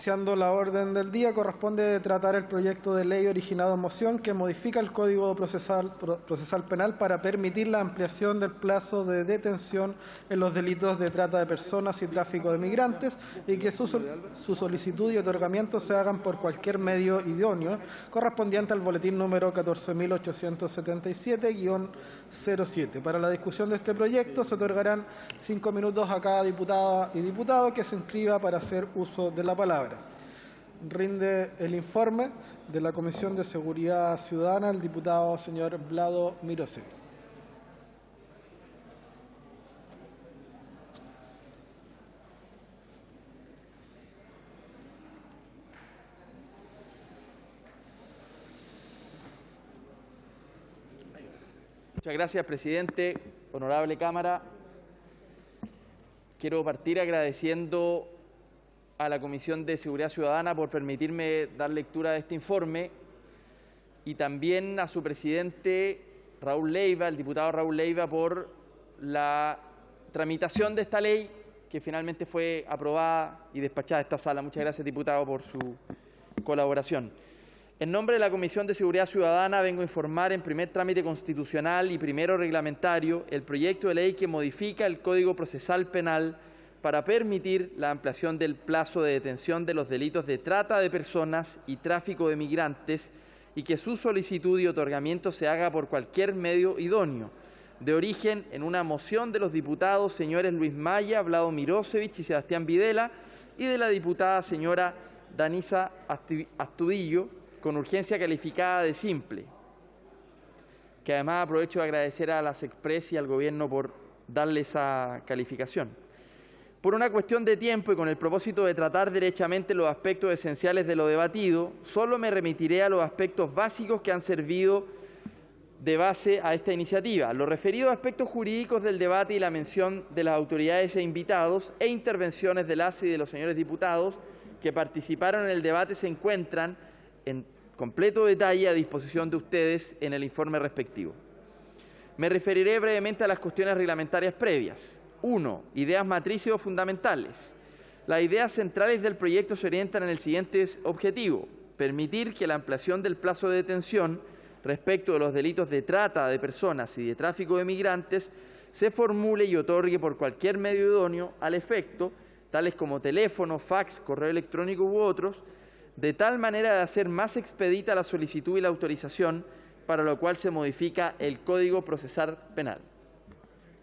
Iniciando la orden del día, corresponde tratar el proyecto de ley originado en moción que modifica el Código Procesal Penal para permitir la ampliación del plazo de detención en los delitos de trata de personas y tráfico de migrantes y que su solicitud y otorgamiento se hagan por cualquier medio idóneo, correspondiente al boletín número 14.877-07. Para la discusión de este proyecto se otorgarán 5 minutos a cada diputada y diputado que se inscriba para hacer uso de la palabra. Rinde el informe de la Comisión de Seguridad Ciudadana el diputado señor Vlado Mirosevic. Muchas gracias, presidente. Honorable Cámara, quiero partir agradeciendo a la Comisión de Seguridad Ciudadana por permitirme dar lectura de este informe y también a su presidente Raúl Leiva, el diputado Raúl Leiva, por la tramitación de esta ley que finalmente fue aprobada y despachada a esta sala. Muchas gracias, diputado, por su colaboración. En nombre de la Comisión de Seguridad Ciudadana vengo a informar en primer trámite constitucional y primero reglamentario el proyecto de ley que modifica el Código Procesal Penal para permitir la ampliación del plazo de detención de los delitos de trata de personas y tráfico de migrantes y que su solicitud y otorgamiento se haga por cualquier medio idóneo, de origen en una moción de los diputados señores Luis Maya, Vlado Mirosevic y Sebastián Videla y de la diputada señora Danisa Astudillo, con urgencia calificada de simple, que además aprovecho de agradecer a las Express y al Gobierno por darle esa calificación. Por una cuestión de tiempo y con el propósito de tratar derechamente los aspectos esenciales de lo debatido, solo me remitiré a los aspectos básicos que han servido de base a esta iniciativa. Los referidos aspectos jurídicos del debate y la mención de las autoridades e invitados e intervenciones de las y de los señores diputados que participaron en el debate se encuentran en completo detalle a disposición de ustedes en el informe respectivo. Me referiré brevemente a las cuestiones reglamentarias previas. 1. Ideas matrices o fundamentales. Las ideas centrales del proyecto se orientan en el siguiente objetivo: permitir que la ampliación del plazo de detención respecto de los delitos de trata de personas y de tráfico de migrantes se formule y otorgue por cualquier medio idóneo al efecto, tales como teléfono, fax, correo electrónico u otros, de tal manera de hacer más expedita la solicitud y la autorización, para lo cual se modifica el Código Procesal Penal.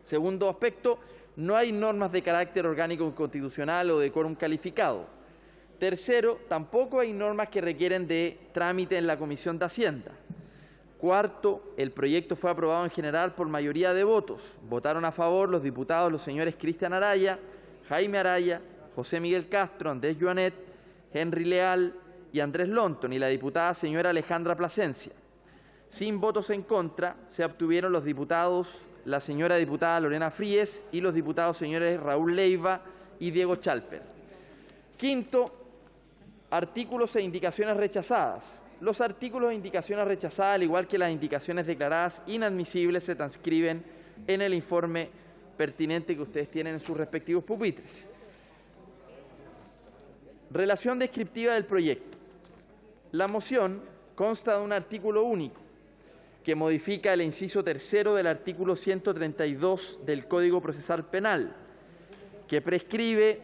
Segundo aspecto, no hay normas de carácter orgánico constitucional o de quórum calificado. Tercero, tampoco hay normas que requieren de trámite en la Comisión de Hacienda. Cuarto, el proyecto fue aprobado en general por mayoría de votos. Votaron a favor los diputados los señores Cristian Araya, Jaime Araya, José Miguel Castro, Andrés Joanet, Henry Leal y Andrés Lonton y la diputada señora Alejandra Plasencia. Sin votos en contra se obtuvieron los diputados la señora diputada Lorena Fríes y los diputados señores Raúl Leiva y Diego Chalper. Quinto, artículos e indicaciones rechazadas. Los artículos e indicaciones rechazadas, al igual que las indicaciones declaradas inadmisibles, se transcriben en el informe pertinente que ustedes tienen en sus respectivos pupitres. Relación descriptiva del proyecto. La moción consta de un artículo único que modifica el inciso tercero del artículo 132 del Código Procesal Penal, que prescribe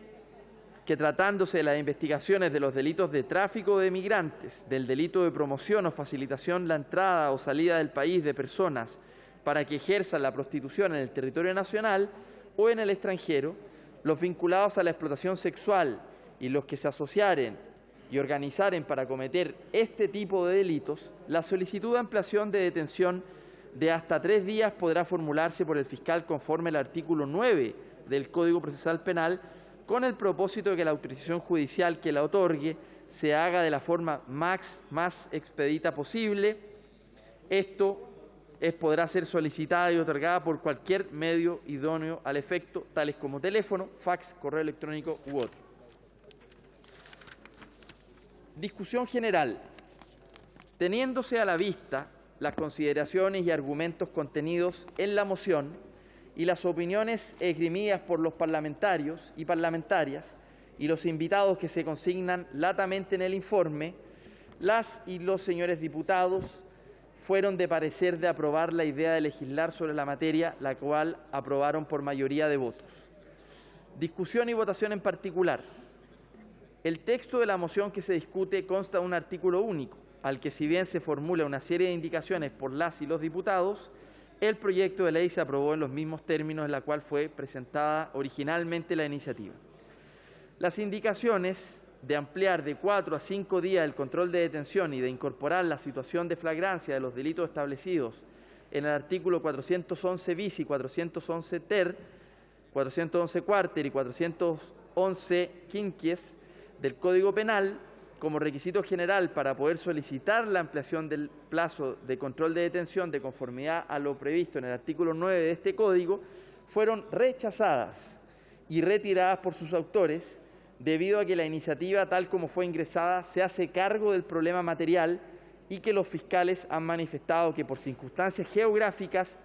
que tratándose de las investigaciones de los delitos de tráfico de migrantes, del delito de promoción o facilitación la entrada o salida del país de personas para que ejerzan la prostitución en el territorio nacional o en el extranjero, los vinculados a la explotación sexual y los que se asociaren y organizaren para cometer este tipo de delitos, la solicitud de ampliación de detención de hasta 3 días podrá formularse por el fiscal conforme al artículo 9 del Código Procesal Penal, con el propósito de que la autorización judicial que la otorgue se haga de la forma más expedita posible. Esto podrá ser solicitada y otorgada por cualquier medio idóneo al efecto, tales como teléfono, fax, correo electrónico u otro. Discusión general. Teniéndose a la vista las consideraciones y argumentos contenidos en la moción y las opiniones esgrimidas por los parlamentarios y parlamentarias, y los invitados que se consignan latamente en el informe, las y los señores diputados fueron de parecer de aprobar la idea de legislar sobre la materia, la cual aprobaron por mayoría de votos. Discusión y votación en particular. El texto de la moción que se discute consta de un artículo único, al que si bien se formula una serie de indicaciones por las y los diputados, el proyecto de ley se aprobó en los mismos términos en la cual fue presentada originalmente la iniciativa. Las indicaciones de ampliar de 4 a 5 días el control de detención y de incorporar la situación de flagrancia de los delitos establecidos en el artículo 411 bis y 411 ter, 411 cuarter y 411 quinquies del Código Penal como requisito general para poder solicitar la ampliación del plazo de control de detención de conformidad a lo previsto en el artículo 9 de este Código, fueron rechazadas y retiradas por sus autores debido a que la iniciativa, tal como fue ingresada, se hace cargo del problema material y que los fiscales han manifestado que por circunstancias geográficas,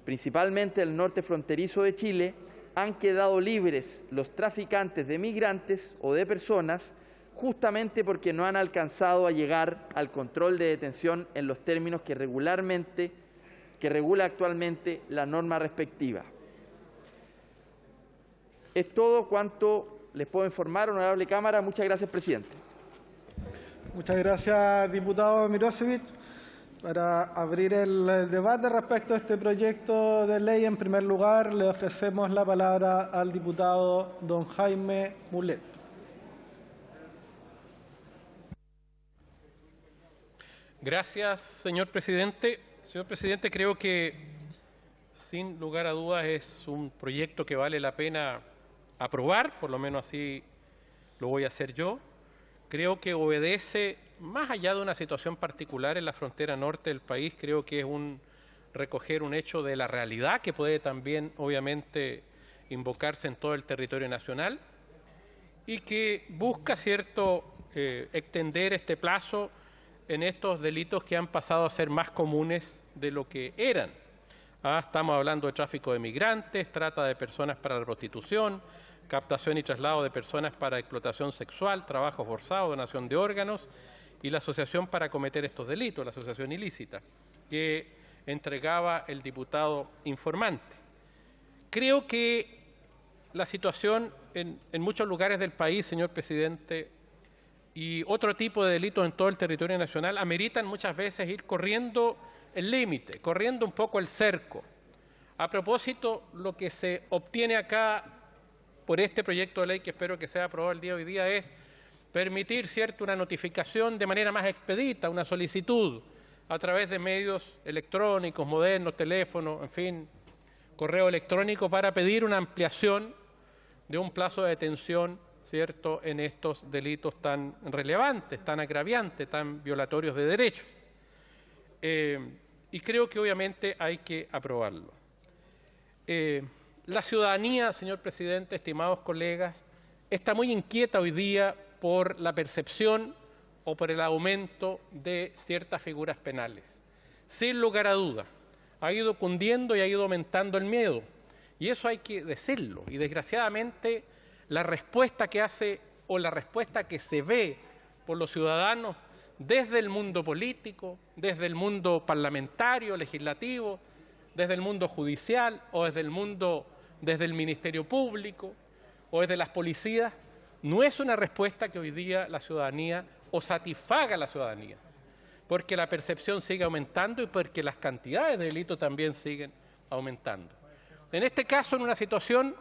principalmente el norte fronterizo de Chile, han quedado libres los traficantes de migrantes o de personas justamente porque no han alcanzado a llegar al control de detención en los términos que regula actualmente la norma respectiva. Es todo cuanto les puedo informar, honorable Cámara. Muchas gracias, presidente. Muchas gracias, diputado Mirosevich. Para abrir el debate respecto a este proyecto de ley, en primer lugar, le ofrecemos la palabra al diputado don Jaime Mulet. Gracias, señor presidente. Señor presidente, creo que sin lugar a dudas es un proyecto que vale la pena aprobar, por lo menos así lo voy a hacer yo. Creo que obedece, más allá de una situación particular en la frontera norte del país, creo que es recoger un hecho de la realidad que puede también, obviamente, invocarse en todo el territorio nacional y que busca, extender este plazo en estos delitos que han pasado a ser más comunes de lo que eran. Estamos hablando de tráfico de migrantes, trata de personas para la prostitución, captación y traslado de personas para explotación sexual, trabajo forzado, donación de órganos y la asociación para cometer estos delitos, la asociación ilícita, que entregaba el diputado informante. Creo que la situación en muchos lugares del país, señor presidente, y otro tipo de delitos en todo el territorio nacional ameritan muchas veces ir corriendo el límite, corriendo un poco el cerco. A propósito, lo que se obtiene acá por este proyecto de ley, que espero que sea aprobado el día de hoy día, es permitir, una notificación de manera más expedita, una solicitud a través de medios electrónicos, modernos, teléfonos, en fin, correo electrónico, para pedir una ampliación de un plazo de detención, en estos delitos tan relevantes, tan agraviantes, tan violatorios de derechos. Y creo que obviamente hay que aprobarlo. La ciudadanía, señor presidente, estimados colegas, está muy inquieta hoy día por la percepción o por el aumento de ciertas figuras penales. Sin lugar a duda, ha ido cundiendo y ha ido aumentando el miedo. Y eso hay que decirlo. Y desgraciadamente la respuesta que hace o la respuesta que se ve por los ciudadanos desde el mundo político, desde el mundo parlamentario, legislativo, desde el mundo judicial o desde el Ministerio Público o desde las policías, no es una respuesta que hoy día la ciudadanía o satisfaga a la ciudadanía, porque la percepción sigue aumentando y porque las cantidades de delitos también siguen aumentando. En este caso, en una situación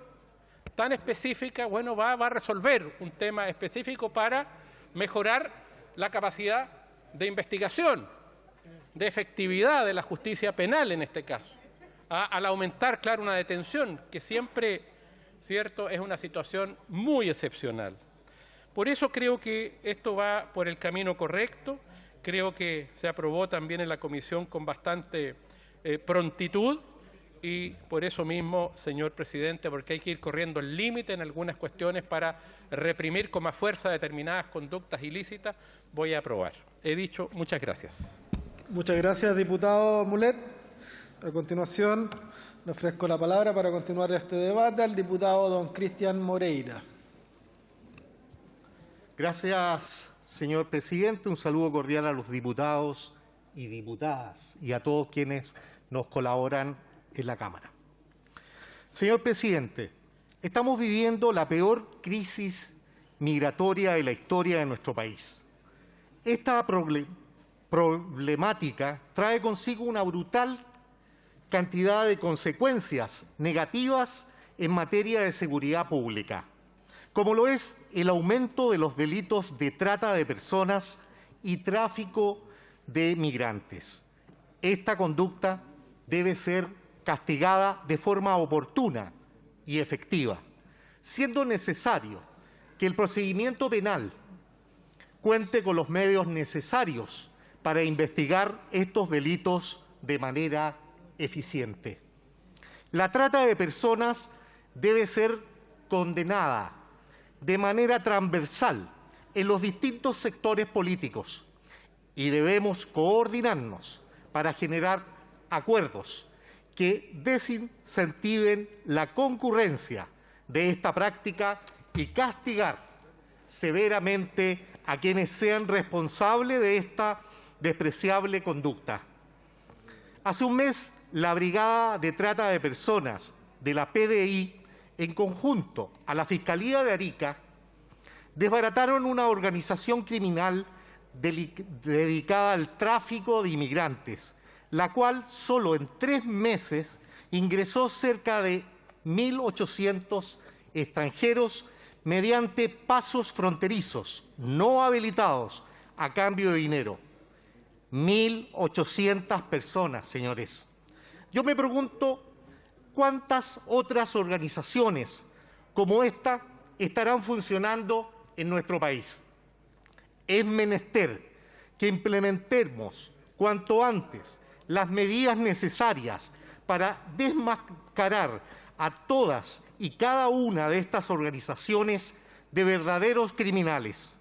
tan específica, va a resolver un tema específico para mejorar la capacidad de investigación, de efectividad de la justicia penal en este caso, al aumentar, claro, una detención que siempre, es una situación muy excepcional. Por eso creo que esto va por el camino correcto, creo que se aprobó también en la comisión con bastante prontitud. Y por eso mismo, señor presidente, porque hay que ir corriendo el límite en algunas cuestiones para reprimir con más fuerza determinadas conductas ilícitas, voy a aprobar. He dicho, muchas gracias. Muchas gracias, diputado Mulet. A continuación, le ofrezco la palabra para continuar este debate al diputado don Cristian Moreira. Gracias, señor presidente. Un saludo cordial a los diputados y diputadas y a todos quienes nos colaboran en la Cámara. Señor presidente, estamos viviendo la peor crisis migratoria de la historia de nuestro país. Esta problemática trae consigo una brutal cantidad de consecuencias negativas en materia de seguridad pública, como lo es el aumento de los delitos de trata de personas y tráfico de migrantes. Esta conducta debe ser castigada de forma oportuna y efectiva, siendo necesario que el procedimiento penal cuente con los medios necesarios para investigar estos delitos de manera eficiente. La trata de personas debe ser condenada de manera transversal en los distintos sectores políticos y debemos coordinarnos para generar acuerdos que desincentiven la concurrencia de esta práctica y castigar severamente a quienes sean responsables de esta despreciable conducta. Hace un mes, la Brigada de Trata de Personas de la PDI, en conjunto a la Fiscalía de Arica, desbarataron una organización criminal dedicada al tráfico de inmigrantes, la cual solo en 3 meses ingresó cerca de 1.800 extranjeros mediante pasos fronterizos no habilitados a cambio de dinero. 1.800 personas, señores. Yo me pregunto cuántas otras organizaciones como esta estarán funcionando en nuestro país. Es menester que implementemos cuanto antes las medidas necesarias para desmascarar a todas y cada una de estas organizaciones de verdaderos criminales.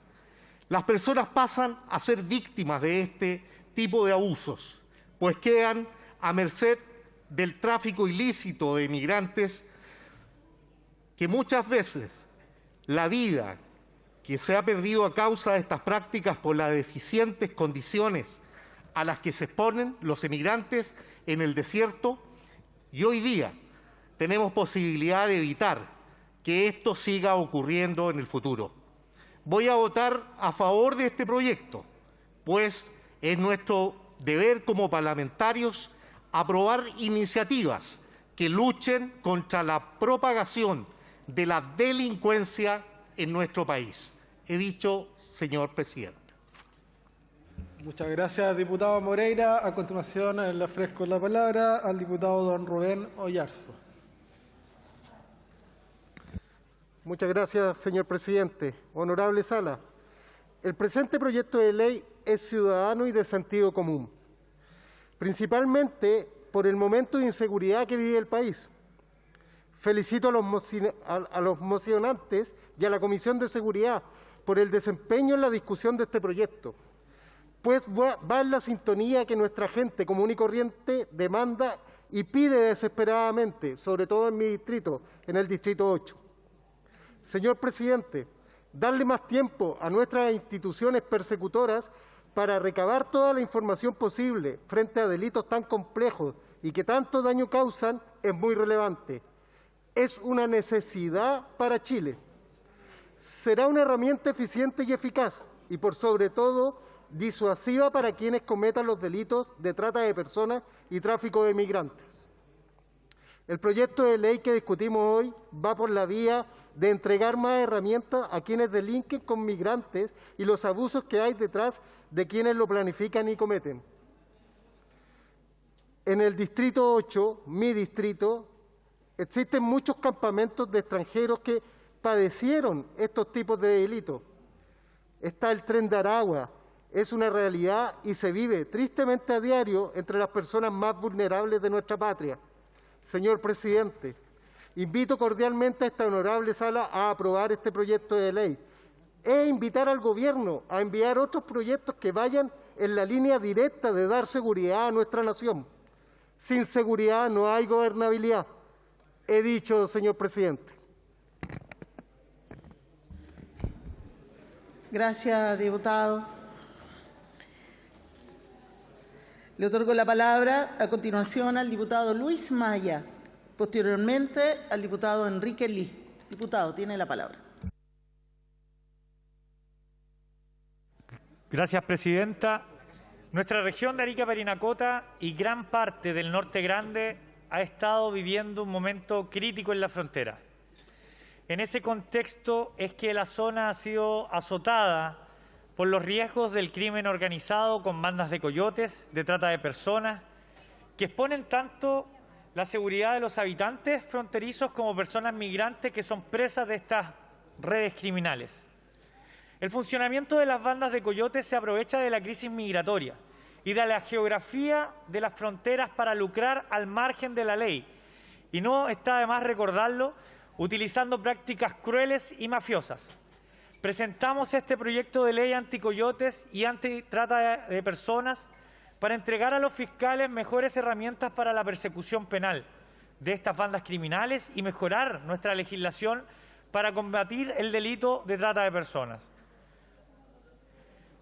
Las personas pasan a ser víctimas de este tipo de abusos, pues quedan a merced del tráfico ilícito de migrantes, que muchas veces la vida que se ha perdido a causa de estas prácticas por las deficientes condiciones a las que se exponen los emigrantes en el desierto, y hoy día tenemos posibilidad de evitar que esto siga ocurriendo en el futuro. Voy a votar a favor de este proyecto, pues es nuestro deber como parlamentarios aprobar iniciativas que luchen contra la propagación de la delincuencia en nuestro país. He dicho, señor presidente. Muchas gracias, diputado Moreira. A continuación, le ofrezco la palabra al diputado don Rubén Oyarzo. Muchas gracias, señor presidente. Honorable Sala, el presente proyecto de ley es ciudadano y de sentido común, principalmente por el momento de inseguridad que vive el país. Felicito a los mocionantes y a la Comisión de Seguridad por el desempeño en la discusión de este proyecto, pues va en la sintonía que nuestra gente común y corriente demanda y pide desesperadamente, sobre todo en mi distrito, en el Distrito 8. Señor presidente, darle más tiempo a nuestras instituciones persecutoras para recabar toda la información posible frente a delitos tan complejos y que tanto daño causan es muy relevante. Es una necesidad para Chile. Será una herramienta eficiente y eficaz y, por sobre todo, disuasiva para quienes cometan los delitos de trata de personas y tráfico de migrantes. El proyecto de ley que discutimos hoy va por la vía de entregar más herramientas a quienes delinquen con migrantes y los abusos que hay detrás de quienes lo planifican y cometen. En el Distrito 8, mi distrito, existen muchos campamentos de extranjeros que padecieron estos tipos de delitos. Está el Tren de Aragua, es una realidad y se vive tristemente a diario entre las personas más vulnerables de nuestra patria. Señor presidente, invito cordialmente a esta honorable sala a aprobar este proyecto de ley e invitar al Gobierno a enviar otros proyectos que vayan en la línea directa de dar seguridad a nuestra nación. Sin seguridad no hay gobernabilidad. He dicho, señor presidente. Gracias, diputado. Le otorgo la palabra a continuación al diputado Luis Maya, posteriormente al diputado Enrique Lee. Diputado, tiene la palabra. Gracias, presidenta. Nuestra región de Arica-Parinacota y gran parte del Norte Grande ha estado viviendo un momento crítico en la frontera. En ese contexto es que la zona ha sido azotada por los riesgos del crimen organizado con bandas de coyotes, de trata de personas, que exponen tanto la seguridad de los habitantes fronterizos como personas migrantes que son presas de estas redes criminales. El funcionamiento de las bandas de coyotes se aprovecha de la crisis migratoria y de la geografía de las fronteras para lucrar al margen de la ley. Y no está de más recordarlo, utilizando prácticas crueles y mafiosas. Presentamos este proyecto de ley anticoyotes y antitrata de personas para entregar a los fiscales mejores herramientas para la persecución penal de estas bandas criminales y mejorar nuestra legislación para combatir el delito de trata de personas.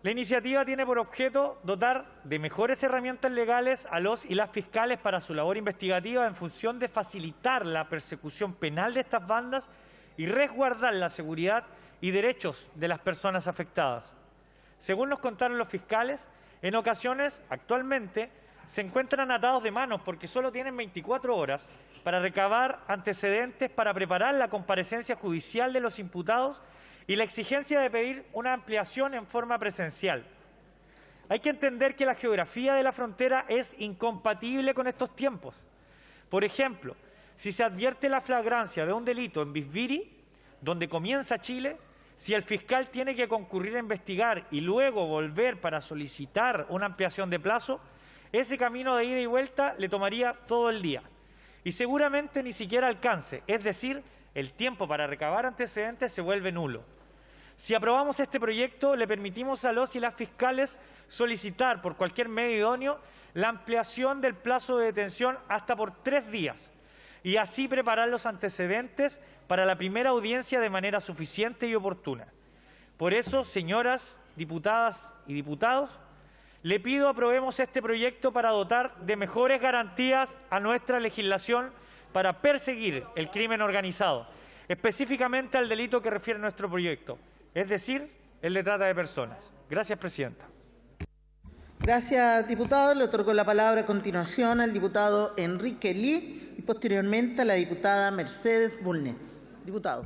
La iniciativa tiene por objeto dotar de mejores herramientas legales a los y las fiscales para su labor investigativa en función de facilitar la persecución penal de estas bandas y resguardar la seguridad y derechos de las personas afectadas. Según nos contaron los fiscales, en ocasiones, actualmente, se encuentran atados de manos porque solo tienen 24 horas para recabar antecedentes para preparar la comparecencia judicial de los imputados y la exigencia de pedir una ampliación en forma presencial. Hay que entender que la geografía de la frontera es incompatible con estos tiempos. Por ejemplo, si se advierte la flagrancia de un delito en Bisbiri, donde comienza Chile, si el fiscal tiene que concurrir a investigar y luego volver para solicitar una ampliación de plazo, ese camino de ida y vuelta le tomaría todo el día y seguramente ni siquiera alcance, es decir, el tiempo para recabar antecedentes se vuelve nulo. Si aprobamos este proyecto, le permitimos a los y las fiscales solicitar por cualquier medio idóneo la ampliación del plazo de detención hasta por 3 días y así preparar los antecedentes para la primera audiencia de manera suficiente y oportuna. Por eso, señoras diputadas y diputados, le pido aprobemos este proyecto para dotar de mejores garantías a nuestra legislación para perseguir el crimen organizado, específicamente al delito que refiere nuestro proyecto, es decir, el de trata de personas. Gracias, presidenta. Gracias, diputado. Le otorgo la palabra a continuación al diputado Enrique Lee y posteriormente a la diputada Mercedes Bulnes. Diputado.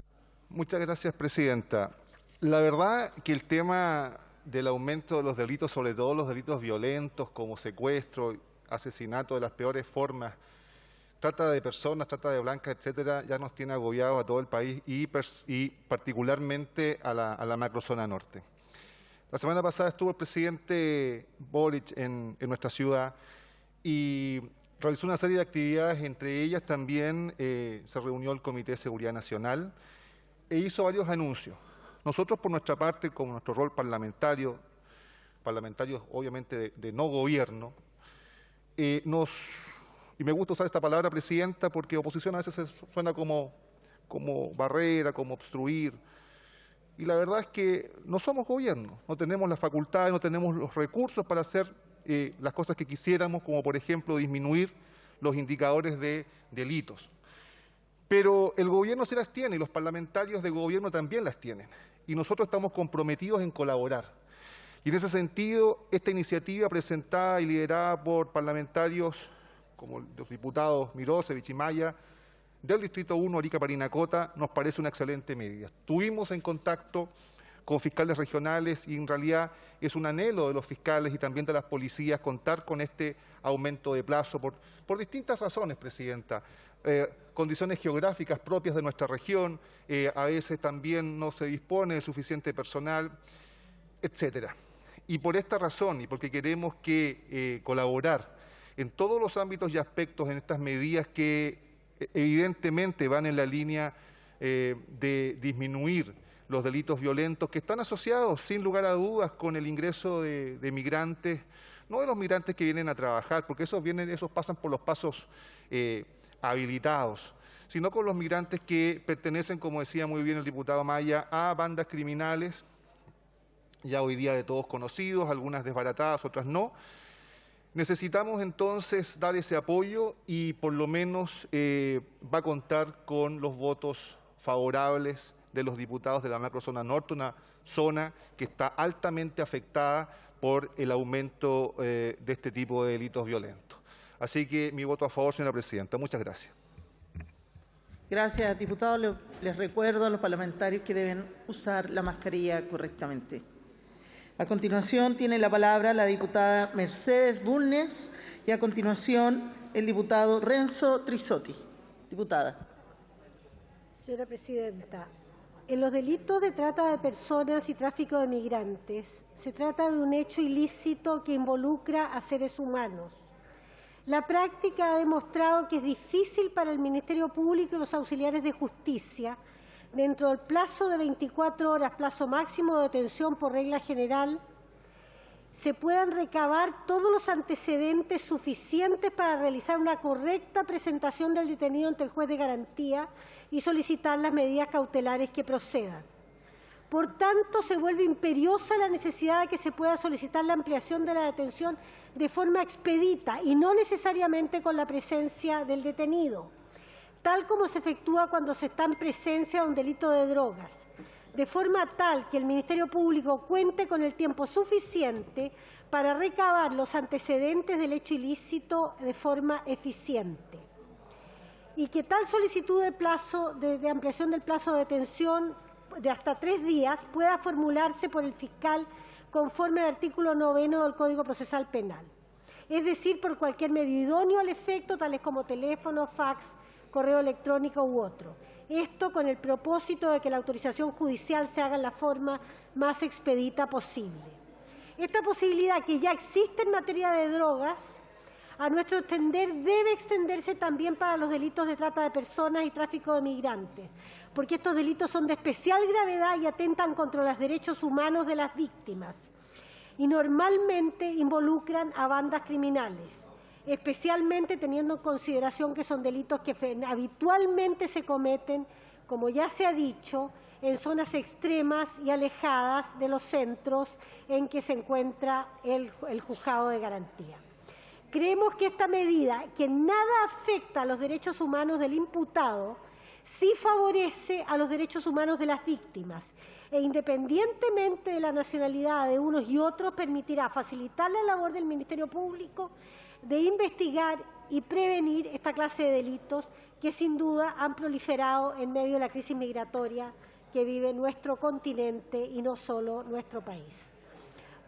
Muchas gracias, presidenta. La verdad que el tema del aumento de los delitos, sobre todo los delitos violentos como secuestro, asesinato de las peores formas, trata de personas, trata de blancas, etcétera, ya nos tiene agobiados a todo el país y particularmente a la macrozona norte. La semana pasada estuvo el presidente Boric en nuestra ciudad y realizó una serie de actividades, entre ellas también se reunió el Comité de Seguridad Nacional e hizo varios anuncios. Nosotros, por nuestra parte, con nuestro rol parlamentarios obviamente de no gobierno, y me gusta usar esta palabra, presidenta, porque oposición a veces suena como barrera, como obstruir, y la verdad es que no somos gobierno, no tenemos las facultades, no tenemos los recursos para hacer las cosas que quisiéramos, como por ejemplo disminuir los indicadores de delitos. Pero el gobierno sí las tiene y los parlamentarios de gobierno también las tienen. Y nosotros estamos comprometidos en colaborar. Y en ese sentido, esta iniciativa presentada y liderada por parlamentarios como los diputados Mirosevich y Maya, del Distrito 1, Arica-Parinacota, nos parece una excelente medida. Estuvimos en contacto con fiscales regionales y en realidad es un anhelo de los fiscales y también de las policías contar con este aumento de plazo por distintas razones, presidenta. Condiciones geográficas propias de nuestra región, a veces también no se dispone de suficiente personal, etcétera. Y por esta razón y porque queremos colaborar en todos los ámbitos y aspectos en estas medidas que evidentemente van en la línea de disminuir los delitos violentos que están asociados, sin lugar a dudas, con el ingreso de migrantes, no de los migrantes que vienen a trabajar, porque esos pasan por los pasos habilitados, sino con los migrantes que pertenecen, como decía muy bien el diputado Maya, a bandas criminales ya hoy día de todos conocidos, algunas desbaratadas, otras no. Necesitamos entonces dar ese apoyo y por lo menos va a contar con los votos favorables de los diputados de la macrozona norte, una zona que está altamente afectada por el aumento de este tipo de delitos violentos. Así que mi voto a favor, señora presidenta. Muchas gracias. Gracias, diputado. Les recuerdo a los parlamentarios que deben usar la mascarilla correctamente. A continuación tiene la palabra la diputada Mercedes Bulnes y a continuación el diputado Renzo Trisotti. Diputada. Señora presidenta, en los delitos de trata de personas y tráfico de migrantes se trata de un hecho ilícito que involucra a seres humanos. La práctica ha demostrado que es difícil para el Ministerio Público y los auxiliares de justicia, dentro del plazo de 24 horas, plazo máximo de detención por regla general, se puedan recabar todos los antecedentes suficientes para realizar una correcta presentación del detenido ante el juez de garantía y solicitar las medidas cautelares que procedan. Por tanto, se vuelve imperiosa la necesidad de que se pueda solicitar la ampliación de la detención de forma expedita y no necesariamente con la presencia del detenido, tal como se efectúa cuando se está en presencia de un delito de drogas, de forma tal que el Ministerio Público cuente con el tiempo suficiente para recabar los antecedentes del hecho ilícito de forma eficiente. Y que tal solicitud de ampliación del plazo de detención de hasta 3 días pueda formularse por el fiscal conforme al artículo 9 del Código Procesal Penal, es decir, por cualquier medio idóneo al efecto, tales como teléfono, fax, correo electrónico u otro. Esto con el propósito de que la autorización judicial se haga en la forma más expedita posible. Esta posibilidad, que ya existe en materia de drogas, a nuestro entender debe extenderse también para los delitos de trata de personas y tráfico de migrantes, porque estos delitos son de especial gravedad y atentan contra los derechos humanos de las víctimas y normalmente involucran a bandas criminales, especialmente teniendo en consideración que son delitos que habitualmente se cometen, como ya se ha dicho, en zonas extremas y alejadas de los centros en que se encuentra el juzgado de garantía. Creemos que esta medida, que en nada afecta a los derechos humanos del imputado, sí favorece a los derechos humanos de las víctimas e, independientemente de la nacionalidad de unos y otros, permitirá facilitar la labor del Ministerio Público de investigar y prevenir esta clase de delitos que sin duda han proliferado en medio de la crisis migratoria que vive nuestro continente y no solo nuestro país.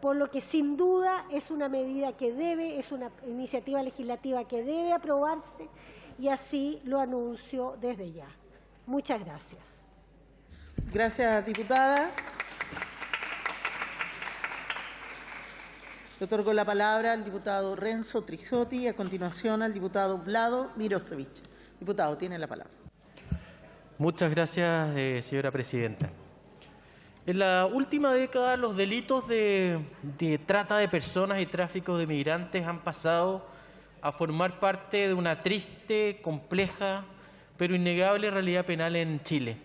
Por lo que sin duda es una medida es una iniciativa legislativa que debe aprobarse y así lo anuncio desde ya. Muchas gracias. Gracias, diputada. Le otorgo la palabra al diputado Renzo Trisotti y a continuación al diputado Vlado Mirosevic. Diputado, tiene la palabra. Muchas gracias, señora presidenta. En la última década, los delitos de trata de personas y tráfico de migrantes han pasado a formar parte de una triste, compleja, pero innegable realidad penal en Chile.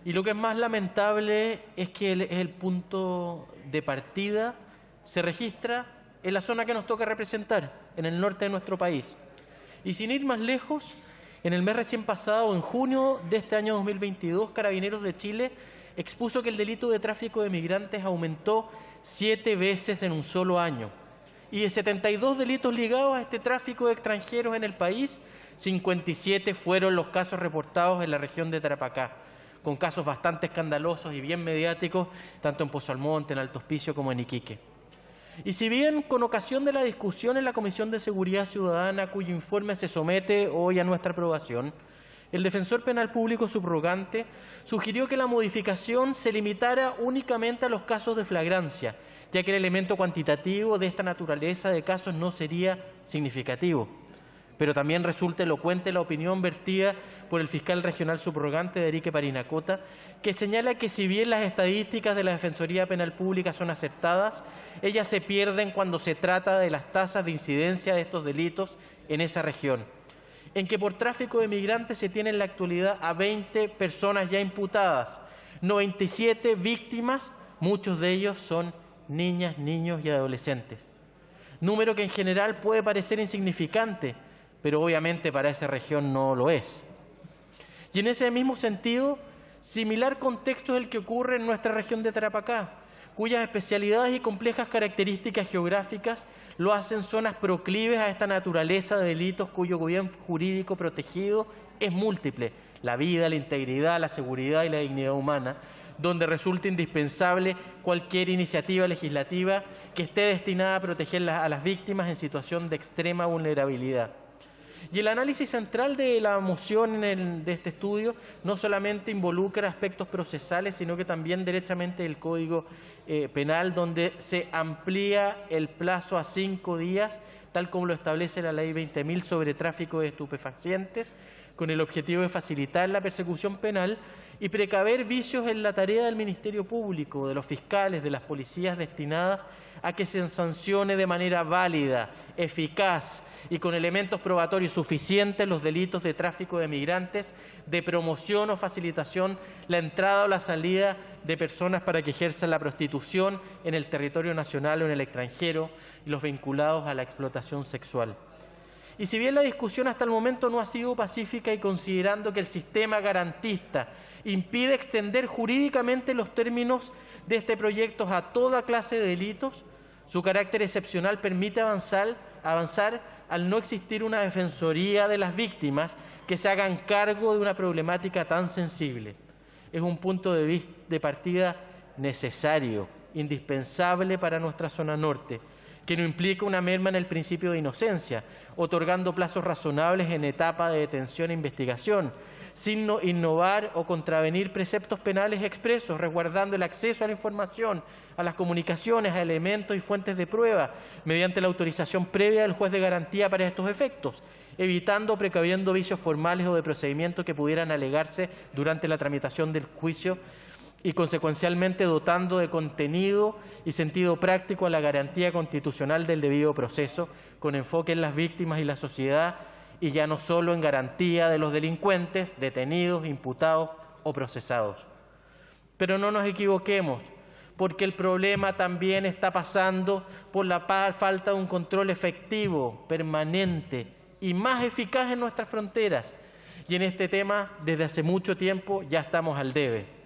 Y lo que es más lamentable es que el punto de partida se registra en la zona que nos toca representar, en el norte de nuestro país. Y sin ir más lejos, en el mes recién pasado, en junio de este año 2022, Carabineros de Chile expuso que el delito de tráfico de migrantes aumentó 7 veces en un solo año. Y de 72 delitos ligados a este tráfico de extranjeros en el país, 57 fueron los casos reportados en la región de Tarapacá, con casos bastante escandalosos y bien mediáticos, tanto en Pozo Almonte, en Alto Hospicio, como en Iquique. Y si bien con ocasión de la discusión en la Comisión de Seguridad Ciudadana, cuyo informe se somete hoy a nuestra aprobación, el defensor penal público subrogante sugirió que la modificación se limitara únicamente a los casos de flagrancia, ya que el elemento cuantitativo de esta naturaleza de casos no sería significativo. Pero también resulta elocuente la opinión vertida por el fiscal regional subrogante de Arique Parinacota, que señala que si bien las estadísticas de la Defensoría Penal Pública son acertadas, ellas se pierden cuando se trata de las tasas de incidencia de estos delitos en esa región, en que por tráfico de migrantes se tiene en la actualidad a 20 personas ya imputadas, 97 víctimas muchos de ellos son niñas, niños y adolescentes. Número que en general puede parecer insignificante, pero obviamente para esa región no lo es. Y en ese mismo sentido, similar contexto es el que ocurre en nuestra región de Tarapacá, cuyas especialidades y complejas características geográficas lo hacen zonas proclives a esta naturaleza de delitos cuyo bien jurídico protegido es múltiple: la vida, la integridad, la seguridad y la dignidad humana, donde resulta indispensable cualquier iniciativa legislativa que esté destinada a proteger a las víctimas en situación de extrema vulnerabilidad. Y el análisis central de la moción de este estudio no solamente involucra aspectos procesales, sino que también derechamente el Código Penal, donde se amplía el plazo a 5 días, tal como lo establece la Ley 20.000 sobre tráfico de estupefacientes, con el objetivo de facilitar la persecución penal y precaver vicios en la tarea del Ministerio Público, de los fiscales, de las policías, destinadas a que se sancione de manera válida, eficaz y con elementos probatorios suficientes los delitos de tráfico de migrantes, de promoción o facilitación la entrada o la salida de personas para que ejerzan la prostitución en el territorio nacional o en el extranjero, y los vinculados a la explotación sexual. Y si bien la discusión hasta el momento no ha sido pacífica, y considerando que el sistema garantista impide extender jurídicamente los términos de este proyecto a toda clase de delitos, su carácter excepcional permite avanzar al no existir una defensoría de las víctimas que se hagan cargo de una problemática tan sensible. Es un punto de partida necesario, indispensable para nuestra zona norte, que no implica una merma en el principio de inocencia, otorgando plazos razonables en etapa de detención e investigación, sin innovar o contravenir preceptos penales expresos, resguardando el acceso a la información, a las comunicaciones, a elementos y fuentes de prueba, mediante la autorización previa del juez de garantía para estos efectos, evitando o precaviendo vicios formales o de procedimiento que pudieran alegarse durante la tramitación del juicio, y consecuencialmente dotando de contenido y sentido práctico a la garantía constitucional del debido proceso, con enfoque en las víctimas y la sociedad, y ya no solo en garantía de los delincuentes, detenidos, imputados o procesados. Pero no nos equivoquemos, porque el problema también está pasando por la falta de un control efectivo, permanente y más eficaz en nuestras fronteras. Y en este tema, desde hace mucho tiempo, ya estamos al debe.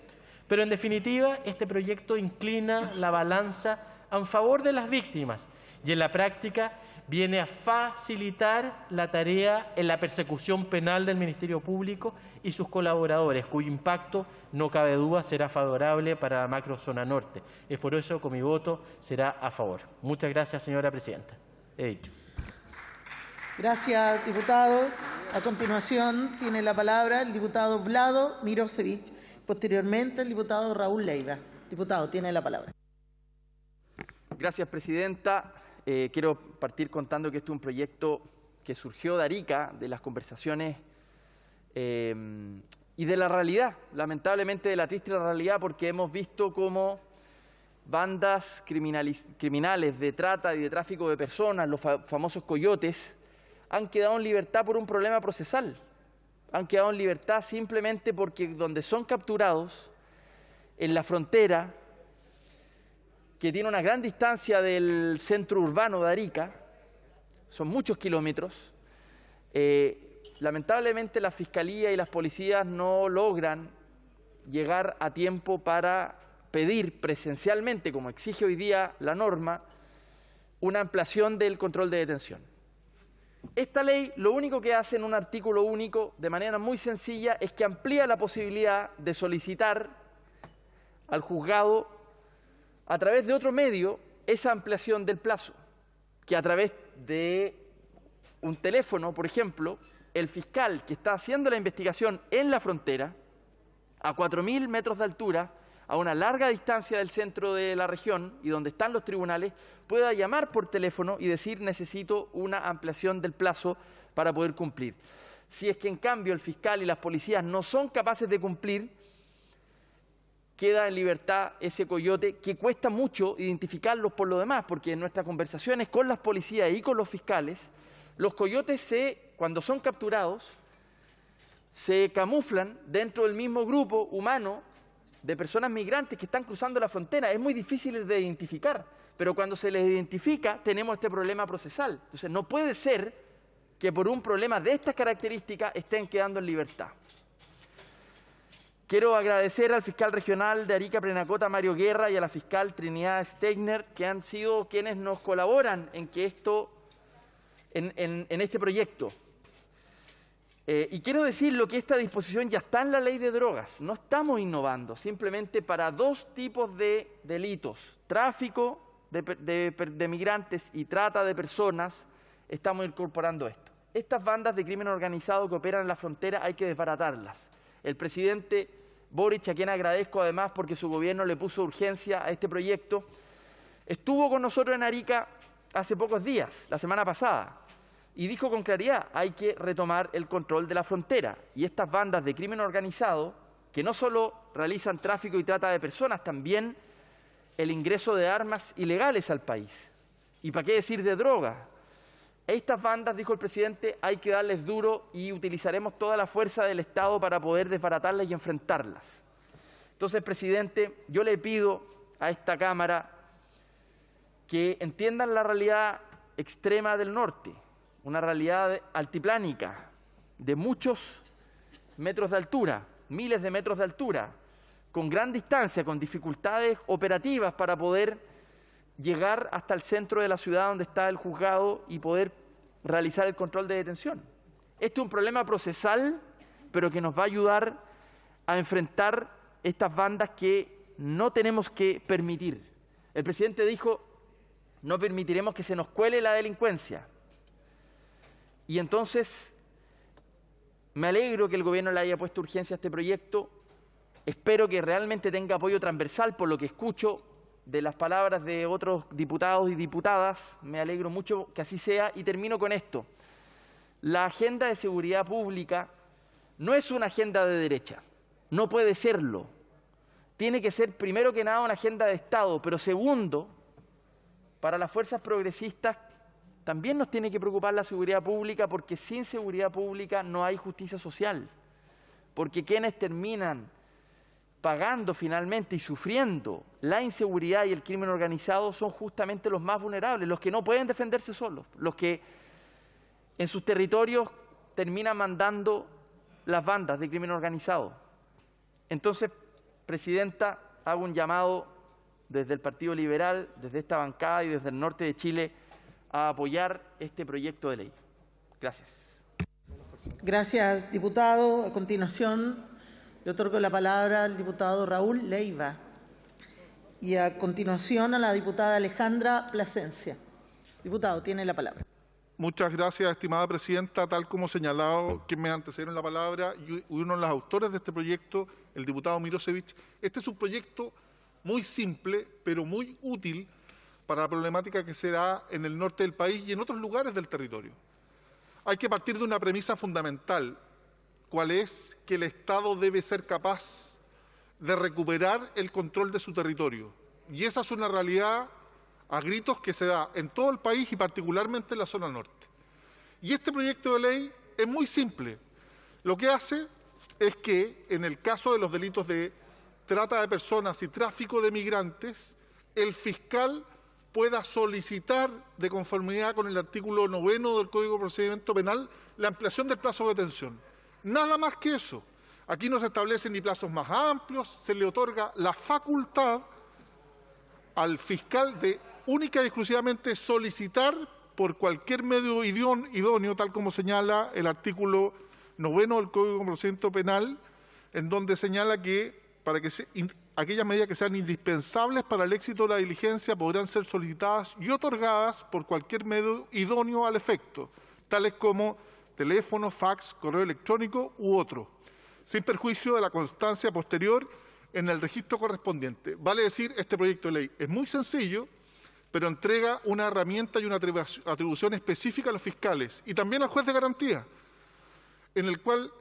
Pero en definitiva, este proyecto inclina la balanza en favor de las víctimas y en la práctica viene a facilitar la tarea en la persecución penal del Ministerio Público y sus colaboradores, cuyo impacto, no cabe duda, será favorable para la macrozona norte. Es por eso que mi voto será a favor. Muchas gracias, señora presidenta. He dicho. Gracias, diputado. A continuación tiene la palabra el diputado Vlado Mirosevic. Posteriormente, el diputado Raúl Leiva. Diputado, tiene la palabra. Gracias, presidenta. Quiero partir contando que este es un proyecto que surgió de Arica, de las conversaciones y de la realidad, lamentablemente de la triste realidad, porque hemos visto cómo bandas criminales de trata y de tráfico de personas, los famosos coyotes, han quedado en libertad por un problema procesal. Han quedado en libertad simplemente porque donde son capturados, en la frontera, que tiene una gran distancia del centro urbano de Arica, son muchos kilómetros, lamentablemente la Fiscalía y las policías no logran llegar a tiempo para pedir presencialmente, como exige hoy día la norma, una ampliación del control de detención. Esta ley lo único que hace en un artículo único, de manera muy sencilla, es que amplía la posibilidad de solicitar al juzgado, a través de otro medio, esa ampliación del plazo, que a través de un teléfono, por ejemplo, el fiscal que está haciendo la investigación en la frontera, a 4.000 metros de altura, a una larga distancia del centro de la región y donde están los tribunales, pueda llamar por teléfono y decir necesito una ampliación del plazo para poder cumplir. Si es que en cambio el fiscal y las policías no son capaces de cumplir, queda en libertad ese coyote, que cuesta mucho identificarlos por lo demás, porque en nuestras conversaciones con las policías y con los fiscales, los coyotes cuando son capturados, se camuflan dentro del mismo grupo humano de personas migrantes que están cruzando la frontera. Es muy difícil de identificar, pero cuando se les identifica tenemos este problema procesal. Entonces no puede ser que por un problema de estas características estén quedando en libertad. Quiero agradecer al fiscal regional de Arica Parinacota, Mario Guerra, y a la fiscal Trinidad Stegner, que han sido quienes nos colaboran en que en este proyecto. Y quiero decirlo que esta disposición ya está en la ley de drogas. No estamos innovando, simplemente para dos tipos de delitos: tráfico de migrantes y trata de personas, estamos incorporando esto. Estas bandas de crimen organizado que operan en la frontera hay que desbaratarlas. El presidente Boric, a quien agradezco además porque su gobierno le puso urgencia a este proyecto, estuvo con nosotros en Arica hace pocos días, la semana pasada, y dijo con claridad: hay que retomar el control de la frontera. Y estas bandas de crimen organizado, que no solo realizan tráfico y trata de personas, también el ingreso de armas ilegales al país. ¿Y para qué decir de drogas? Estas bandas, dijo el presidente, hay que darles duro y utilizaremos toda la fuerza del Estado para poder desbaratarlas y enfrentarlas. Entonces, presidente, yo le pido a esta Cámara que entiendan la realidad extrema del norte, una realidad altiplánica de muchos metros de altura, miles de metros de altura, con gran distancia, con dificultades operativas para poder llegar hasta el centro de la ciudad donde está el juzgado y poder realizar el control de detención. Este es un problema procesal, pero que nos va a ayudar a enfrentar estas bandas que no tenemos que permitir. El presidente dijo: no permitiremos que se nos cuele la delincuencia. Y entonces me alegro que el gobierno le haya puesto urgencia a este proyecto. Espero que realmente tenga apoyo transversal, por lo que escucho de las palabras de otros diputados y diputadas. Me alegro mucho que así sea, y termino con esto. La agenda de seguridad pública no es una agenda de derecha, no puede serlo. Tiene que ser, primero que nada, una agenda de Estado, pero segundo, para las fuerzas progresistas también nos tiene que preocupar la seguridad pública, porque sin seguridad pública no hay justicia social, porque quienes terminan pagando finalmente y sufriendo la inseguridad y el crimen organizado son justamente los más vulnerables, los que no pueden defenderse solos, los que en sus territorios terminan mandando las bandas de crimen organizado. Entonces, presidenta, hago un llamado desde el Partido Liberal, desde esta bancada y desde el norte de Chile, a apoyar este proyecto de ley. Gracias. Gracias, diputado. A continuación, le otorgo la palabra al diputado Raúl Leiva y a continuación a la diputada Alejandra Plasencia. Diputado, tiene la palabra. Muchas gracias, estimada presidenta. Tal como señalado quien me antecedieron la palabra y uno de los autores de este proyecto, el diputado Mirosevich, este es un proyecto muy simple, pero muy útil para la problemática que se da en el norte del país y en otros lugares del territorio. Hay que partir de una premisa fundamental, cuál es que el Estado debe ser capaz de recuperar el control de su territorio. Y esa es una realidad a gritos que se da en todo el país y particularmente en la zona norte. Y este proyecto de ley es muy simple. Lo que hace es que, en el caso de los delitos de trata de personas y tráfico de migrantes, el fiscal pueda solicitar, de conformidad con el artículo 9 del Código de Procedimiento Penal, la ampliación del plazo de detención. Nada más que eso. Aquí no se establecen ni plazos más amplios, se le otorga la facultad al fiscal de única y exclusivamente solicitar por cualquier medio idóneo, tal como señala el artículo 9 del Código de Procedimiento Penal, en donde señala que aquellas medidas que sean indispensables para el éxito de la diligencia podrán ser solicitadas y otorgadas por cualquier medio idóneo al efecto, tales como teléfono, fax, correo electrónico u otro, sin perjuicio de la constancia posterior en el registro correspondiente. Vale decir, este proyecto de ley es muy sencillo, pero entrega una herramienta y una atribución específica a los fiscales y también al juez de garantía, en el cual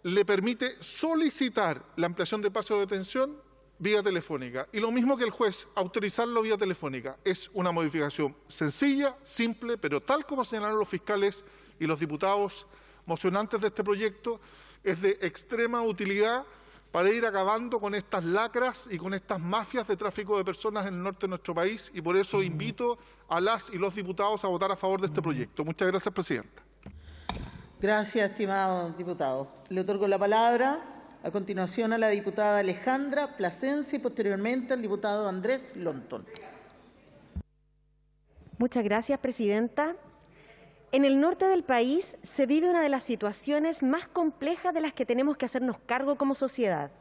le permite solicitar la ampliación de plazo de detención vía telefónica. Y lo mismo que el juez, autorizarlo vía telefónica. Es una modificación sencilla, simple, pero tal como señalaron los fiscales y los diputados mocionantes de este proyecto, es de extrema utilidad para ir acabando con estas lacras y con estas mafias de tráfico de personas en el norte de nuestro país, y por eso invito a las y los diputados a votar a favor de este proyecto. Muchas gracias, presidenta. Gracias, estimado diputado. Le otorgo la palabra a continuación a la diputada Alejandra Plasencia y posteriormente al diputado Andrés Lonton. Muchas gracias, presidenta. En el norte del país se vive una de las situaciones más complejas de las que tenemos que hacernos cargo como sociedad: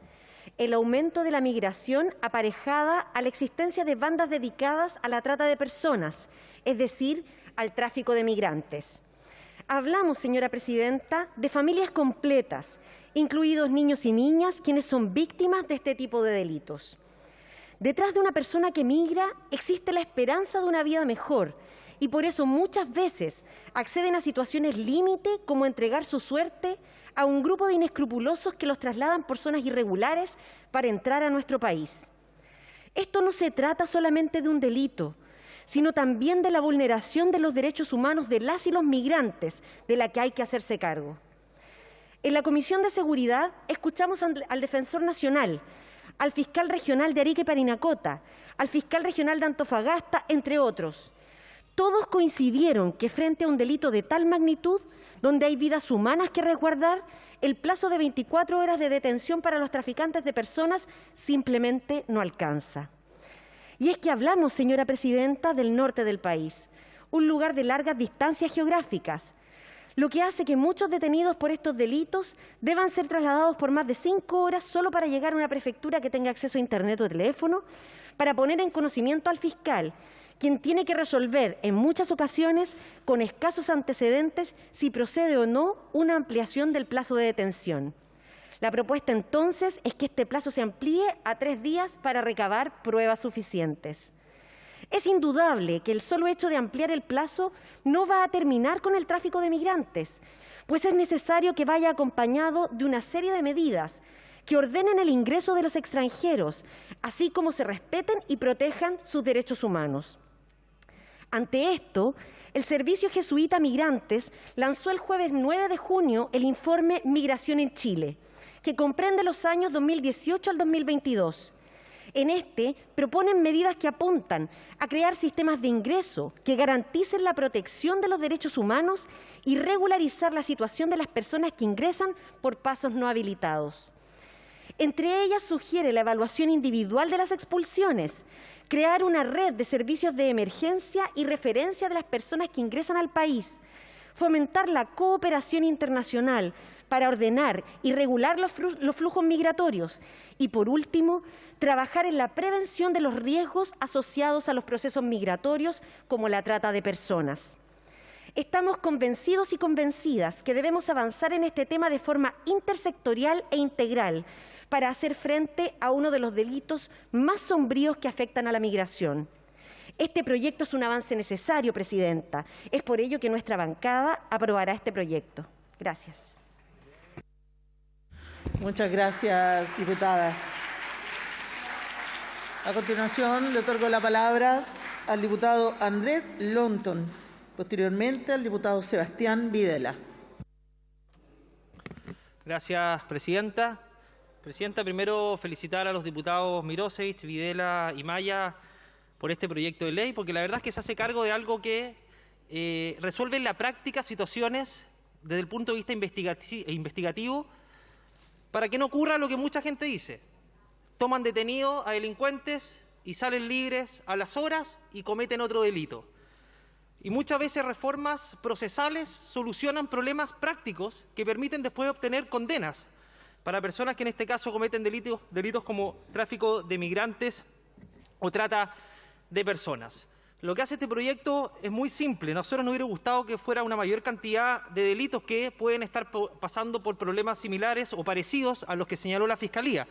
el aumento de la migración aparejada a la existencia de bandas dedicadas a la trata de personas, es decir, al tráfico de migrantes. Hablamos, señora presidenta, de familias completas, incluidos niños y niñas, quienes son víctimas de este tipo de delitos. Detrás de una persona que migra existe la esperanza de una vida mejor, y por eso muchas veces acceden a situaciones límite, como entregar su suerte a un grupo de inescrupulosos que los trasladan por zonas irregulares para entrar a nuestro país. Esto no se trata solamente de un delito, sino también de la vulneración de los derechos humanos de las y los migrantes, de la que hay que hacerse cargo. En la Comisión de Seguridad escuchamos al Defensor Nacional, al Fiscal Regional de Arica y Parinacota, al Fiscal Regional de Antofagasta, entre otros. Todos coincidieron que frente a un delito de tal magnitud, donde hay vidas humanas que resguardar, el plazo de 24 horas de detención para los traficantes de personas simplemente no alcanza. Y es que hablamos, señora presidenta, del norte del país, un lugar de largas distancias geográficas, lo que hace que muchos detenidos por estos delitos deban ser trasladados por más de 5 horas solo para llegar a una prefectura que tenga acceso a internet o teléfono, para poner en conocimiento al fiscal, quien tiene que resolver en muchas ocasiones, con escasos antecedentes, si procede o no una ampliación del plazo de detención. La propuesta entonces es que este plazo se amplíe a 3 días para recabar pruebas suficientes. Es indudable que el solo hecho de ampliar el plazo no va a terminar con el tráfico de migrantes, pues es necesario que vaya acompañado de una serie de medidas que ordenen el ingreso de los extranjeros, así como se respeten y protejan sus derechos humanos. Ante esto, el Servicio Jesuita Migrantes lanzó el jueves 9 de junio el informe Migración en Chile, que comprende los años 2018 al 2022. En este proponen medidas que apuntan a crear sistemas de ingreso que garanticen la protección de los derechos humanos y regularizar la situación de las personas que ingresan por pasos no habilitados. Entre ellas sugiere la evaluación individual de las expulsiones, crear una red de servicios de emergencia y referencia de las personas que ingresan al país, fomentar la cooperación internacional para ordenar y regular los flujos migratorios y, por último, trabajar en la prevención de los riesgos asociados a los procesos migratorios como la trata de personas. Estamos convencidos y convencidas que debemos avanzar en este tema de forma intersectorial e integral para hacer frente a uno de los delitos más sombríos que afectan a la migración. Este proyecto es un avance necesario, presidenta. Es por ello que nuestra bancada aprobará este proyecto. Gracias. Muchas gracias, diputada. A continuación, le otorgo la palabra al diputado Andrés Lonton, posteriormente al diputado Sebastián Videla. Gracias, presidenta. Presidenta, primero felicitar a los diputados Mirosevich, Videla y Maya por este proyecto de ley, porque la verdad es que se hace cargo de algo que resuelve en la práctica situaciones desde el punto de vista investigativo para que no ocurra lo que mucha gente dice. Toman detenidos a delincuentes y salen libres a las horas y cometen otro delito. Y muchas veces reformas procesales solucionan problemas prácticos que permiten después obtener condenas para personas que en este caso cometen delitos como tráfico de migrantes o trata de personas. Lo que hace este proyecto es muy simple. A nosotros nos hubiera gustado que fuera una mayor cantidad de delitos que pueden estar pasando por problemas similares o parecidos a los que señaló la Fiscalía.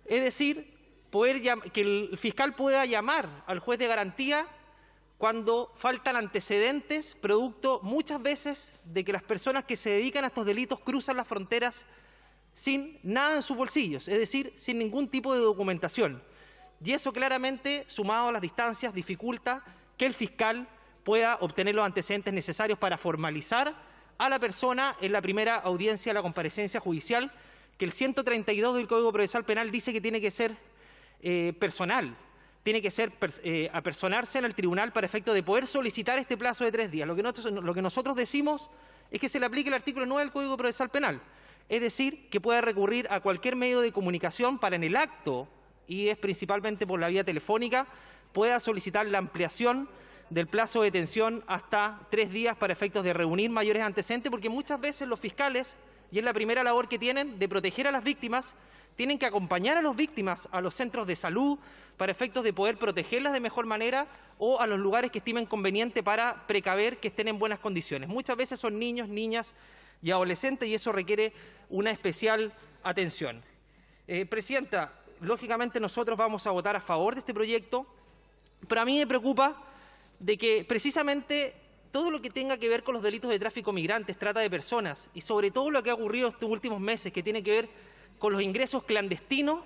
Es decir, que el fiscal pueda llamar al juez de garantía cuando faltan antecedentes, producto muchas veces de que las personas que se dedican a estos delitos cruzan las fronteras sin nada en sus bolsillos, es decir, sin ningún tipo de documentación. Y eso claramente, sumado a las distancias, dificulta que el fiscal pueda obtener los antecedentes necesarios para formalizar a la persona en la primera audiencia de la comparecencia judicial, que el 132 del Código Procesal Penal dice que tiene que ser personal, tiene que ser apersonarse en el tribunal para efecto de poder solicitar este plazo de 3 días. Lo que nosotros decimos es que se le aplique el artículo 9 del Código Procesal Penal, es decir, que pueda recurrir a cualquier medio de comunicación para en el acto, y es principalmente por la vía telefónica, pueda solicitar la ampliación del plazo de detención hasta 3 días para efectos de reunir mayores antecedentes, porque muchas veces los fiscales, y es la primera labor que tienen de proteger a las víctimas, tienen que acompañar a las víctimas a los centros de salud para efectos de poder protegerlas de mejor manera o a los lugares que estimen conveniente para precaver que estén en buenas condiciones. Muchas veces son niños, niñas y adolescentes y eso requiere una especial atención. Presidenta, lógicamente nosotros vamos a votar a favor de este proyecto, pero a mí me preocupa de que precisamente todo lo que tenga que ver con los delitos de tráfico de migrantes, trata de personas y sobre todo lo que ha ocurrido estos últimos meses que tiene que ver con los ingresos clandestinos,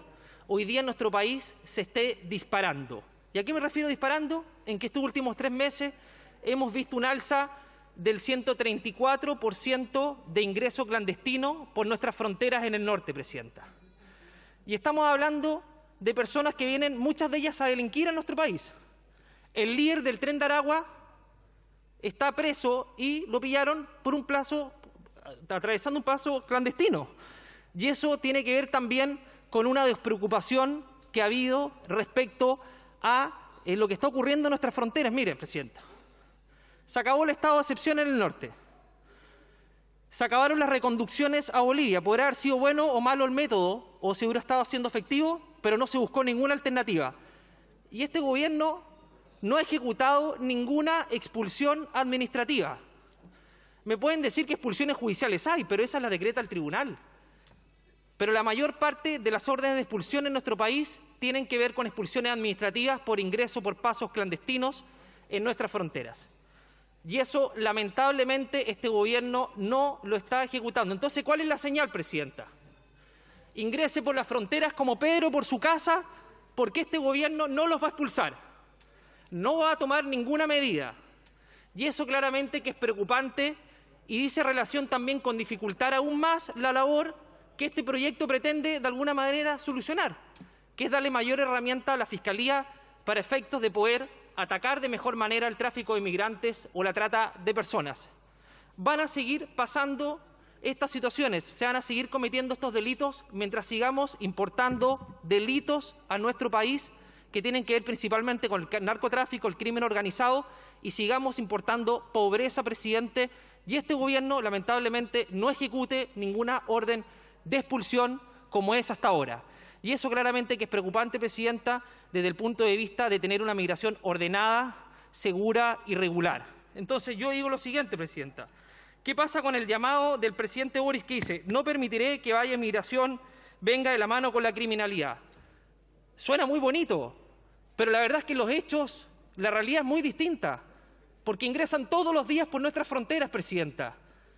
hoy día en nuestro país se esté disparando. ¿Y a qué me refiero disparando? En que estos últimos 3 meses hemos visto un alza del 134% de ingreso clandestino por nuestras fronteras en el norte, Presidenta. Y estamos hablando de personas que vienen, muchas de ellas, a delinquir a nuestro país. El líder del Tren de Aragua está preso y lo pillaron por un plazo, atravesando un paso clandestino. Y eso tiene que ver también con una despreocupación que ha habido respecto a lo que está ocurriendo en nuestras fronteras. Mire, Presidenta, se acabó el estado de excepción en el norte. Se acabaron las reconducciones a Bolivia. Podrá haber sido bueno o malo el método, o si hubiera estado siendo efectivo, pero no se buscó ninguna alternativa. Y este gobierno no ha ejecutado ninguna expulsión administrativa. Me pueden decir que expulsiones judiciales hay, pero esas las decreta el tribunal. Pero la mayor parte de las órdenes de expulsión en nuestro país tienen que ver con expulsiones administrativas por ingreso por pasos clandestinos en nuestras fronteras. Y eso, lamentablemente, este gobierno no lo está ejecutando. Entonces, ¿cuál es la señal, Presidenta? Ingrese por las fronteras como Pedro por su casa, porque este gobierno no los va a expulsar. No va a tomar ninguna medida. Y eso claramente que es preocupante y dice relación también con dificultar aún más la labor que este proyecto pretende de alguna manera solucionar, que es darle mayor herramienta a la Fiscalía para efectos de poder atacar de mejor manera el tráfico de migrantes o la trata de personas. Van a seguir pasando estas situaciones, se van a seguir cometiendo estos delitos mientras sigamos importando delitos a nuestro país que tienen que ver principalmente con el narcotráfico, el crimen organizado, y sigamos importando pobreza, Presidente, y este gobierno lamentablemente no ejecute ninguna orden de expulsión como es hasta ahora. Y eso claramente que es preocupante, Presidenta, desde el punto de vista de tener una migración ordenada, segura y regular. Entonces yo digo lo siguiente, Presidenta. ¿Qué pasa con el llamado del presidente Boris que dice no permitiré que vaya migración venga de la mano con la criminalidad? Suena muy bonito, pero la verdad es que los hechos, la realidad es muy distinta, porque ingresan todos los días por nuestras fronteras, Presidenta.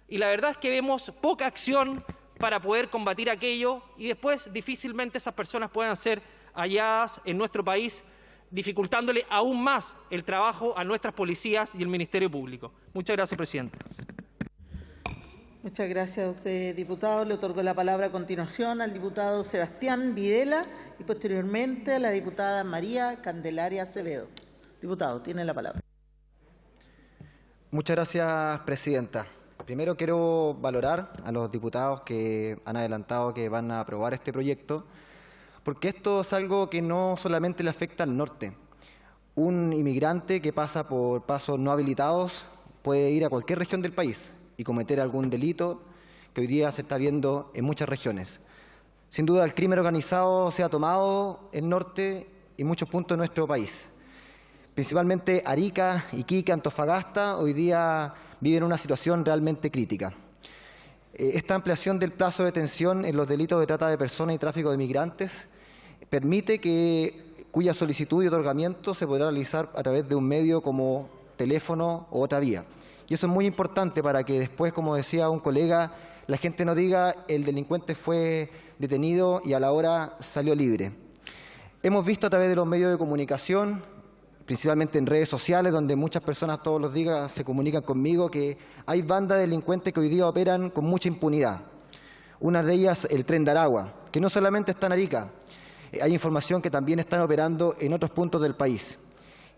Y la verdad es que vemos poca acción para poder combatir aquello y después difícilmente esas personas puedan ser halladas en nuestro país, dificultándole aún más el trabajo a nuestras policías y el Ministerio Público. Muchas gracias, Presidente. Muchas gracias a usted, diputado. Le otorgo la palabra a continuación al diputado Sebastián Videla y posteriormente a la diputada María Candelaria Acevedo. Diputado, tiene la palabra. Muchas gracias, Presidenta. Primero quiero valorar a los diputados que han adelantado que van a aprobar este proyecto, porque esto es algo que no solamente le afecta al norte. Un inmigrante que pasa por pasos no habilitados puede ir a cualquier región del país y cometer algún delito que hoy día se está viendo en muchas regiones. Sin duda el crimen organizado se ha tomado el norte y muchos puntos de nuestro país. Principalmente Arica, Iquique, Antofagasta, hoy día viven una situación realmente crítica. Esta ampliación del plazo de detención en los delitos de trata de personas y tráfico de migrantes permite cuya solicitud y otorgamiento se podrá realizar a través de un medio como teléfono o otra vía. Y eso es muy importante para que después, como decía un colega, la gente no diga el delincuente fue detenido y a la hora salió libre. Hemos visto a través de los medios de comunicación, principalmente en redes sociales, donde muchas personas todos los días se comunican conmigo, que hay bandas de delincuentes que hoy día operan con mucha impunidad. Una de ellas, el Tren de Aragua, que no solamente está en Arica, hay información que también están operando en otros puntos del país.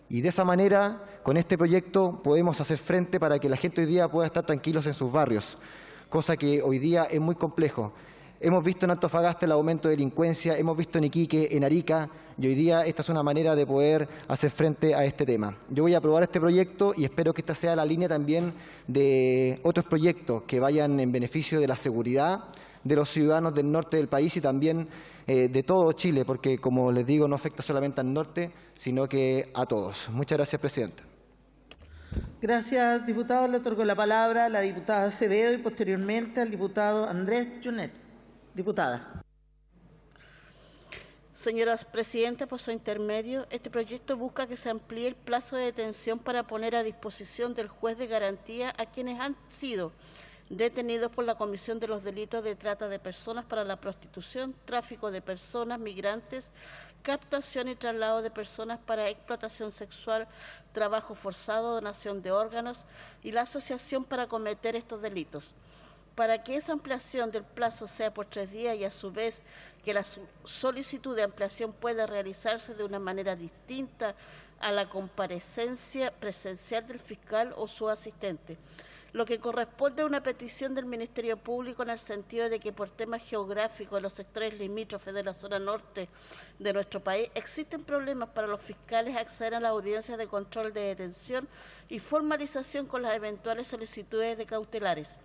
Y de esa manera, con este proyecto, podemos hacer frente para que la gente hoy día pueda estar tranquilos en sus barrios, cosa que hoy día es muy complejo. Hemos visto en Antofagasta el aumento de delincuencia, hemos visto en Iquique, en Arica, y hoy día esta es una manera de poder hacer frente a este tema. Yo voy a aprobar este proyecto y espero que esta sea la línea también de otros proyectos que vayan en beneficio de la seguridad de los ciudadanos del norte del país y también de todo Chile, porque, como les digo, no afecta solamente al norte, sino que a todos. Muchas gracias, presidenta. Gracias, diputado. Le otorgo la palabra a la diputada Acevedo y posteriormente al diputado Andrés Junet. Diputada. Señora Presidenta, por su intermedio, este proyecto busca que se amplíe el plazo de detención para poner a disposición del juez de garantía a quienes han sido detenidos por la comisión de los delitos de trata de personas para la prostitución, tráfico de personas, migrantes, captación y traslado de personas para explotación sexual, trabajo forzado, donación de órganos y la asociación para cometer estos delitos. Para que esa ampliación del plazo sea por 3 días y a su vez que la solicitud de ampliación pueda realizarse de una manera distinta a la comparecencia presencial del fiscal o su asistente, lo que corresponde a una petición del Ministerio Público en el sentido de que por temas geográficos en los sectores limítrofes de la zona norte de nuestro país existen problemas para los fiscales acceder a las audiencias de control de detención y formalización con las eventuales solicitudes de cautelares,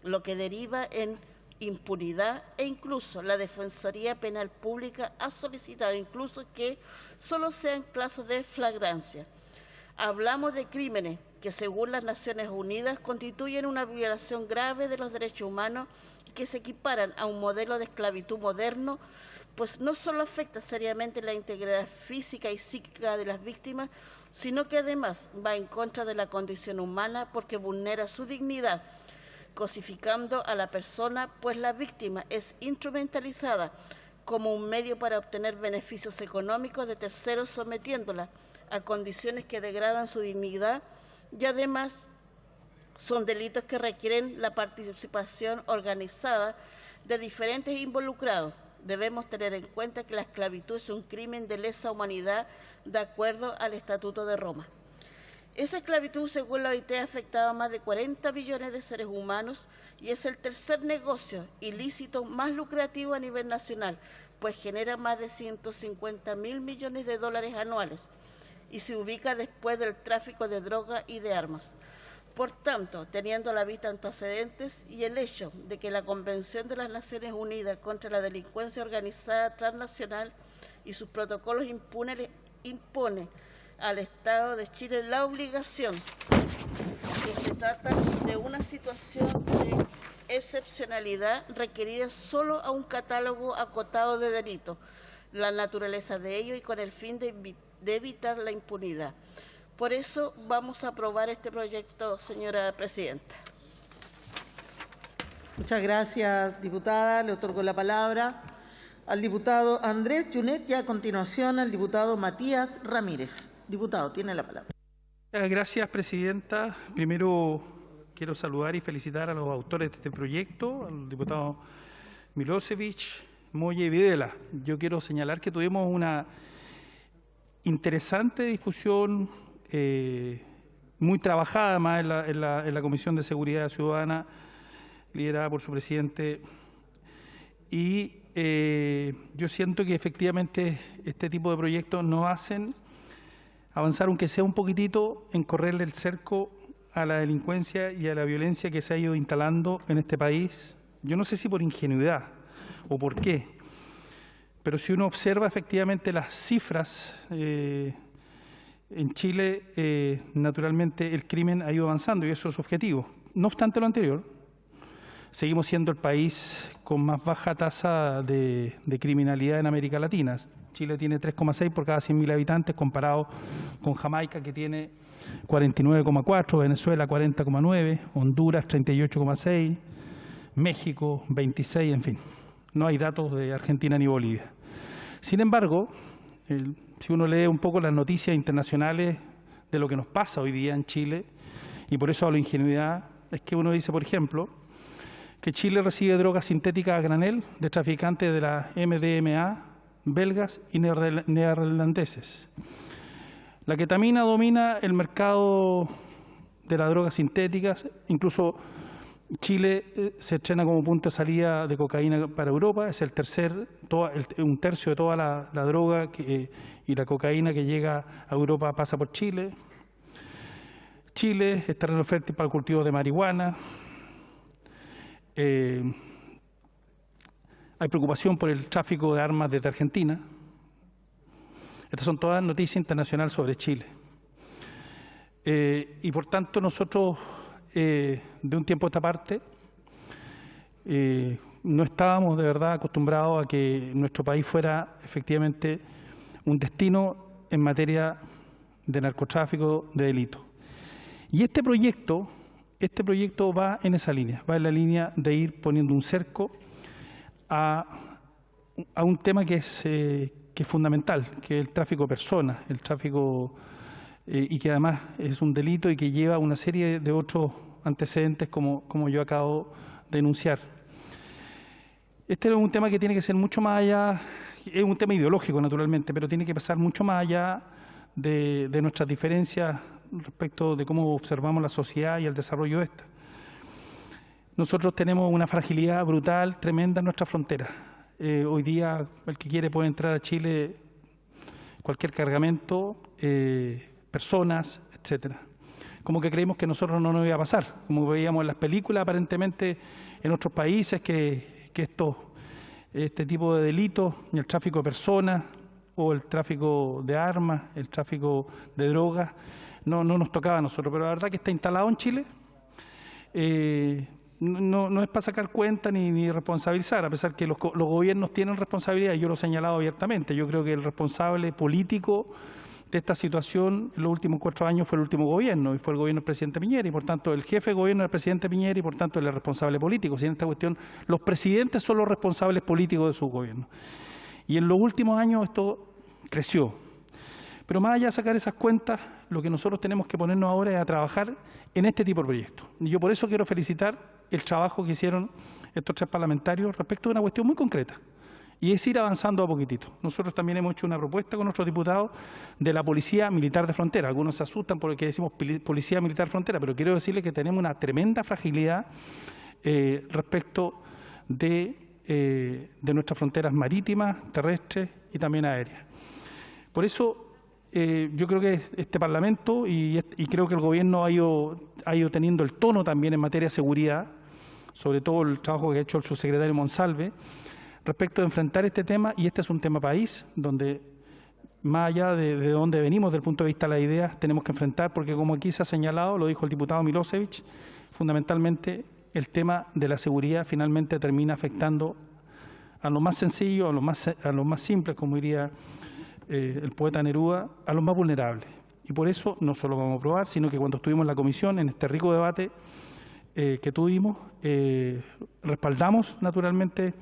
lo que deriva en impunidad e incluso la Defensoría Penal Pública ha solicitado incluso que solo sean casos de flagrancia. Hablamos de crímenes que según las Naciones Unidas constituyen una violación grave de los derechos humanos y que se equiparan a un modelo de esclavitud moderno, pues no solo afecta seriamente la integridad física y psíquica de las víctimas, sino que además va en contra de la condición humana porque vulnera su dignidad, cosificando a la persona, pues la víctima es instrumentalizada como un medio para obtener beneficios económicos de terceros, sometiéndola a condiciones que degradan su dignidad y además son delitos que requieren la participación organizada de diferentes involucrados. Debemos tener en cuenta que la esclavitud es un crimen de lesa humanidad de acuerdo al Estatuto de Roma. Esa esclavitud, según la OIT, ha afectado a más de 40 millones de seres humanos y es el tercer negocio ilícito más lucrativo a nivel nacional, pues genera más de 150.000 millones de dólares anuales y se ubica después del tráfico de droga y de armas. Por tanto, teniendo a la vista antecedentes y el hecho de que la Convención de las Naciones Unidas contra la Delincuencia Organizada Transnacional y sus protocolos impone al Estado de Chile la obligación que se trata de una situación de excepcionalidad requerida solo a un catálogo acotado de delitos, la naturaleza de ello y con el fin de evitar la impunidad. Por eso vamos a aprobar este proyecto, señora Presidenta. Muchas gracias, diputada. Le otorgo la palabra al diputado Andrés Junet y a continuación al diputado Matías Ramírez. Diputado, tiene la palabra. Gracias, presidenta. Primero quiero saludar y felicitar a los autores de este proyecto, al diputado Milosevic, Moya y Videla. Yo quiero señalar que tuvimos una interesante discusión, muy trabajada más en la Comisión de Seguridad Ciudadana, liderada por su presidente, y yo siento que efectivamente este tipo de proyectos nos hacen avanzar, aunque sea un poquitito, en correrle el cerco a la delincuencia y a la violencia que se ha ido instalando en este país. Yo no sé si por ingenuidad o por qué, pero si uno observa efectivamente las cifras, en Chile, naturalmente, el crimen ha ido avanzando y eso es objetivo. No obstante lo anterior, seguimos siendo el país con más baja tasa de criminalidad en América Latina. Chile tiene 3,6 por cada 100.000 habitantes, comparado con Jamaica, que tiene 49,4, Venezuela 40,9, Honduras 38,6, México 26, en fin. No hay datos de Argentina ni Bolivia. Sin embargo, si uno lee un poco las noticias internacionales de lo que nos pasa hoy día en Chile, y por eso hablo de ingenuidad, es que uno dice, por ejemplo, que que Chile recibe drogas sintéticas a granel de traficantes de la MDMA, belgas y neerlandeses. La ketamina domina el mercado de las drogas sintéticas, incluso Chile se estrena como punto de salida de cocaína para Europa, es un tercio de toda la droga y la cocaína que llega a Europa pasa por Chile. Chile es terreno fértil para el cultivo de marihuana. Hay preocupación por el tráfico de armas desde Argentina. Estas son todas noticias internacionales sobre Chile. Y por tanto nosotros, de un tiempo a esta parte, no estábamos de verdad acostumbrados a que nuestro país fuera efectivamente un destino en materia de narcotráfico, de delito. Y este proyecto va en esa línea, va en la línea de ir poniendo un cerco a un tema que es fundamental, que es el tráfico de personas, el tráfico y que además es un delito y que lleva una serie de otros antecedentes como yo acabo de enunciar. Este es un tema que tiene que ser mucho más allá, es un tema ideológico naturalmente, pero tiene que pasar mucho más allá de nuestras diferencias respecto de cómo observamos la sociedad y el desarrollo de esta. Nosotros tenemos una fragilidad brutal, tremenda en nuestra frontera. Hoy día el que quiere puede entrar a Chile cualquier cargamento, personas, etcétera. Como que creímos que a nosotros no nos iba a pasar, como veíamos en las películas aparentemente en otros países que este tipo de delitos, el tráfico de personas o el tráfico de armas, el tráfico de drogas, no nos tocaba a nosotros, pero la verdad que está instalado en Chile. No es para sacar cuenta ni responsabilizar, a pesar que los gobiernos tienen responsabilidad, y yo lo he señalado abiertamente. Yo creo que el responsable político de esta situación en los últimos 4 años fue el último gobierno, y fue el gobierno del presidente Piñera, y por tanto el jefe de gobierno del presidente Piñera, y por tanto él es responsable político. Si en esta cuestión los presidentes son los responsables políticos de su gobierno. Y en los últimos años esto creció. Pero más allá de sacar esas cuentas, lo que nosotros tenemos que ponernos ahora es a trabajar en este tipo de proyectos. Y yo por eso quiero felicitar el trabajo que hicieron estos 3 parlamentarios respecto de una cuestión muy concreta, y es ir avanzando a poquitito. Nosotros también hemos hecho una propuesta con nuestros diputados de la Policía Militar de Frontera. Algunos se asustan porque decimos Policía Militar de Frontera, pero quiero decirles que tenemos una tremenda fragilidad respecto de nuestras fronteras marítimas, terrestres y también aéreas. Por eso yo creo que este Parlamento y creo que el Gobierno ha ido teniendo el tono también en materia de seguridad, sobre todo el trabajo que ha hecho el subsecretario Monsalve, respecto de enfrentar este tema, y este es un tema país, donde más allá de dónde venimos, desde el punto de vista de las ideas, tenemos que enfrentar, porque como aquí se ha señalado, lo dijo el diputado Milosevic, fundamentalmente el tema de la seguridad finalmente termina afectando a lo más sencillo, a lo más simple, como diría el poeta Neruda, a los más vulnerables. Y por eso no solo vamos a aprobar, sino que cuando estuvimos en la comisión, en este rico debate que tuvimos, respaldamos naturalmente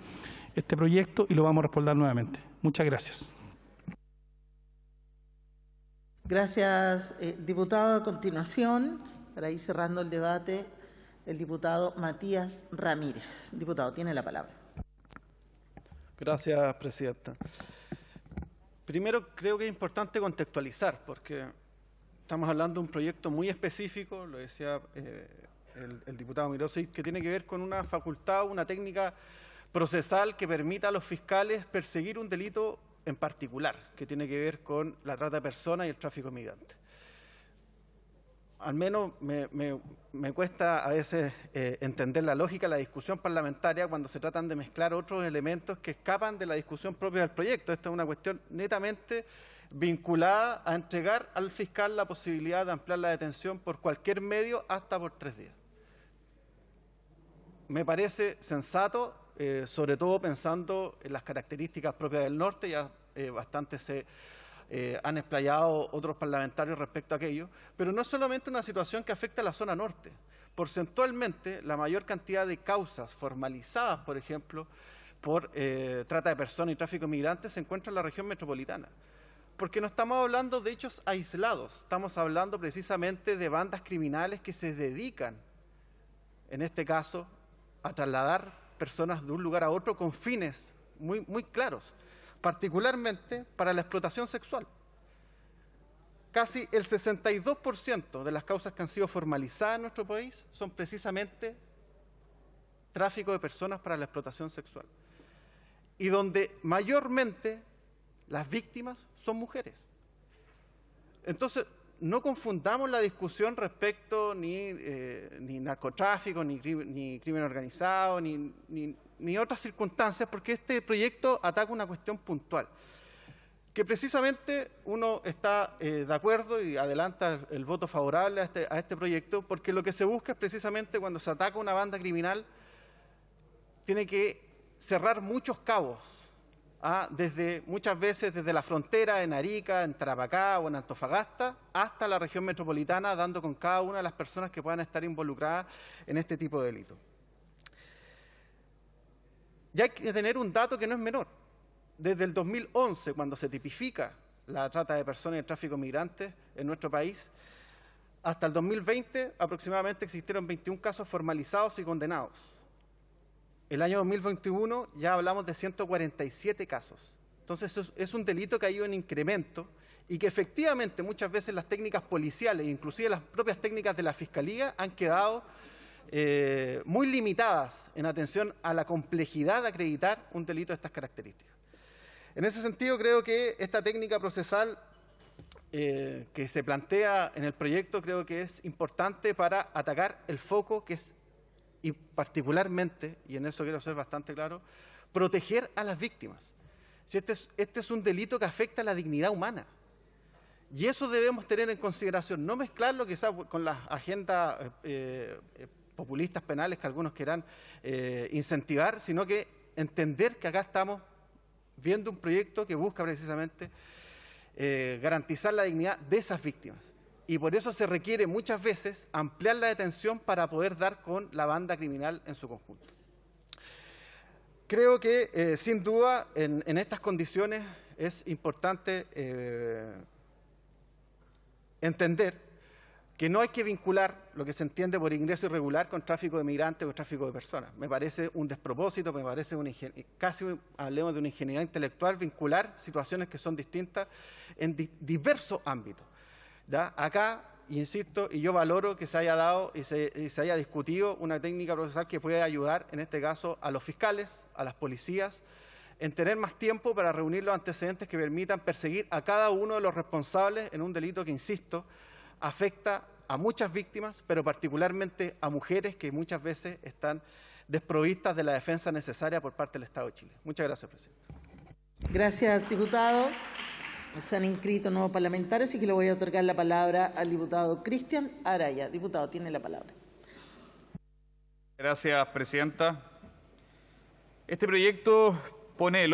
este proyecto y lo vamos a respaldar nuevamente. Muchas gracias. Gracias, diputado. A continuación, para ir cerrando el debate, el diputado Matías Ramírez. Diputado, tiene la palabra. Gracias, presidenta. Primero, creo que es importante contextualizar, porque estamos hablando de un proyecto muy específico, lo decía el diputado Mirosevic, que tiene que ver con una facultad, una técnica procesal que permita a los fiscales perseguir un delito en particular, que tiene que ver con la trata de personas y el tráfico de migrantes. Al menos me cuesta a veces entender la lógica de la discusión parlamentaria cuando se tratan de mezclar otros elementos que escapan de la discusión propia del proyecto. Esta es una cuestión netamente vinculada a entregar al fiscal la posibilidad de ampliar la detención por cualquier medio hasta por 3 días. Me parece sensato, sobre todo pensando en las características propias del norte, ya bastante se han explayado otros parlamentarios respecto a aquello, pero no es solamente una situación que afecta a la zona norte. Porcentualmente, la mayor cantidad de causas formalizadas, por ejemplo, por trata de personas y tráfico de migrantes se encuentra en la región metropolitana. Porque no estamos hablando de hechos aislados, estamos hablando precisamente de bandas criminales que se dedican, en este caso, a trasladar personas de un lugar a otro con fines muy claros, particularmente para la explotación sexual. Casi el 62% de las causas que han sido formalizadas en nuestro país son precisamente tráfico de personas para la explotación sexual. Y donde mayormente las víctimas son mujeres. Entonces, no confundamos la discusión respecto ni narcotráfico, ni crimen organizado, ni otras circunstancias, porque este proyecto ataca una cuestión puntual, que precisamente uno está de acuerdo y adelanta el voto favorable a este proyecto, porque lo que se busca es precisamente cuando se ataca una banda criminal, tiene que cerrar muchos cabos, muchas veces desde la frontera en Arica, en Tarapacá o en Antofagasta, hasta la región metropolitana, dando con cada una de las personas que puedan estar involucradas en este tipo de delitos. Y hay que tener un dato que no es menor. Desde el 2011, cuando se tipifica la trata de personas y el tráfico de migrantes en nuestro país, hasta el 2020 aproximadamente existieron 21 casos formalizados y condenados. El año 2021 ya hablamos de 147 casos. Entonces es un delito que ha ido en incremento y que efectivamente muchas veces las técnicas policiales, inclusive las propias técnicas de la Fiscalía, han quedado muy limitadas en atención a la complejidad de acreditar un delito de estas características. En ese sentido, creo que esta técnica procesal que se plantea en el proyecto creo que es importante para atacar el foco que es, y particularmente, y en eso quiero ser bastante claro, proteger a las víctimas. Si este es un delito que afecta a la dignidad humana. Y eso debemos tener en consideración, no mezclarlo quizás con las agendas populistas penales que algunos quieran incentivar, sino que entender que acá estamos viendo un proyecto que busca precisamente garantizar la dignidad de esas víctimas. Y por eso se requiere muchas veces ampliar la detención para poder dar con la banda criminal en su conjunto. Creo que, sin duda, en estas condiciones es importante entender que no hay que vincular lo que se entiende por ingreso irregular con tráfico de migrantes o tráfico de personas. Me parece un despropósito, me parece casi, hablemos de una ingenuidad intelectual, vincular situaciones que son distintas en diversos ámbitos. ¿Ya? Acá, insisto, y yo valoro que se haya dado y se haya discutido una técnica procesal que puede ayudar, en este caso, a los fiscales, a las policías, en tener más tiempo para reunir los antecedentes que permitan perseguir a cada uno de los responsables en un delito que, insisto, afecta a muchas víctimas, pero particularmente a mujeres que muchas veces están desprovistas de la defensa necesaria por parte del Estado de Chile. Muchas gracias, presidente. Gracias, diputado. Se han inscrito nuevos parlamentarios, así que le voy a otorgar la palabra al diputado Cristian Araya. Diputado, tiene la palabra. Gracias, presidenta. Este proyecto pone en el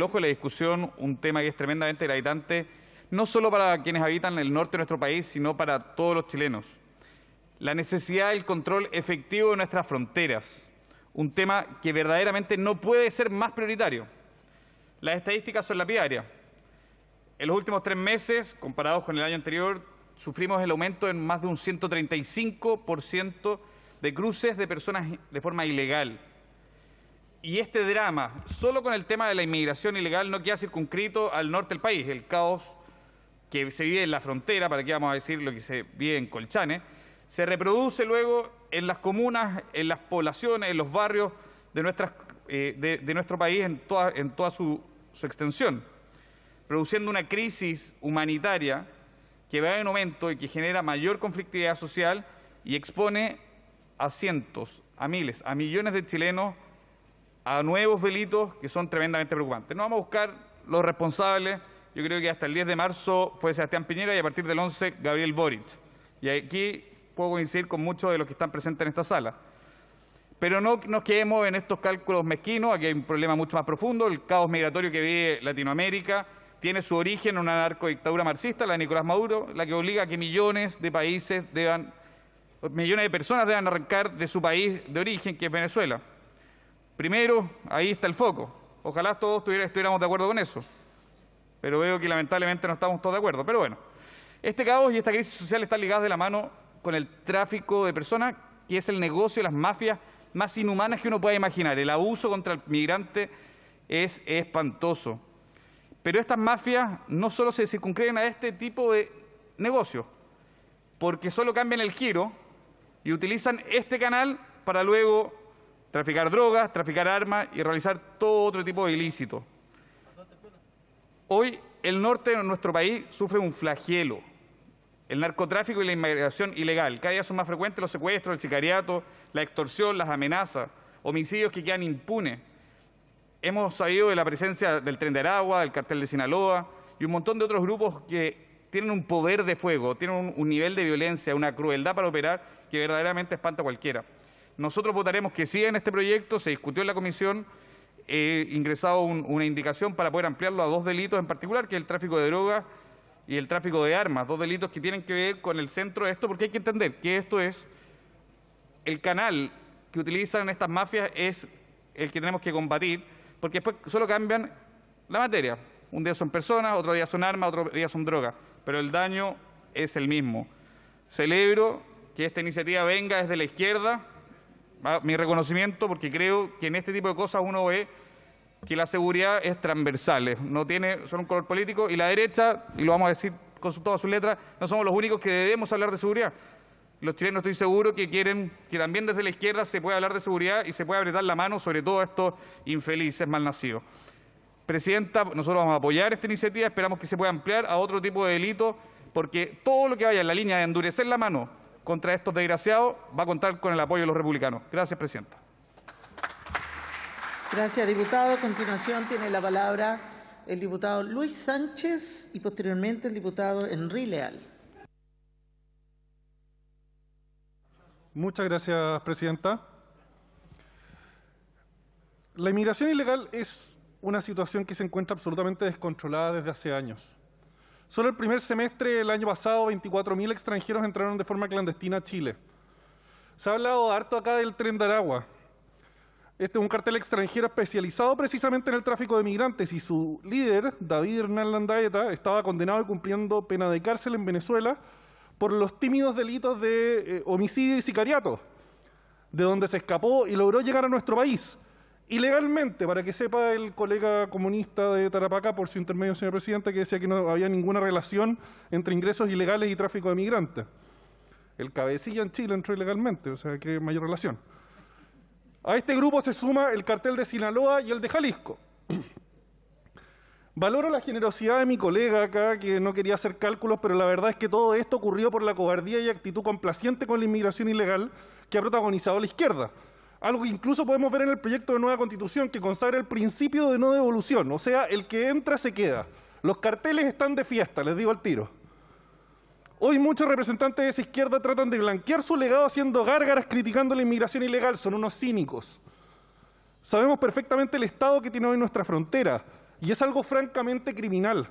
ojo de la discusión un tema que es tremendamente gravitante, no solo para quienes habitan el norte de nuestro país, sino para todos los chilenos. La necesidad del control efectivo de nuestras fronteras, un tema que verdaderamente no puede ser más prioritario. Las estadísticas son lapidarias. En los últimos 3 meses, comparados con el año anterior, sufrimos el aumento en más de un 135% de cruces de personas de forma ilegal. Y este drama, solo con el tema de la inmigración ilegal, no queda circunscrito al norte del país. El caos que se vive en la frontera, para qué vamos a decir lo que se vive en Colchane, se reproduce luego en las comunas, en las poblaciones, en los barrios de nuestro país en toda su extensión, produciendo una crisis humanitaria que va en aumento y que genera mayor conflictividad social y expone a cientos, a miles, a millones de chilenos a nuevos delitos que son tremendamente preocupantes. No vamos a buscar los responsables. Yo creo que hasta el 10 de marzo fue Sebastián Piñera y a partir del 11 Gabriel Boric. Y aquí puedo coincidir con muchos de los que están presentes en esta sala. Pero no nos quedemos en estos cálculos mezquinos. Aquí hay un problema mucho más profundo. El caos migratorio que vive Latinoamérica tiene su origen en una narcodictadura marxista, la de Nicolás Maduro, la que obliga a que millones de personas deban arrancar de su país de origen, que es Venezuela. Primero, ahí está el foco. Ojalá todos estuviéramos de acuerdo con eso. Pero veo que lamentablemente no estamos todos de acuerdo. Pero bueno, este caos y esta crisis social están ligadas de la mano con el tráfico de personas, que es el negocio de las mafias más inhumanas que uno pueda imaginar. El abuso contra el migrante es espantoso. Pero estas mafias no solo se circunscriben a este tipo de negocios, porque solo cambian el giro y utilizan este canal para luego traficar drogas, traficar armas y realizar todo otro tipo de ilícitos. Hoy el norte de nuestro país sufre un flagelo. El narcotráfico y la inmigración ilegal. Cada día son más frecuentes los secuestros, el sicariato, la extorsión, las amenazas, homicidios que quedan impunes. Hemos sabido de la presencia del Tren de Aragua, del Cartel de Sinaloa y un montón de otros grupos que tienen un poder de fuego, tienen un nivel de violencia, una crueldad para operar que verdaderamente espanta a cualquiera. Nosotros votaremos que sí en este proyecto, se discutió en la comisión, he ingresado una indicación para poder ampliarlo a 2 delitos en particular, que es el tráfico de drogas y el tráfico de armas, 2 delitos que tienen que ver con el centro de esto, porque hay que entender que esto es el canal que utilizan estas mafias, es el que tenemos que combatir, porque después solo cambian la materia. Un día son personas, otro día son armas, otro día son drogas, pero el daño es el mismo. Celebro que esta iniciativa venga desde la izquierda, mi reconocimiento, porque creo que en este tipo de cosas uno ve que la seguridad es transversal, no tiene solo un color político, y la derecha, y lo vamos a decir con todas sus letras, no somos los únicos que debemos hablar de seguridad. Los chilenos estoy seguro que quieren que también desde la izquierda se pueda hablar de seguridad y se pueda apretar la mano sobre todo a estos infelices malnacidos. Presidenta, nosotros vamos a apoyar esta iniciativa, esperamos que se pueda ampliar a otro tipo de delitos, porque todo lo que vaya en la línea de endurecer la mano contra estos desgraciados va a contar con el apoyo de los republicanos. Gracias, Presidenta. Gracias, diputado. A continuación tiene la palabra el diputado Luis Sánchez y posteriormente el diputado Henry Leal. Muchas gracias, Presidenta. La inmigración ilegal es una situación que se encuentra absolutamente descontrolada desde hace años. Solo el primer semestre del año pasado, 24.000 extranjeros entraron de forma clandestina a Chile. Se ha hablado harto acá del Tren de Aragua. Este es un cartel extranjero especializado precisamente en el tráfico de migrantes y su líder, David Hernán Landaeta, estaba condenado y cumpliendo pena de cárcel en Venezuela por los tímidos delitos de homicidio y sicariato, de donde se escapó y logró llegar a nuestro país. Ilegalmente, para que sepa el colega comunista de Tarapacá, por su intermedio, señor presidente, que decía que no había ninguna relación entre ingresos ilegales y tráfico de migrantes. El cabecilla en Chile entró ilegalmente, o sea, ¿qué mayor relación? A este grupo se suma el cartel de Sinaloa y el de Jalisco. Valoro la generosidad de mi colega acá, que no quería hacer cálculos, pero la verdad es que todo esto ocurrió por la cobardía y actitud complaciente con la inmigración ilegal que ha protagonizado la izquierda. Algo que incluso podemos ver en el proyecto de nueva Constitución que consagra el principio de no devolución, o sea, el que entra se queda. Los carteles están de fiesta, les digo al tiro. Hoy muchos representantes de esa izquierda tratan de blanquear su legado haciendo gárgaras criticando la inmigración ilegal, son unos cínicos. Sabemos perfectamente el estado que tiene hoy nuestra frontera y es algo francamente criminal.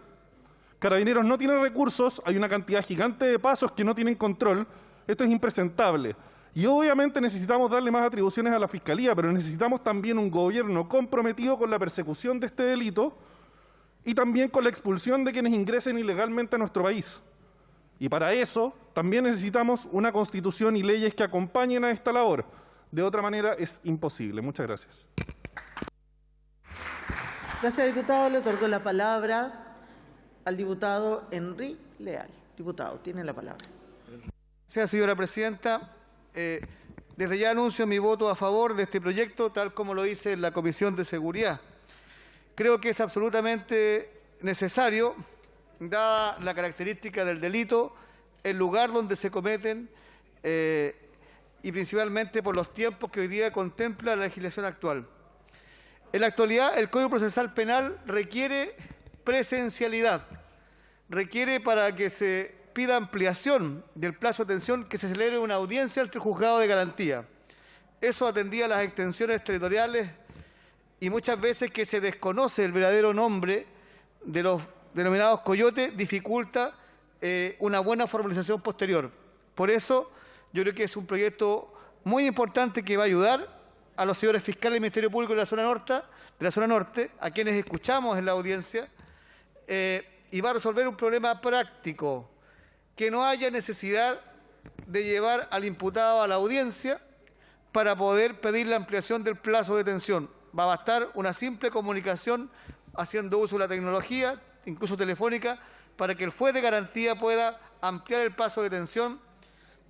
Carabineros no tienen recursos, hay una cantidad gigante de pasos que no tienen control, esto es impresentable. Y obviamente necesitamos darle más atribuciones a la Fiscalía, pero necesitamos también un gobierno comprometido con la persecución de este delito y también con la expulsión de quienes ingresen ilegalmente a nuestro país. Y para eso también necesitamos una Constitución y leyes que acompañen a esta labor. De otra manera es imposible. Muchas gracias. Gracias, diputado. Le otorgo la palabra al diputado Henry Leal. Diputado, tiene la palabra. Gracias, señora presidenta. Desde ya anuncio mi voto a favor de este proyecto, tal como lo hice en la Comisión de Seguridad. Creo que es absolutamente necesario, dada la característica del delito, el lugar donde se cometen y principalmente por los tiempos que hoy día contempla la legislación actual. En la actualidad, el Código Procesal Penal requiere presencialidad, requiere para que se pida ampliación del plazo de atención que se celebre una audiencia ante el juzgado de garantía. Eso atendía a las extensiones territoriales y muchas veces que se desconoce el verdadero nombre de los denominados coyotes, dificulta una buena formalización posterior. Por eso, yo creo que es un proyecto muy importante que va a ayudar a los señores fiscales del Ministerio Público de la zona norte, a quienes escuchamos en la audiencia, y va a resolver un problema práctico, que no haya necesidad de llevar al imputado a la audiencia para poder pedir la ampliación del plazo de detención. Va a bastar una simple comunicación haciendo uso de la tecnología, incluso telefónica, para que el juez de garantía pueda ampliar el plazo de detención,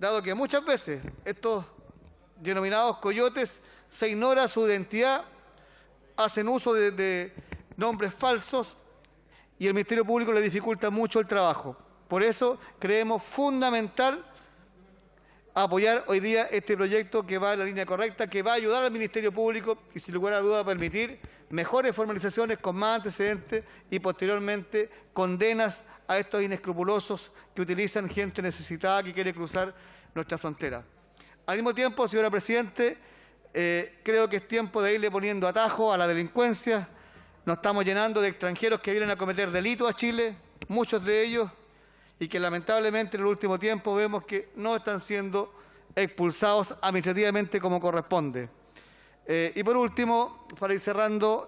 dado que muchas veces estos denominados coyotes se ignora su identidad, hacen uso de nombres falsos y el Ministerio Público le dificulta mucho el trabajo. Por eso creemos fundamental apoyar hoy día este proyecto que va en la línea correcta, que va a ayudar al Ministerio Público y sin lugar a duda permitir mejores formalizaciones con más antecedentes y posteriormente condenas a estos inescrupulosos que utilizan gente necesitada que quiere cruzar nuestra frontera. Al mismo tiempo, señora Presidente, creo que es tiempo de irle poniendo atajo a la delincuencia. Nos estamos llenando de extranjeros que vienen a cometer delitos a Chile, muchos de ellos, y que lamentablemente en el último tiempo vemos que no están siendo expulsados administrativamente como corresponde. Y por último, para ir cerrando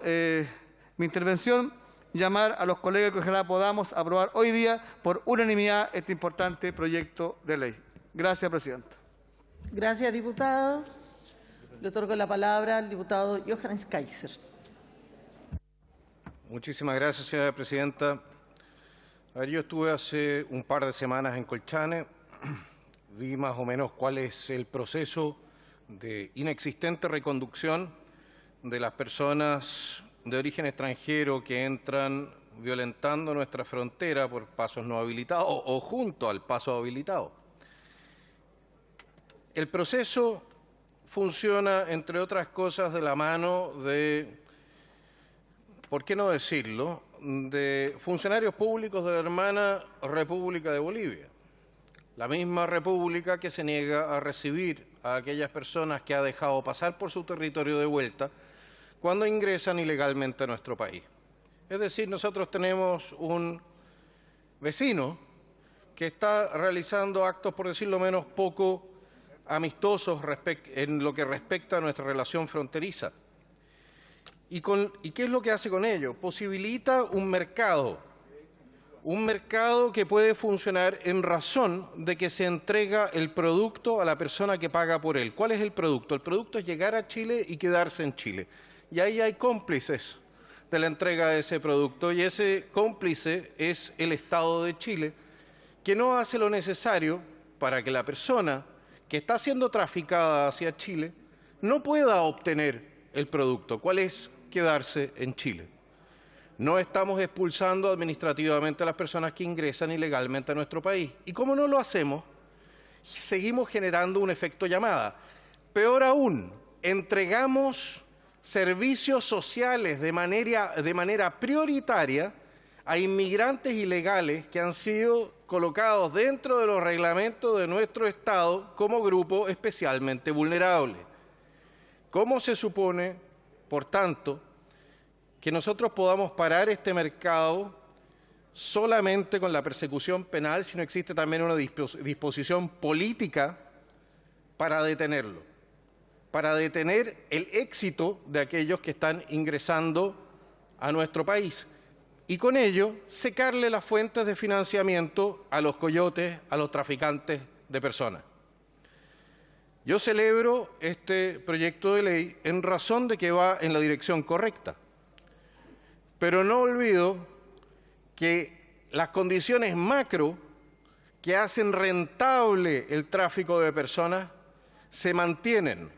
mi intervención, llamar a los colegas que ojalá podamos aprobar hoy día por unanimidad este importante proyecto de ley. Gracias, Presidenta. Gracias, diputado. Le otorgo la palabra al diputado Johannes Kaiser. Muchísimas gracias, señora Presidenta. A ver, yo estuve hace un par de semanas en Colchane, vi más o menos cuál es el proceso de inexistente reconducción de las personas de origen extranjero que entran violentando nuestra frontera por pasos no habilitados o junto al paso habilitado. El proceso funciona, entre otras cosas, de la mano de, ¿por qué no decirlo?, de funcionarios públicos de la hermana República de Bolivia, la misma república que se niega a recibir a aquellas personas que ha dejado pasar por su territorio de vuelta cuando ingresan ilegalmente a nuestro país. Es decir, nosotros tenemos un vecino que está realizando actos, por decirlo menos, poco amistosos en lo que respecta a nuestra relación fronteriza. ¿Y qué es lo que hace con ello? Posibilita un mercado que puede funcionar en razón de que se entrega el producto a la persona que paga por él. ¿Cuál es el producto? El producto es llegar a Chile y quedarse en Chile. Y ahí hay cómplices de la entrega de ese producto, y ese cómplice es el Estado de Chile, que no hace lo necesario para que la persona que está siendo traficada hacia Chile no pueda obtener el producto. ¿Cuál es? Quedarse en Chile. No estamos expulsando administrativamente a las personas que ingresan ilegalmente a nuestro país. Y como no lo hacemos, seguimos generando un efecto llamada. Peor aún, entregamos servicios sociales de manera prioritaria a inmigrantes ilegales que han sido colocados dentro de los reglamentos de nuestro Estado como grupo especialmente vulnerable. ¿Cómo se supone, por tanto, que nosotros podamos parar este mercado solamente con la persecución penal si no existe también una disposición política para detenerlo, para detener el éxito de aquellos que están ingresando a nuestro país y con ello secarle las fuentes de financiamiento a los coyotes, a los traficantes de personas? Yo celebro este proyecto de ley en razón de que va en la dirección correcta, pero no olvido que las condiciones macro que hacen rentable el tráfico de personas se mantienen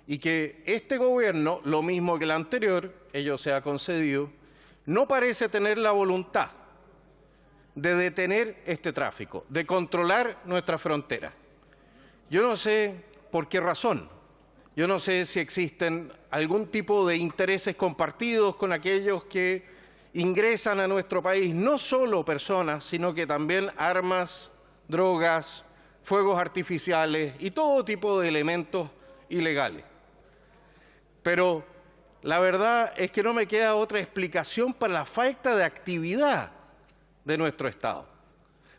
y que este gobierno, lo mismo que el anterior, ello se ha concedido, no parece tener la voluntad de detener este tráfico, de controlar nuestra frontera. Yo no sé por qué razón, yo no sé si existen algún tipo de intereses compartidos con aquellos que ingresan a nuestro país, no solo personas, sino que también armas, drogas, fuegos artificiales y todo tipo de elementos ilegales. Pero la verdad es que no me queda otra explicación para la falta de actividad de nuestro Estado,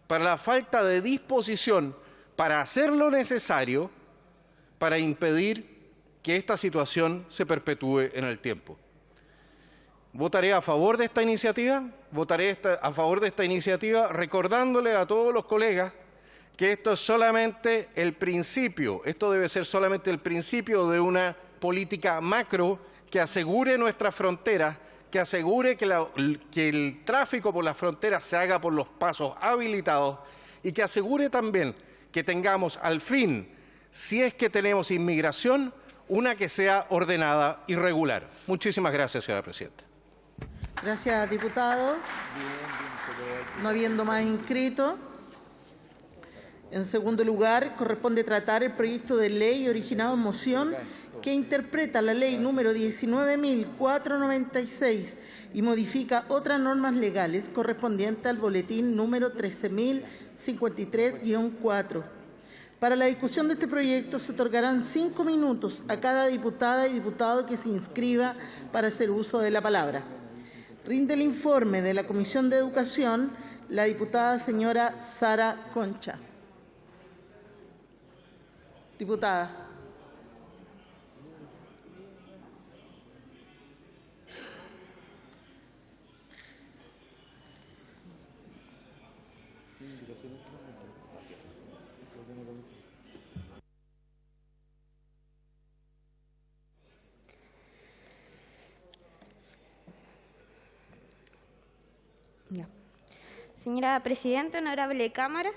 para la falta de disposición para hacer lo necesario para impedir que esta situación se perpetúe en el tiempo. Votaré a favor de esta iniciativa, recordándole a todos los colegas que esto es solamente el principio, esto debe ser solamente el principio de una política macro que asegure nuestras fronteras, que asegure que el tráfico por las fronteras se haga por los pasos habilitados y que asegure también que tengamos al fin, si es que tenemos inmigración, una que sea ordenada y regular. Muchísimas gracias, señora presidenta. Gracias, diputado. No habiendo más inscritos. En segundo lugar, corresponde tratar el proyecto de ley originado en moción que interpreta la ley número 19.496 y modifica otras normas legales correspondientes al boletín número 13.053-4. Para la discusión de este proyecto se otorgarán 5 minutos a cada diputada y diputado que se inscriba para hacer uso de la palabra. Rinde el informe de la Comisión de Educación la diputada señora Sara Concha. Diputada. Señora Presidenta, honorable Cámara,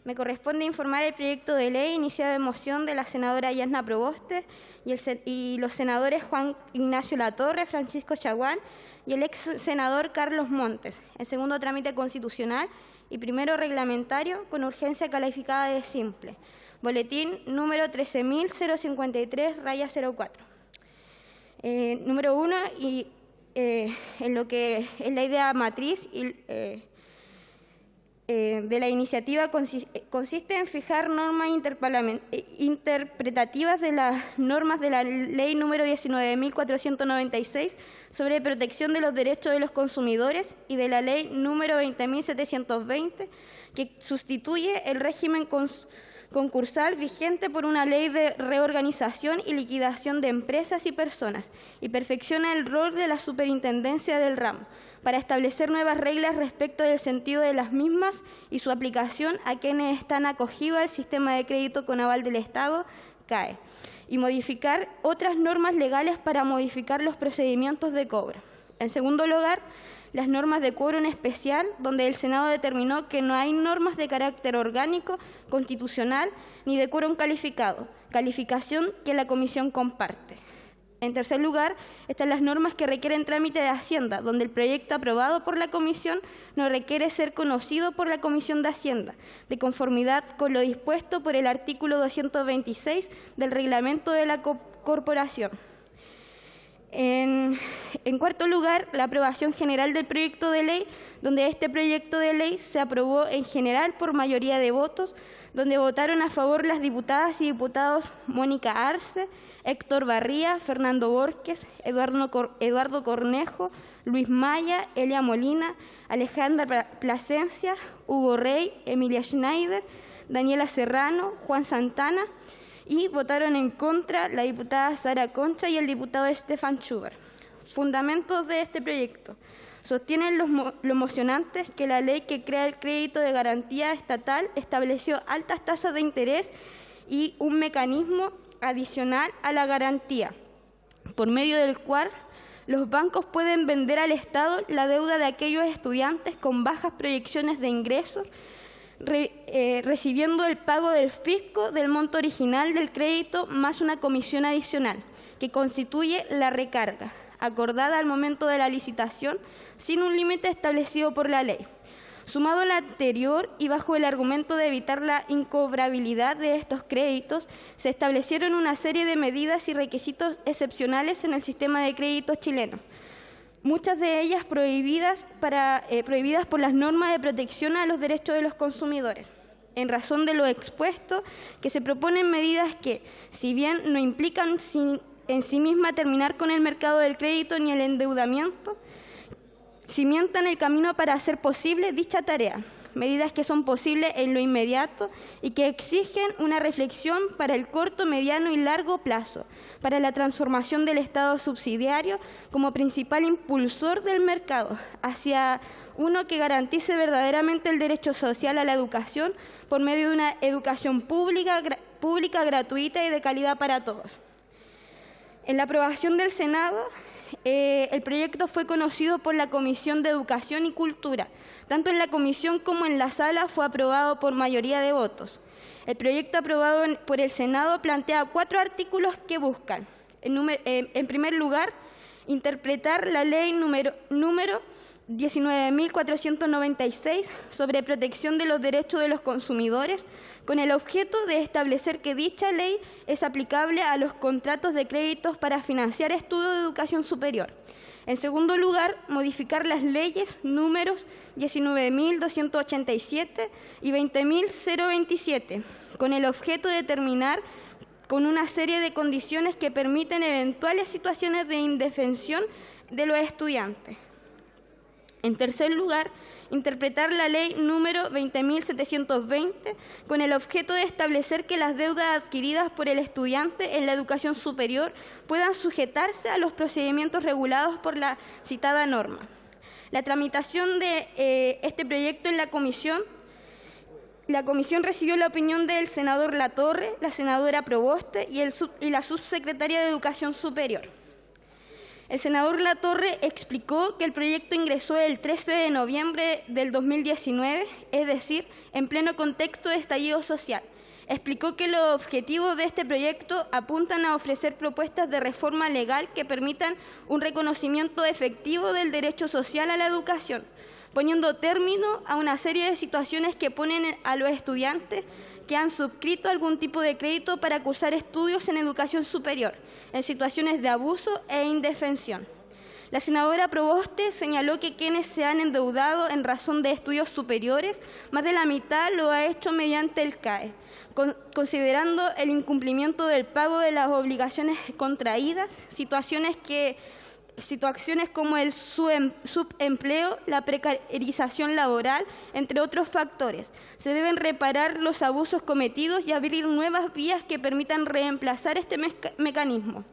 me corresponde informar el proyecto de ley iniciado en moción de la senadora Yasna Proboste y los senadores Juan Ignacio Latorre, Francisco Chaguán y el ex senador Carlos Montes, en segundo trámite constitucional y primero reglamentario con urgencia calificada de simple. Boletín número 13.053-04. Número 1, y en lo que es la idea matriz de la iniciativa consiste en fijar normas interpretativas de las normas de la Ley número 19.496 sobre protección de los derechos de los consumidores y de la Ley número 20.720, que sustituye el régimen concursal vigente por una ley de reorganización y liquidación de empresas y personas y perfecciona el rol de la superintendencia del ramo para establecer nuevas reglas respecto del sentido de las mismas y su aplicación a quienes están acogidos al sistema de crédito con aval del Estado, CAE, y modificar otras normas legales para modificar los procedimientos de cobro. En segundo lugar, las normas de quórum especial, donde el Senado determinó que no hay normas de carácter orgánico, constitucional, ni de quórum calificado, calificación que la Comisión comparte. En tercer lugar, están las normas que requieren trámite de Hacienda, donde el proyecto aprobado por la Comisión no requiere ser conocido por la Comisión de Hacienda, de conformidad con lo dispuesto por el artículo 226 del Reglamento de la Corporación. En cuarto lugar, la aprobación general del proyecto de ley, donde este proyecto de ley se aprobó en general por mayoría de votos, donde votaron a favor las diputadas y diputados Mónica Arce, Héctor Barría, Fernando Borges, Eduardo Cornejo, Luis Maya, Elia Molina, Alejandra Plasencia, Hugo Rey, Emilia Schneider, Daniela Serrano, Juan Santana, y votaron en contra la diputada Sara Concha y el diputado Stefan Schubert. Fundamentos de este proyecto. Sostienen los mocionantes que la ley que crea el crédito de garantía estatal estableció altas tasas de interés y un mecanismo adicional a la garantía, por medio del cual los bancos pueden vender al Estado la deuda de aquellos estudiantes con bajas proyecciones de ingresos, recibiendo el pago del fisco del monto original del crédito más una comisión adicional, que constituye la recarga, acordada al momento de la licitación, sin un límite establecido por la ley. Sumado al anterior y bajo el argumento de evitar la incobrabilidad de estos créditos, se establecieron una serie de medidas y requisitos excepcionales en el sistema de créditos chileno, muchas de ellas prohibidas por las normas de protección a los derechos de los consumidores. En razón de lo expuesto, que se proponen medidas que, si bien no implican en sí misma terminar con el mercado del crédito ni el endeudamiento, cimentan el camino para hacer posible dicha tarea. medidas que son posibles en lo inmediato y que exigen una reflexión para el corto, mediano y largo plazo, para la transformación del Estado subsidiario como principal impulsor del mercado hacia uno que garantice verdaderamente el derecho social a la educación por medio de una educación pública, gratuita y de calidad para todos. En la aprobación del Senado, el proyecto fue conocido por la Comisión de Educación y Cultura. Tanto en la comisión como en la sala fue aprobado por mayoría de votos. El proyecto aprobado por el Senado plantea 4 artículos que buscan, en primer lugar, interpretar la ley número 19.496 sobre protección de los derechos de los consumidores, con el objeto de establecer que dicha ley es aplicable a los contratos de créditos para financiar estudios de educación superior. En segundo lugar, modificar las leyes números 19.287 y 20.027, con el objeto de terminar con una serie de condiciones que permiten eventuales situaciones de indefensión de los estudiantes. En tercer lugar, interpretar la ley número 20.720 con el objeto de establecer que las deudas adquiridas por el estudiante en la educación superior puedan sujetarse a los procedimientos regulados por la citada norma. La tramitación de este proyecto en la comisión recibió la opinión del senador Latorre, la senadora Proboste y la subsecretaria de Educación Superior. El senador Latorre explicó que el proyecto ingresó el 13 de noviembre del 2019, es decir, en pleno contexto de estallido social. Explicó que los objetivos de este proyecto apuntan a ofrecer propuestas de reforma legal que permitan un reconocimiento efectivo del derecho social a la educación, poniendo término a una serie de situaciones que ponen a los estudiantes que han suscrito algún tipo de crédito para cursar estudios en educación superior, en situaciones de abuso e indefensión. La senadora Proboste señaló que quienes se han endeudado en razón de estudios superiores, más de la mitad lo ha hecho mediante el CAE, considerando el incumplimiento del pago de las obligaciones contraídas, situaciones como el subempleo, la precarización laboral, entre otros factores. Se deben reparar los abusos cometidos y abrir nuevas vías que permitan reemplazar este mecanismo.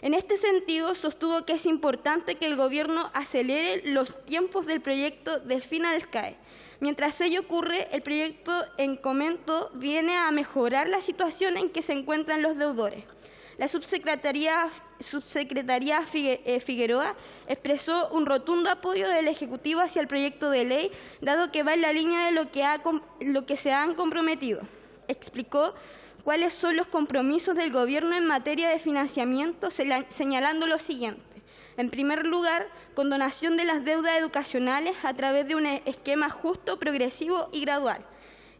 En este sentido, sostuvo que es importante que el Gobierno acelere los tiempos del proyecto del fin al CAE. Mientras ello ocurre, el proyecto en comento viene a mejorar la situación en que se encuentran los deudores. La subsecretaría Figueroa expresó un rotundo apoyo del Ejecutivo hacia el proyecto de ley, dado que va en la línea de lo que se han comprometido. Explicó cuáles son los compromisos del Gobierno en materia de financiamiento, señalando lo siguiente. En primer lugar, condonación de las deudas educacionales a través de un esquema justo, progresivo y gradual.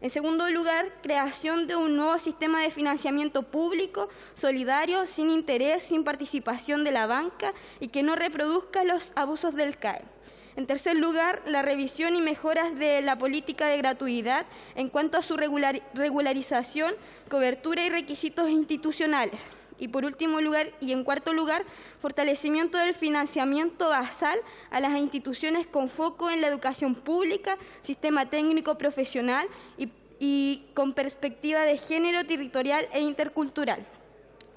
En segundo lugar, creación de un nuevo sistema de financiamiento público, solidario, sin interés, sin participación de la banca y que no reproduzca los abusos del CAE. En tercer lugar, la revisión y mejoras de la política de gratuidad en cuanto a su regularización, cobertura y requisitos institucionales. Y por último lugar, y en cuarto lugar, fortalecimiento del financiamiento basal a las instituciones con foco en la educación pública, sistema técnico profesional y con perspectiva de género, territorial e intercultural.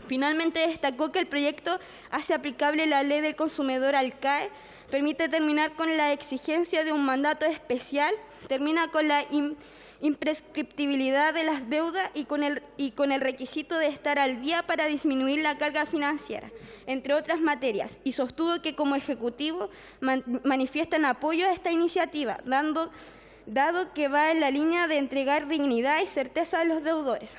Finalmente destacó que el proyecto hace aplicable la ley del consumidor al CAE, permite terminar con la exigencia de un mandato especial, termina con la imprescriptibilidad de las deudas y con el requisito de estar al día para disminuir la carga financiera, entre otras materias, y sostuvo que como Ejecutivo manifiestan apoyo a esta iniciativa, dado que va en la línea de entregar dignidad y certeza a los deudores.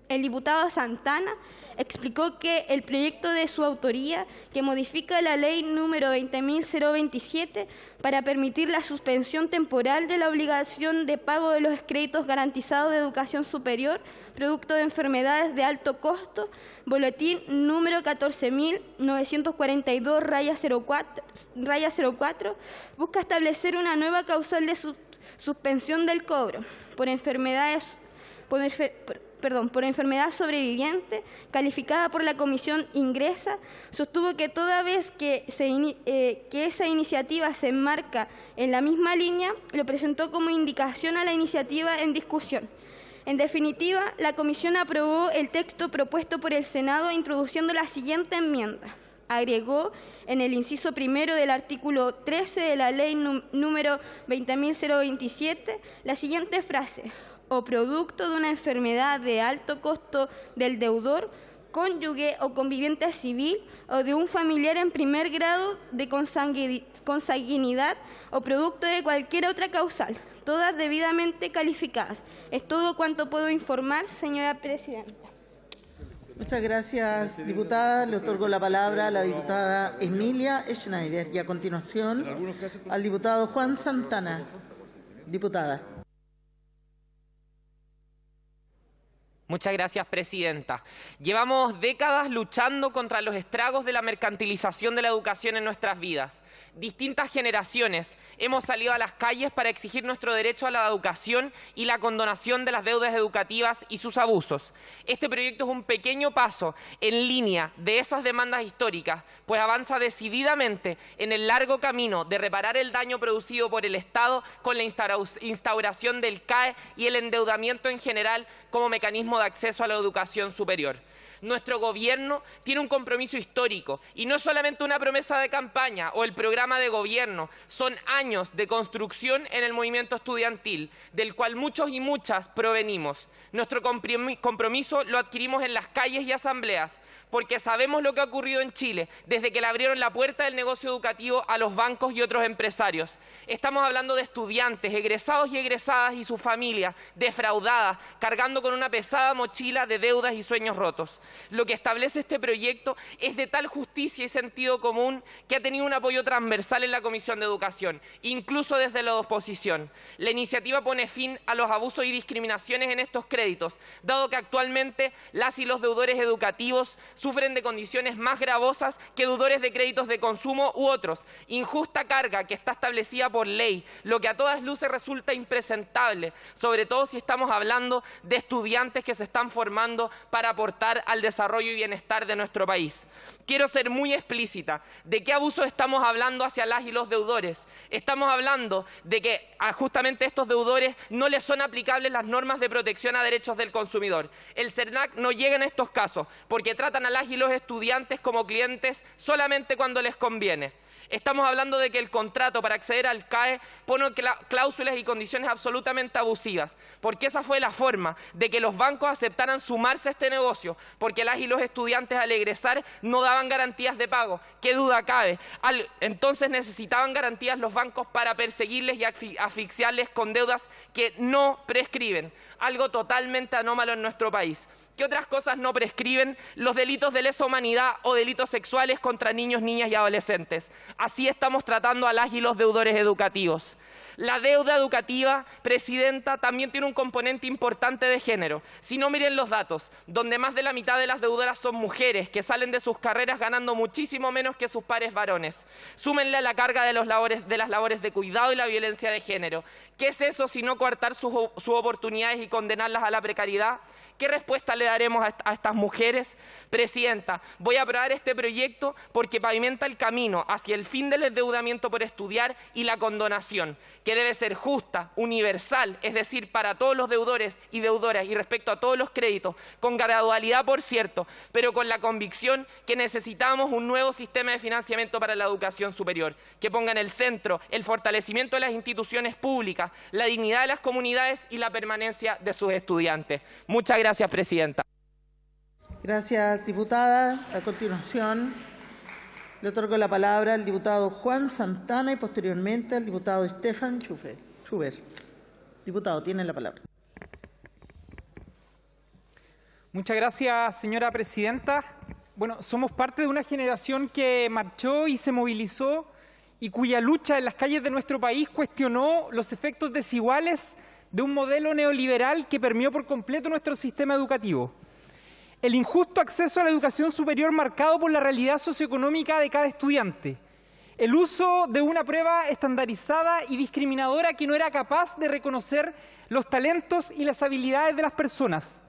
El diputado Santana explicó que el proyecto de su autoría, que modifica la ley número 20.027 para permitir la suspensión temporal de la obligación de pago de los créditos garantizados de educación superior, producto de enfermedades de alto costo, boletín número 14.942-04, busca establecer una nueva causal de suspensión del cobro por enfermedades por enfermedad sobreviviente, calificada por la Comisión Ingresa, sostuvo que toda vez que esa iniciativa se enmarca en la misma línea, lo presentó como indicación a la iniciativa en discusión. En definitiva, la Comisión aprobó el texto propuesto por el Senado introduciendo la siguiente enmienda. Agregó en el inciso primero del artículo 13 de la Ley número 20.027 la siguiente frase: o producto de una enfermedad de alto costo del deudor, cónyuge o conviviente civil o de un familiar en primer grado de consanguinidad o producto de cualquier otra causal, todas debidamente calificadas. Es todo cuanto puedo informar, señora presidenta. Muchas gracias, diputada. Le otorgo la palabra a la diputada Emilia Schneider y a continuación al diputado Juan Santana. Diputada. Muchas gracias, presidenta. Llevamos décadas luchando contra los estragos de la mercantilización de la educación en nuestras vidas. Distintas generaciones hemos salido a las calles para exigir nuestro derecho a la educación y la condonación de las deudas educativas y sus abusos. Este proyecto es un pequeño paso en línea de esas demandas históricas, pues avanza decididamente en el largo camino de reparar el daño producido por el Estado con la instauración del CAE y el endeudamiento en general como mecanismo de acceso a la educación superior. Nuestro gobierno tiene un compromiso histórico y no es solamente una promesa de campaña o el programa de gobierno, son años de construcción en el movimiento estudiantil, del cual muchos y muchas provenimos. Nuestro compromiso lo adquirimos en las calles y asambleas, porque sabemos lo que ha ocurrido en Chile desde que le abrieron la puerta del negocio educativo a los bancos y otros empresarios. Estamos hablando de estudiantes, egresados y egresadas y sus familias defraudadas, cargando con una pesada mochila de deudas y sueños rotos. Lo que establece este proyecto es de tal justicia y sentido común que ha tenido un apoyo transversal en la Comisión de Educación, incluso desde la oposición. La iniciativa pone fin a los abusos y discriminaciones en estos créditos, dado que actualmente las y los deudores educativos sufren de condiciones más gravosas que deudores de créditos de consumo u otros. Injusta carga que está establecida por ley, lo que a todas luces resulta impresentable, sobre todo si estamos hablando de estudiantes que se están formando para aportar al desarrollo y bienestar de nuestro país. Quiero ser muy explícita. ¿De qué abusos estamos hablando hacia las y los deudores? Estamos hablando de que justamente a estos deudores no les son aplicables las normas de protección a derechos del consumidor. El CERNAC no llega en estos casos porque tratan a las y los estudiantes como clientes solamente cuando les conviene. Estamos hablando de que el contrato para acceder al CAE pone cláusulas y condiciones absolutamente abusivas, porque esa fue la forma de que los bancos aceptaran sumarse a este negocio, porque las y los estudiantes al egresar no daban garantías de pago. ¿Qué duda cabe? Entonces necesitaban garantías los bancos para perseguirles y asfixiarles con deudas que no prescriben, algo totalmente anómalo en nuestro país. ¿Qué otras cosas no prescriben? Los delitos de lesa humanidad o delitos sexuales contra niños, niñas y adolescentes. Así estamos tratando a las y los deudores educativos. La deuda educativa, presidenta, también tiene un componente importante de género. Si no, miren los datos, donde más de la mitad de las deudoras son mujeres que salen de sus carreras ganando muchísimo menos que sus pares varones. Súmenle a la carga de las labores de cuidado y la violencia de género. ¿Qué es eso si no coartar sus oportunidades y condenarlas a la precariedad? ¿Qué respuesta le daremos a estas mujeres? Presidenta, voy a aprobar este proyecto porque pavimenta el camino hacia el fin del endeudamiento por estudiar y la condonación, que debe ser justa, universal, es decir, para todos los deudores y deudoras y respecto a todos los créditos, con gradualidad, por cierto, pero con la convicción que necesitamos un nuevo sistema de financiamiento para la educación superior, que ponga en el centro el fortalecimiento de las instituciones públicas, la dignidad de las comunidades y la permanencia de sus estudiantes. Muchas gracias, presidenta. Gracias, diputada. A continuación, le otorgo la palabra al diputado Juan Santana y posteriormente al diputado Stefan Schubert. Diputado, tiene la palabra. Muchas gracias, señora presidenta. Bueno, somos parte de una generación que marchó y se movilizó y cuya lucha en las calles de nuestro país cuestionó los efectos desiguales de un modelo neoliberal que permeó por completo nuestro sistema educativo. El injusto acceso a la educación superior marcado por la realidad socioeconómica de cada estudiante. El uso de una prueba estandarizada y discriminadora que no era capaz de reconocer los talentos y las habilidades de las personas.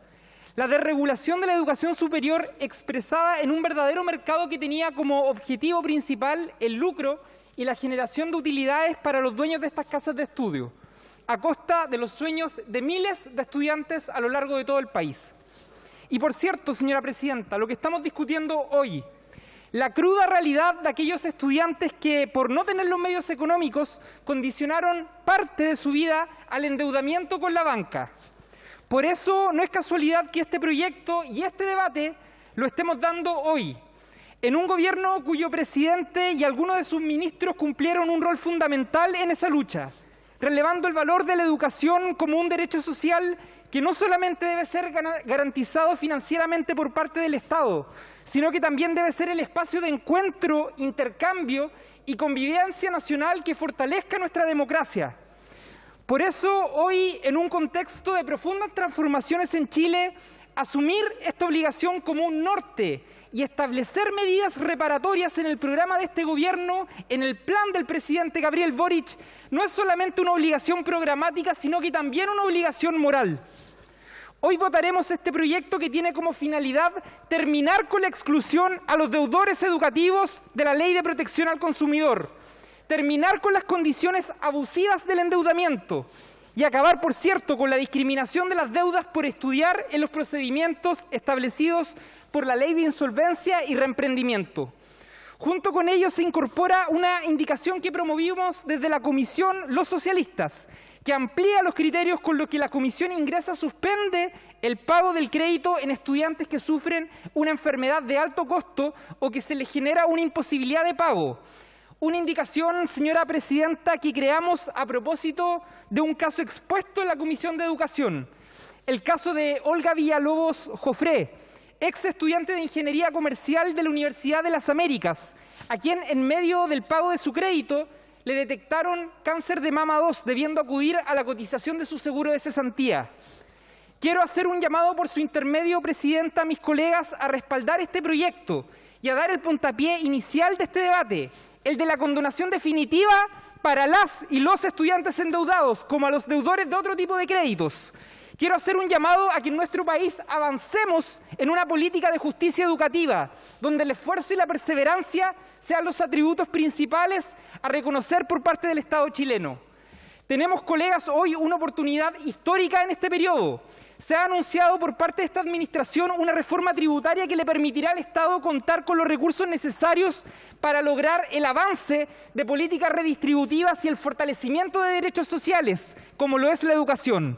la desregulación de la educación superior expresada en un verdadero mercado que tenía como objetivo principal el lucro y la generación de utilidades para los dueños de estas casas de estudio, a costa de los sueños de miles de estudiantes a lo largo de todo el país. Y por cierto, señora presidenta, lo que estamos discutiendo hoy, la cruda realidad de aquellos estudiantes que, por no tener los medios económicos, condicionaron parte de su vida al endeudamiento con la banca. Por eso no es casualidad que este proyecto y este debate lo estemos dando hoy, en un gobierno cuyo presidente y algunos de sus ministros cumplieron un rol fundamental en esa lucha, relevando el valor de la educación como un derecho social que no solamente debe ser garantizado financieramente por parte del Estado, sino que también debe ser el espacio de encuentro, intercambio y convivencia nacional que fortalezca nuestra democracia. Por eso, hoy, en un contexto de profundas transformaciones en Chile, asumir esta obligación como un norte y establecer medidas reparatorias en el programa de este gobierno, en el plan del presidente Gabriel Boric, no es solamente una obligación programática, sino que también una obligación moral. Hoy votaremos este proyecto que tiene como finalidad terminar con la exclusión a los deudores educativos de la Ley de Protección al Consumidor, terminar con las condiciones abusivas del endeudamiento y acabar, por cierto, con la discriminación de las deudas por estudiar en los procedimientos establecidos por la Ley de Insolvencia y Reemprendimiento. Junto con ello se incorpora una indicación que promovimos desde la Comisión los socialistas, que amplía los criterios con los que la Comisión ingresa suspende el pago del crédito en estudiantes que sufren una enfermedad de alto costo o que se les genera una imposibilidad de pago. Una indicación, señora presidenta, que creamos a propósito de un caso expuesto en la Comisión de Educación, el caso de Olga Villalobos Jofré, ex estudiante de Ingeniería Comercial de la Universidad de las Américas, a quien en medio del pago de su crédito le detectaron cáncer de mama 2, debiendo acudir a la cotización de su seguro de cesantía. Quiero hacer un llamado por su intermedio, presidenta, a mis colegas a respaldar este proyecto y a dar el puntapié inicial de este debate, el de la condonación definitiva para las y los estudiantes endeudados, como a los deudores de otro tipo de créditos. Quiero hacer un llamado a que en nuestro país avancemos en una política de justicia educativa, donde el esfuerzo y la perseverancia sean los atributos principales a reconocer por parte del Estado chileno. Tenemos, colegas, hoy una oportunidad histórica en este periodo. Se ha anunciado por parte de esta administración una reforma tributaria que le permitirá al Estado contar con los recursos necesarios para lograr el avance de políticas redistributivas y el fortalecimiento de derechos sociales, como lo es la educación.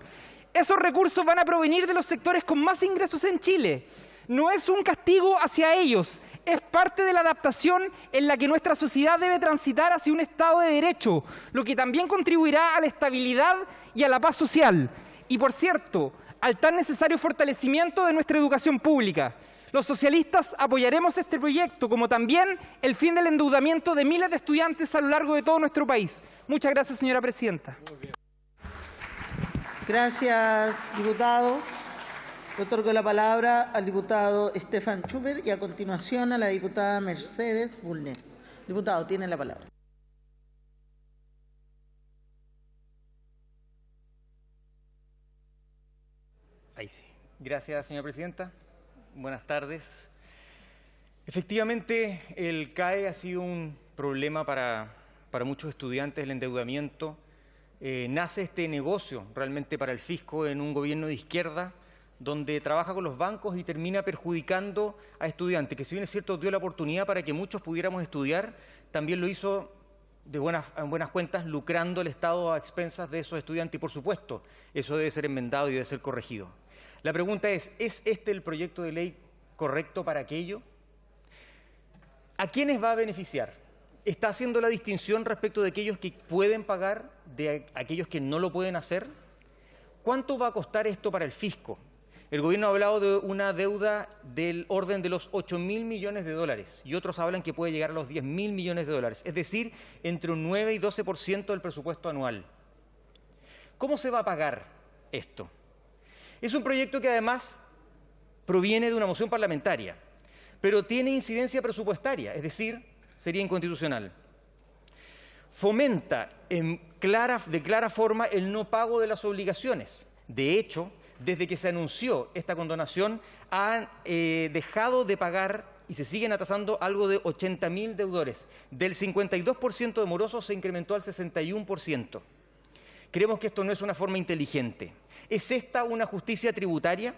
Esos recursos van a provenir de los sectores con más ingresos en Chile. No es un castigo hacia ellos, es parte de la adaptación en la que nuestra sociedad debe transitar hacia un Estado de Derecho, lo que también contribuirá a la estabilidad y a la paz social. Y, por cierto, al tan necesario fortalecimiento de nuestra educación pública. Los socialistas apoyaremos este proyecto, como también el fin del endeudamiento de miles de estudiantes a lo largo de todo nuestro país. Muchas gracias, señora presidenta. Gracias, diputado. Le otorgo la palabra al diputado Stefan Schubert y a continuación a la diputada Mercedes Bulnes. Diputado, tiene la palabra. Ahí sí. Gracias, señora presidenta. Buenas tardes. Efectivamente, el CAE ha sido un problema para muchos estudiantes, el endeudamiento. Nace este negocio realmente para el fisco en un gobierno de izquierda, donde trabaja con los bancos y termina perjudicando a estudiantes, que si bien es cierto dio la oportunidad para que muchos pudiéramos estudiar, también lo hizo en buenas cuentas, lucrando el Estado a expensas de esos estudiantes y, por supuesto, eso debe ser enmendado y debe ser corregido. La pregunta es este el proyecto de ley correcto para aquello? ¿A quiénes va a beneficiar? ¿Está haciendo la distinción respecto de aquellos que pueden pagar, de aquellos que no lo pueden hacer? ¿Cuánto va a costar esto para el fisco? El gobierno ha hablado de una deuda del orden de los 8.000 millones de dólares y otros hablan que puede llegar a los 10.000 millones de dólares, es decir, entre un 9 y 12% del presupuesto anual. ¿Cómo se va a pagar esto? Es un proyecto que además proviene de una moción parlamentaria, pero tiene incidencia presupuestaria, es decir, sería inconstitucional. Fomenta de clara forma el no pago de las obligaciones. De hecho, desde que se anunció esta condonación, han dejado de pagar y se siguen atrasando algo de 80.000 deudores. Del 52% de morosos se incrementó al 61%. Creemos que esto no es una forma inteligente. ¿Es esta una justicia tributaria?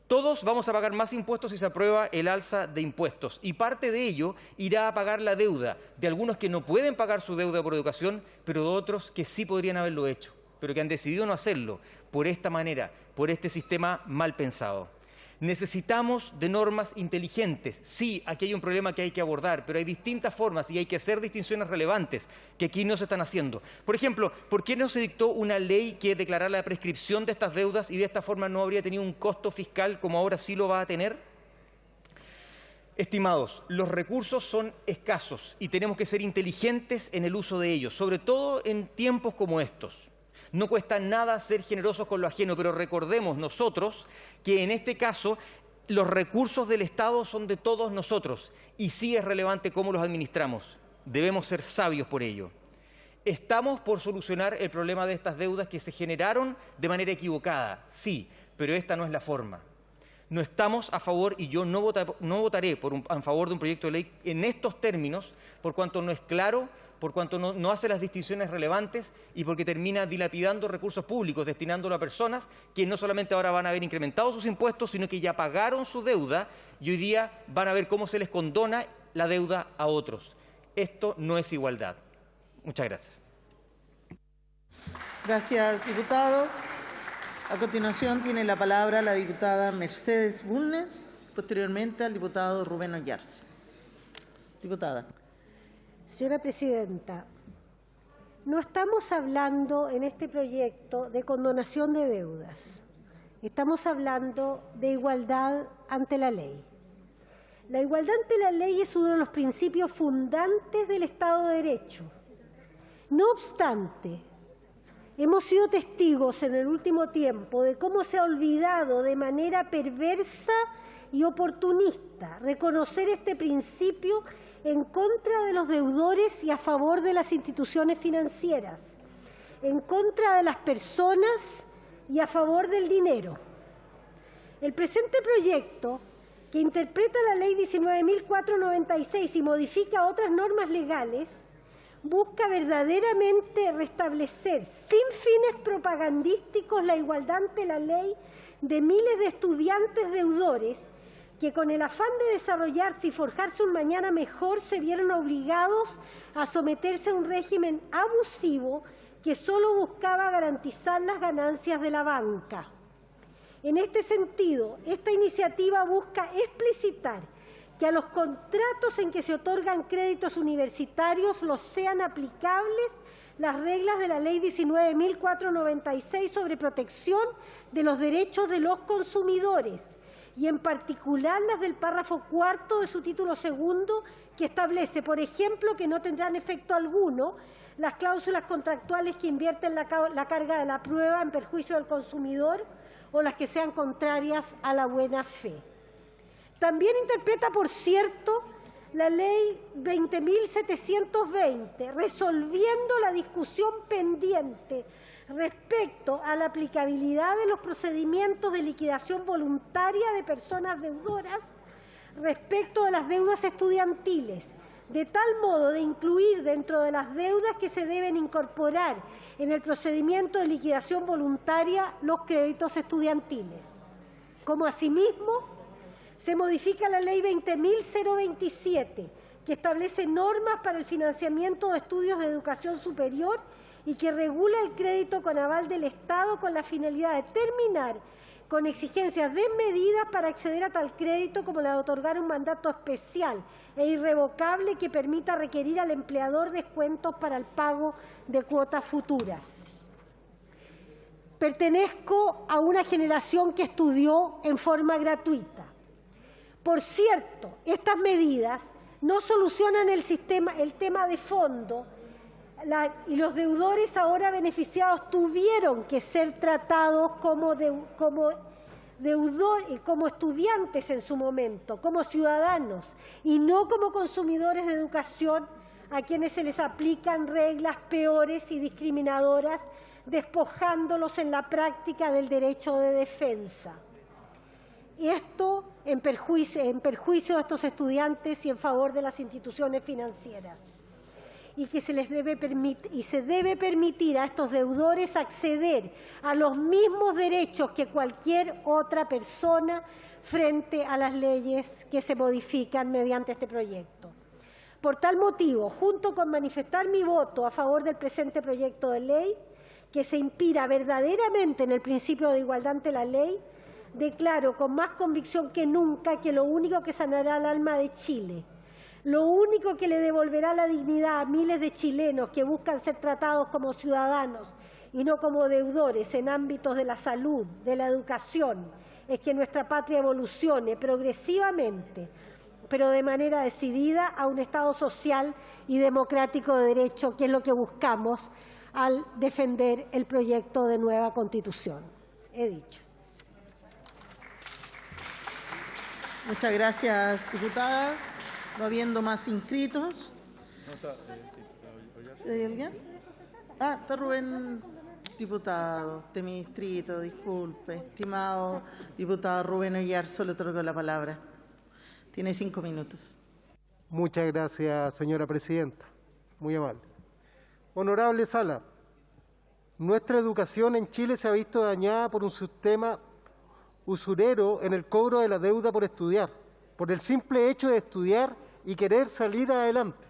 Todos vamos a pagar más impuestos si se aprueba el alza de impuestos, y parte de ello irá a pagar la deuda de algunos que no pueden pagar su deuda por educación, pero de otros que sí podrían haberlo hecho, pero que han decidido no hacerlo por esta manera, por este sistema mal pensado. Necesitamos de normas inteligentes. Sí, aquí hay un problema que hay que abordar, pero hay distintas formas y hay que hacer distinciones relevantes que aquí no se están haciendo. Por ejemplo, ¿por qué no se dictó una ley que declarara la prescripción de estas deudas y de esta forma no habría tenido un costo fiscal como ahora sí lo va a tener? Estimados, los recursos son escasos y tenemos que ser inteligentes en el uso de ellos, sobre todo en tiempos como estos. No cuesta nada ser generosos con lo ajeno, pero recordemos nosotros que en este caso los recursos del Estado son de todos nosotros y sí es relevante cómo los administramos. Debemos ser sabios por ello. Estamos por solucionar el problema de estas deudas que se generaron de manera equivocada, sí, pero esta no es la forma. No estamos a favor y yo no votaré a favor de un proyecto de ley en estos términos por cuanto no es claro, por cuanto no hace las distinciones relevantes y porque termina dilapidando recursos públicos, destinándolo a personas que no solamente ahora van a haber incrementado sus impuestos, sino que ya pagaron su deuda y hoy día van a ver cómo se les condona la deuda a otros. Esto no es igualdad. Muchas gracias. Gracias, diputado. A continuación tiene la palabra la diputada Mercedes Bulnes, posteriormente al diputado Rubén Oyarzo. Diputada. Señora presidenta, no estamos hablando en este proyecto de condonación de deudas. Estamos hablando de igualdad ante la ley. La igualdad ante la ley es uno de los principios fundantes del Estado de Derecho. No obstante, hemos sido testigos en el último tiempo de cómo se ha olvidado de manera perversa y oportunista reconocer este principio en contra de los deudores y a favor de las instituciones financieras, en contra de las personas y a favor del dinero. El presente proyecto, que interpreta la Ley 19.496 y modifica otras normas legales, busca verdaderamente restablecer, sin fines propagandísticos, la igualdad ante la ley de miles de estudiantes deudores que con el afán de desarrollarse y forjarse un mañana mejor se vieron obligados a someterse a un régimen abusivo que solo buscaba garantizar las ganancias de la banca. En este sentido, esta iniciativa busca explicitar que a los contratos en que se otorgan créditos universitarios los sean aplicables las reglas de la Ley 19.496 sobre protección de los derechos de los consumidores, y en particular las del párrafo cuarto de su título segundo, que establece, por ejemplo, que no tendrán efecto alguno las cláusulas contractuales que invierten la carga de la prueba en perjuicio del consumidor o las que sean contrarias a la buena fe. También interpreta, por cierto, la Ley 20.720, resolviendo la discusión pendiente respecto a la aplicabilidad de los procedimientos de liquidación voluntaria de personas deudoras respecto de las deudas estudiantiles, de tal modo de incluir dentro de las deudas que se deben incorporar en el procedimiento de liquidación voluntaria los créditos estudiantiles. Como asimismo, se modifica la Ley 20.027, que establece normas para el financiamiento de estudios de educación superior y que regula el crédito con aval del Estado con la finalidad de terminar con exigencias desmedidas para acceder a tal crédito, como la de otorgar un mandato especial e irrevocable que permita requerir al empleador descuentos para el pago de cuotas futuras. Pertenezco a una generación que estudió en forma gratuita. Por cierto, estas medidas no solucionan el tema de fondo, y los deudores ahora beneficiados tuvieron que ser tratados como estudiantes en su momento, como ciudadanos, y no como consumidores de educación a quienes se les aplican reglas peores y discriminadoras despojándolos en la práctica del derecho de defensa. Esto en perjuicio de estos estudiantes y en favor de las instituciones financieras. Y que se debe permitir a estos deudores acceder a los mismos derechos que cualquier otra persona frente a las leyes que se modifican mediante este proyecto. Por tal motivo, junto con manifestar mi voto a favor del presente proyecto de ley, que se inspira verdaderamente en el principio de igualdad ante la ley, declaro con más convicción que nunca que lo único que sanará el alma de Chile, lo único que le devolverá la dignidad a miles de chilenos que buscan ser tratados como ciudadanos y no como deudores en ámbitos de la salud, de la educación, es que nuestra patria evolucione progresivamente, pero de manera decidida, a un Estado social y democrático de derecho, que es lo que buscamos al defender el proyecto de nueva Constitución. He dicho. Muchas gracias, diputada. No habiendo más inscritos. ¿Hay alguien? Está Rubén, diputado de mi distrito, disculpe. Estimado diputado Rubén Oyarzo, le otorgo la palabra. Tiene 5 minutos. Muchas gracias, señora presidenta. Muy amable. Honorable Sala, nuestra educación en Chile se ha visto dañada por un sistema usurero en el cobro de la deuda por estudiar, por el simple hecho de estudiar y querer salir adelante.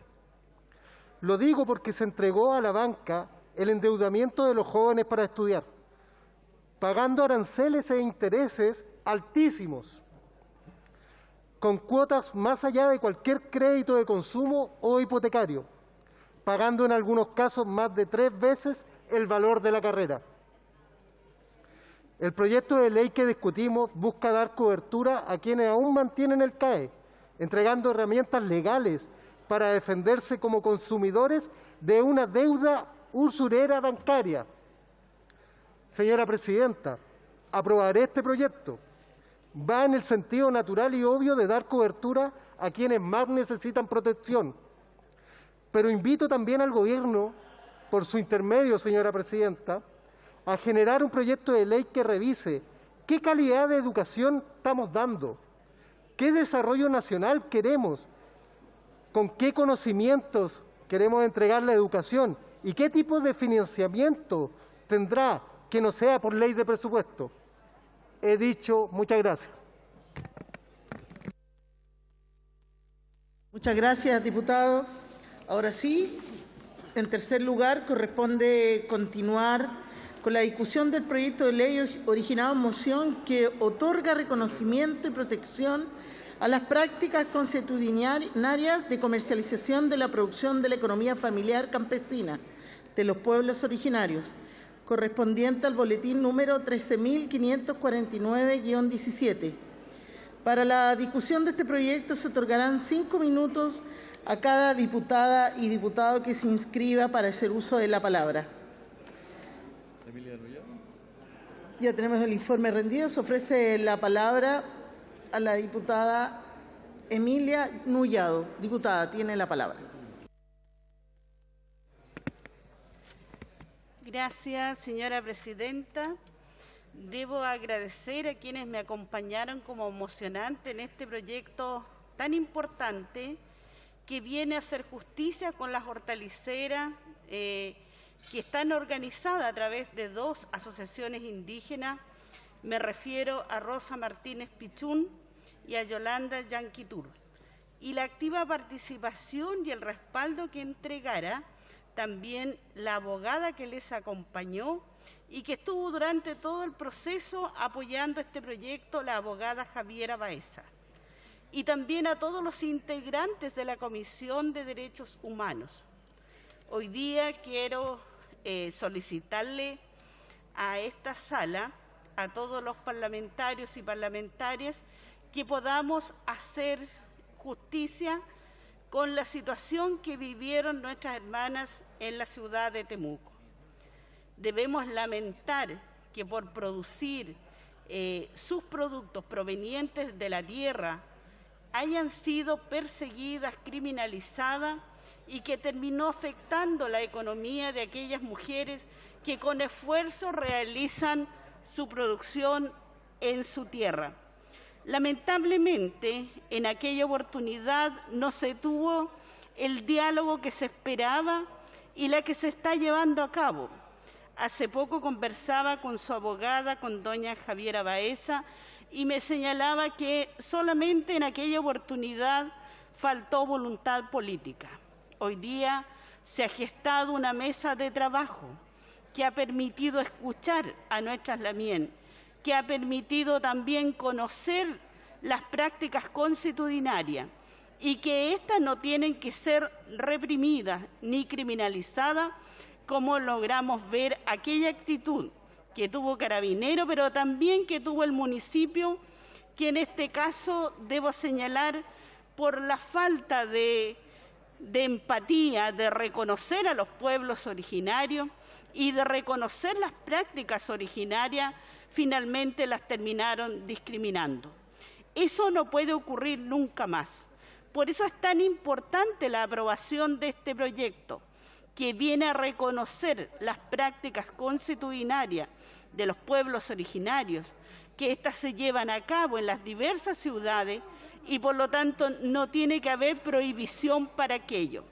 Lo digo porque se entregó a la banca el endeudamiento de los jóvenes para estudiar, pagando aranceles e intereses altísimos, con cuotas más allá de cualquier crédito de consumo o hipotecario, pagando en algunos casos más de 3 veces el valor de la carrera. El proyecto de ley que discutimos busca dar cobertura a quienes aún mantienen el CAE, entregando herramientas legales para defenderse como consumidores de una deuda usurera bancaria. Señora presidenta, aprobaré este proyecto. Va en el sentido natural y obvio de dar cobertura a quienes más necesitan protección. Pero invito también al Gobierno, por su intermedio, señora presidenta, a generar un proyecto de ley que revise qué calidad de educación estamos dando, qué desarrollo nacional queremos, con qué conocimientos queremos entregar la educación y qué tipo de financiamiento tendrá, que no sea por ley de presupuesto. He dicho, muchas gracias. Muchas gracias, diputado. Ahora sí, en tercer lugar, corresponde continuar con la discusión del proyecto de ley originado en moción que otorga reconocimiento y protección a las prácticas consuetudinarias de comercialización de la producción de la economía familiar campesina de los pueblos originarios, correspondiente al boletín número 13.549-17. Para la discusión de este proyecto se otorgarán 5 minutos a cada diputada y diputado que se inscriba para hacer uso de la palabra. Ya tenemos el informe rendido. Se ofrece la palabra a la diputada Emilia Nullado. Diputada, tiene la palabra. Gracias, señora presidenta. Debo agradecer a quienes me acompañaron como mocionante en este proyecto tan importante que viene a hacer justicia con las hortaliceras que están organizadas a través de 2 asociaciones indígenas. Me refiero a Rosa Martínez Pichún y a Yolanda Yanquitur. Y la activa participación y el respaldo que entregara también la abogada que les acompañó y que estuvo durante todo el proceso apoyando este proyecto, la abogada Javiera Baeza. Y también a todos los integrantes de la Comisión de Derechos Humanos. Hoy día quiero solicitarle a esta sala, a todos los parlamentarios y parlamentarias, que podamos hacer justicia con la situación que vivieron nuestras hermanas en la ciudad de Temuco. Debemos lamentar que por producir sus productos provenientes de la tierra hayan sido perseguidas, criminalizadas y que terminó afectando la economía de aquellas mujeres que con esfuerzo realizan su producción en su tierra. Lamentablemente, en aquella oportunidad no se tuvo el diálogo que se esperaba y la que se está llevando a cabo. Hace poco conversaba con su abogada, con doña Javiera Baeza, y me señalaba que solamente en aquella oportunidad faltó voluntad política. Hoy día se ha gestado una mesa de trabajo que ha permitido escuchar a nuestras lamien, que ha permitido también conocer las prácticas consuetudinarias y que éstas no tienen que ser reprimidas ni criminalizadas, como logramos ver aquella actitud que tuvo Carabinero, pero también que tuvo el municipio, que en este caso debo señalar por la falta de empatía, de reconocer a los pueblos originarios y de reconocer las prácticas originarias, finalmente las terminaron discriminando. Eso no puede ocurrir nunca más. Por eso es tan importante la aprobación de este proyecto, que viene a reconocer las prácticas consuetudinarias de los pueblos originarios, que éstas se llevan a cabo en las diversas ciudades y por lo tanto no tiene que haber prohibición para aquello.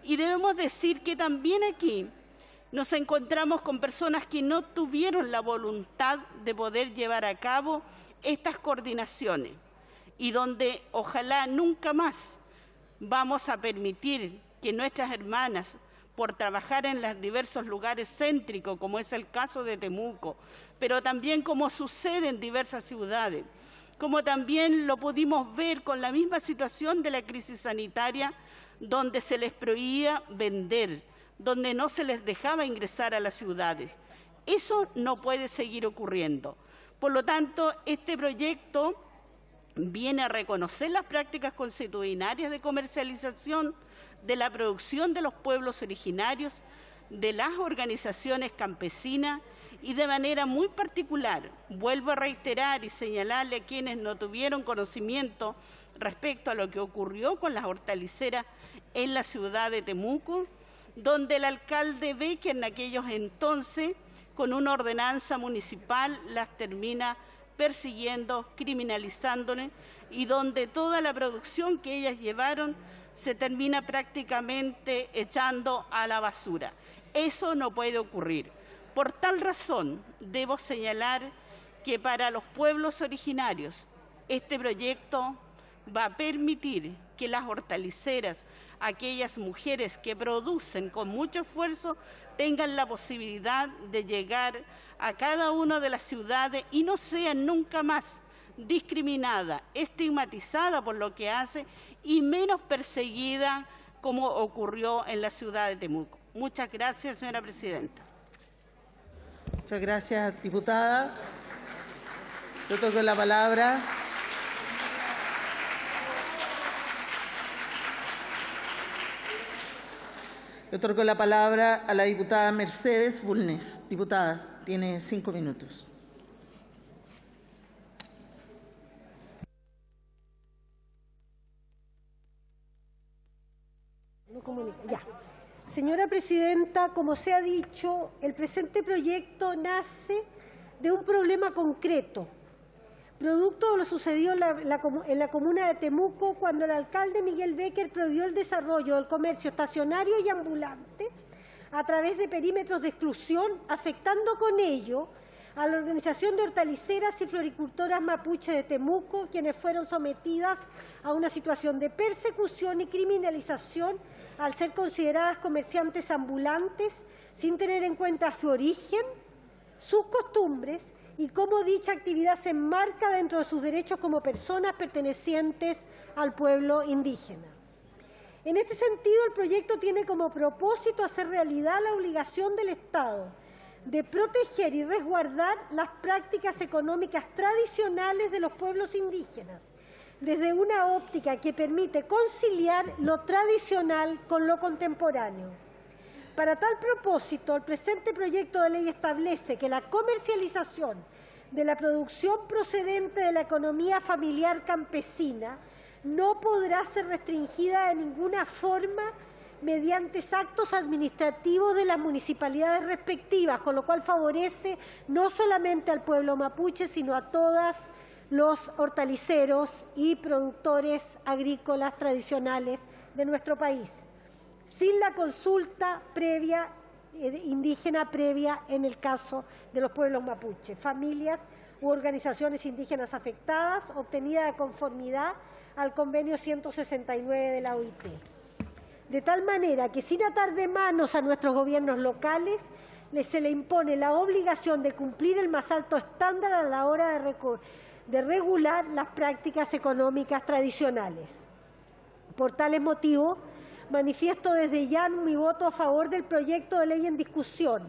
Y debemos decir que también aquí nos encontramos con personas que no tuvieron la voluntad de poder llevar a cabo estas coordinaciones y donde ojalá nunca más vamos a permitir que nuestras hermanas, por trabajar en los diversos lugares céntricos, como es el caso de Temuco, pero también como sucede en diversas ciudades, como también lo pudimos ver con la misma situación de la crisis sanitaria, donde se les prohibía vender, donde no se les dejaba ingresar a las ciudades. Eso no puede seguir ocurriendo. Por lo tanto, este proyecto viene a reconocer las prácticas consuetudinarias de comercialización, de la producción de los pueblos originarios, de las organizaciones campesinas y de manera muy particular, vuelvo a reiterar y señalarle a quienes no tuvieron conocimiento respecto a lo que ocurrió con las hortaliceras en la ciudad de Temuco, donde el alcalde Becker en aquellos entonces, con una ordenanza municipal, las termina persiguiendo, criminalizándoles, y donde toda la producción que ellas llevaron se termina prácticamente echando a la basura. Eso no puede ocurrir. Por tal razón, debo señalar que para los pueblos originarios este proyecto va a permitir que las hortaliceras, aquellas mujeres que producen con mucho esfuerzo, tengan la posibilidad de llegar a cada una de las ciudades y no sean nunca más discriminada, estigmatizada por lo que hace y menos perseguida como ocurrió en la ciudad de Temuco. Muchas gracias, señora presidenta. Muchas gracias, diputada. Yo toco la palabra. Le otorgo la palabra a la diputada Mercedes Bulnes. Diputada, tiene 5 minutos. Ya. Señora presidenta, como se ha dicho, el presente proyecto nace de un problema concreto, producto de lo sucedido en la comuna de Temuco cuando el alcalde Miguel Becker prohibió el desarrollo del comercio estacionario y ambulante a través de perímetros de exclusión, afectando con ello a la Organización de Hortaliceras y Floricultoras Mapuche de Temuco, quienes fueron sometidas a una situación de persecución y criminalización al ser consideradas comerciantes ambulantes sin tener en cuenta su origen, sus costumbres y cómo dicha actividad se enmarca dentro de sus derechos como personas pertenecientes al pueblo indígena. En este sentido, el proyecto tiene como propósito hacer realidad la obligación del Estado de proteger y resguardar las prácticas económicas tradicionales de los pueblos indígenas, desde una óptica que permite conciliar lo tradicional con lo contemporáneo. Para tal propósito, el presente proyecto de ley establece que la comercialización de la producción procedente de la economía familiar campesina no podrá ser restringida de ninguna forma mediante actos administrativos de las municipalidades respectivas, con lo cual favorece no solamente al pueblo mapuche, sino a todos los hortaliceros y productores agrícolas tradicionales de nuestro país, sin la consulta previa indígena previa en el caso de los pueblos mapuche, familias u organizaciones indígenas afectadas, obtenida de conformidad al convenio 169 de la OIT. De tal manera que, sin atar de manos a nuestros gobiernos locales, se le impone la obligación de cumplir el más alto estándar a la hora de regular las prácticas económicas tradicionales. Por tales motivos, manifiesto desde ya mi voto a favor del proyecto de ley en discusión,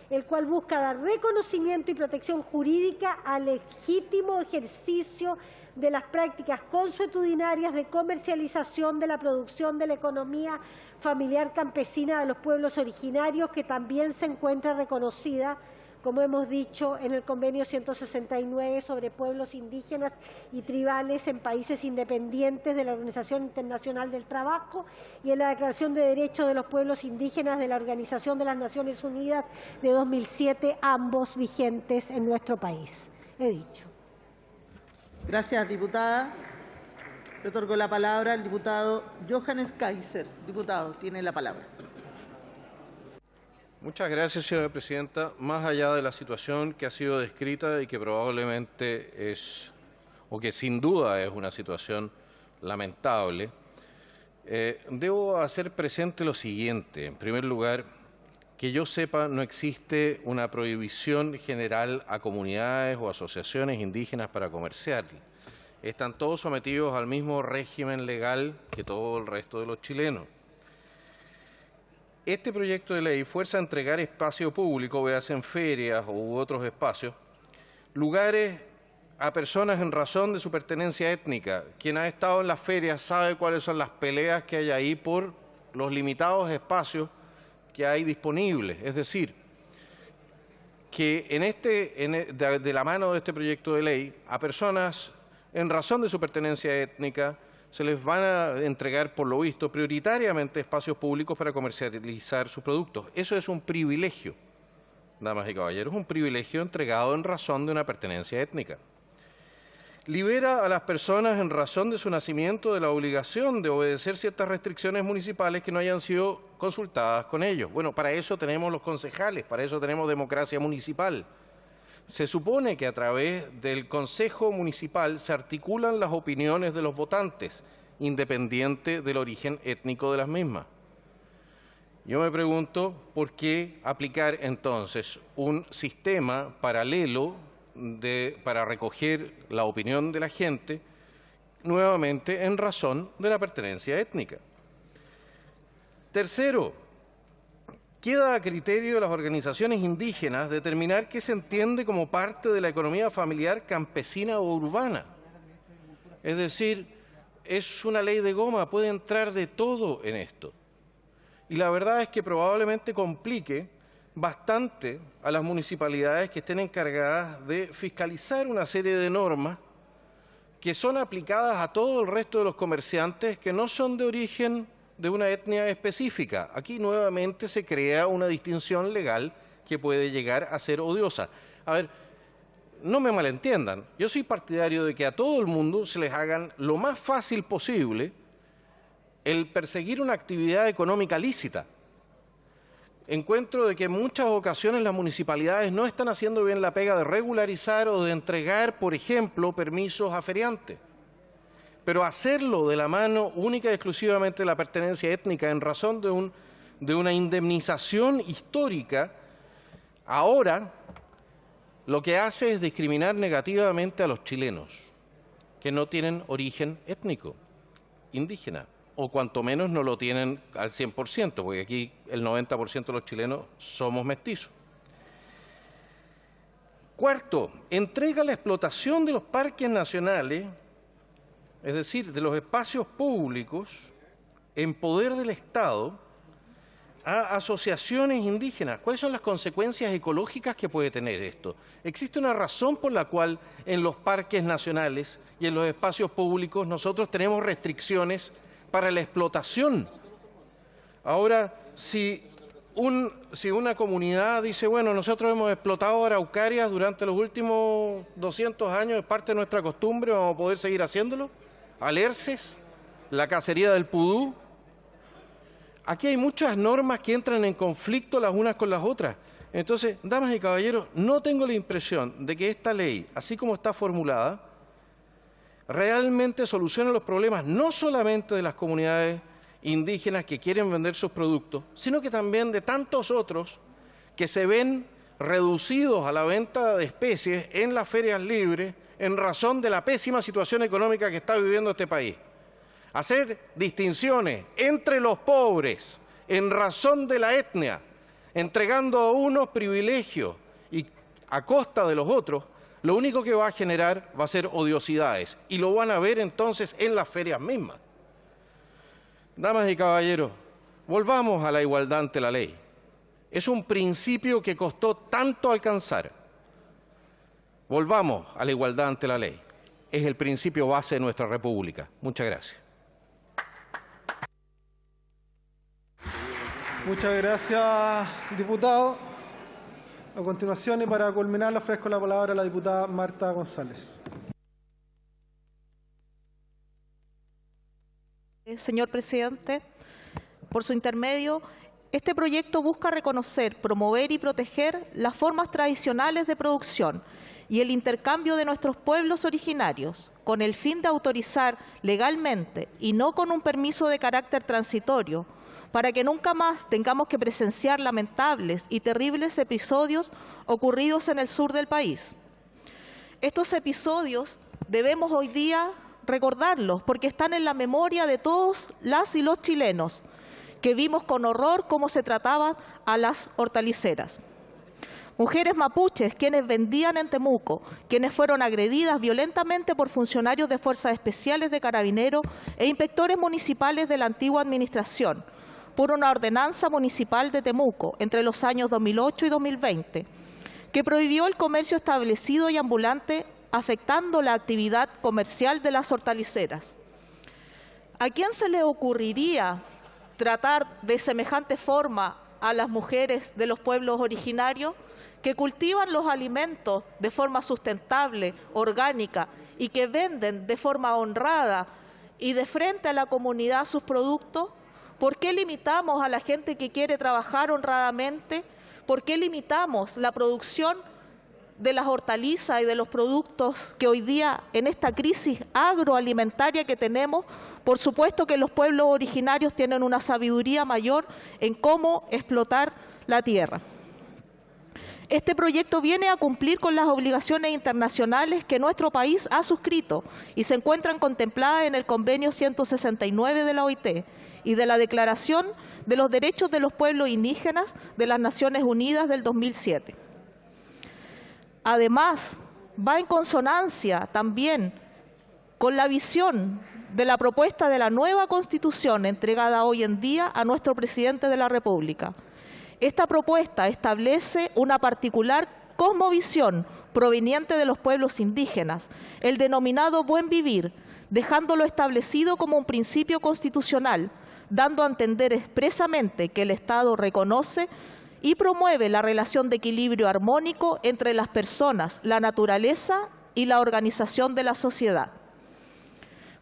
el cual busca dar reconocimiento y protección jurídica al legítimo ejercicio de las prácticas consuetudinarias de comercialización de la producción de la economía familiar campesina de los pueblos originarios, que también se encuentra reconocida, como hemos dicho, en el convenio 169 sobre pueblos indígenas y tribales en países independientes de la Organización Internacional del Trabajo y en la Declaración de Derechos de los Pueblos Indígenas de la Organización de las Naciones Unidas de 2007, ambos vigentes en nuestro país. He dicho. Gracias, diputada. Le otorgo la palabra al diputado Johannes Kaiser. Diputado, tiene la palabra. Muchas gracias, señora presidenta. Más allá de la situación que ha sido descrita y que probablemente es, o que sin duda es una situación lamentable, debo hacer presente lo siguiente. En primer lugar, que yo sepa, no existe una prohibición general a comunidades o asociaciones indígenas para comerciar. Están todos sometidos al mismo régimen legal que todo el resto de los chilenos. Este proyecto de ley fuerza a entregar espacio público, véase en ferias u otros espacios, lugares a personas en razón de su pertenencia étnica. Quien ha estado en las ferias sabe cuáles son las peleas que hay ahí por los limitados espacios que hay disponibles. Es decir, que de la mano de este proyecto de ley, a personas en razón de su pertenencia étnica, se les van a entregar, por lo visto, prioritariamente espacios públicos para comercializar sus productos. Eso es un privilegio, damas y caballeros, un privilegio entregado en razón de una pertenencia étnica. Libera a las personas en razón de su nacimiento de la obligación de obedecer ciertas restricciones municipales que no hayan sido consultadas con ellos. Bueno, para eso tenemos los concejales, para eso tenemos democracia municipal. Se supone que a través del Consejo Municipal se articulan las opiniones de los votantes, independiente del origen étnico de las mismas. Yo me pregunto por qué aplicar entonces un sistema paralelo para recoger la opinión de la gente, nuevamente en razón de la pertenencia étnica. Tercero, queda a criterio de las organizaciones indígenas determinar qué se entiende como parte de la economía familiar campesina o urbana. Es decir, es una ley de goma, puede entrar de todo en esto. Y la verdad es que probablemente complique bastante a las municipalidades que estén encargadas de fiscalizar una serie de normas que son aplicadas a todo el resto de los comerciantes que no son de origen de una etnia específica. Aquí nuevamente se crea una distinción legal que puede llegar a ser odiosa. A ver, no me malentiendan, yo soy partidario de que a todo el mundo se les hagan lo más fácil posible el perseguir una actividad económica lícita. Encuentro de que en muchas ocasiones las municipalidades no están haciendo bien la pega de regularizar o de entregar, por ejemplo, permisos a feriantes. Pero hacerlo de la mano única y exclusivamente de la pertenencia étnica en razón de una indemnización histórica, ahora lo que hace es discriminar negativamente a los chilenos que no tienen origen étnico indígena, o cuanto menos no lo tienen al 100%, porque aquí el 90% de los chilenos somos mestizos. Cuarto, entrega la explotación de los parques nacionales, es decir, de los espacios públicos, en poder del Estado, a asociaciones indígenas. ¿Cuáles son las consecuencias ecológicas que puede tener esto? Existe una razón por la cual en los parques nacionales y en los espacios públicos nosotros tenemos restricciones para la explotación. Ahora, si una comunidad dice, bueno, nosotros hemos explotado araucarias durante los últimos 200 años, es parte de nuestra costumbre, vamos a poder seguir haciéndolo, alerces, la cacería del pudú. Aquí hay muchas normas que entran en conflicto las unas con las otras. Entonces, damas y caballeros, no tengo la impresión de que esta ley, así como está formulada, realmente soluciona los problemas no solamente de las comunidades indígenas que quieren vender sus productos, sino que también de tantos otros que se ven reducidos a la venta de especies en las ferias libres en razón de la pésima situación económica que está viviendo este país. Hacer distinciones entre los pobres en razón de la etnia, entregando a unos privilegios y a costa de los otros, lo único que va a generar va a ser odiosidades, y lo van a ver entonces en las ferias mismas. Damas y caballeros, volvamos a la igualdad ante la ley. Es un principio que costó tanto alcanzar. Volvamos a la igualdad ante la ley. Es el principio base de nuestra República. Muchas gracias. Muchas gracias, diputado. A continuación, y para culminar, le ofrezco la palabra a la diputada Marta González. Señor presidente, por su intermedio, este proyecto busca reconocer, promover y proteger las formas tradicionales de producción y el intercambio de nuestros pueblos originarios, con el fin de autorizar legalmente y no con un permiso de carácter transitorio, para que nunca más tengamos que presenciar lamentables y terribles episodios ocurridos en el sur del país. Estos episodios debemos hoy día recordarlos porque están en la memoria de todos las y los chilenos que vimos con horror cómo se trataba a las hortaliceras. Mujeres mapuches quienes vendían en Temuco, quienes fueron agredidas violentamente por funcionarios de fuerzas especiales de Carabineros e inspectores municipales de la antigua administración, por una ordenanza municipal de Temuco entre los años 2008 y 2020, que prohibió el comercio establecido y ambulante, afectando la actividad comercial de las hortaliceras. ¿A quién se le ocurriría tratar de semejante forma a las mujeres de los pueblos originarios que cultivan los alimentos de forma sustentable, orgánica y que venden de forma honrada y de frente a la comunidad sus productos? ¿Por qué limitamos a la gente que quiere trabajar honradamente? ¿Por qué limitamos la producción de las hortalizas y de los productos que hoy día, en esta crisis agroalimentaria que tenemos, por supuesto que los pueblos originarios tienen una sabiduría mayor en cómo explotar la tierra? Este proyecto viene a cumplir con las obligaciones internacionales que nuestro país ha suscrito y se encuentran contempladas en el Convenio 169 de la OIT y de la Declaración de los Derechos de los Pueblos Indígenas de las Naciones Unidas del 2007. Además, va en consonancia también con la visión de la propuesta de la nueva Constitución entregada hoy en día a nuestro presidente de la República. Esta propuesta establece una particular cosmovisión proveniente de los pueblos indígenas, el denominado buen vivir, dejándolo establecido como un principio constitucional, dando a entender expresamente que el Estado reconoce y promueve la relación de equilibrio armónico entre las personas, la naturaleza y la organización de la sociedad.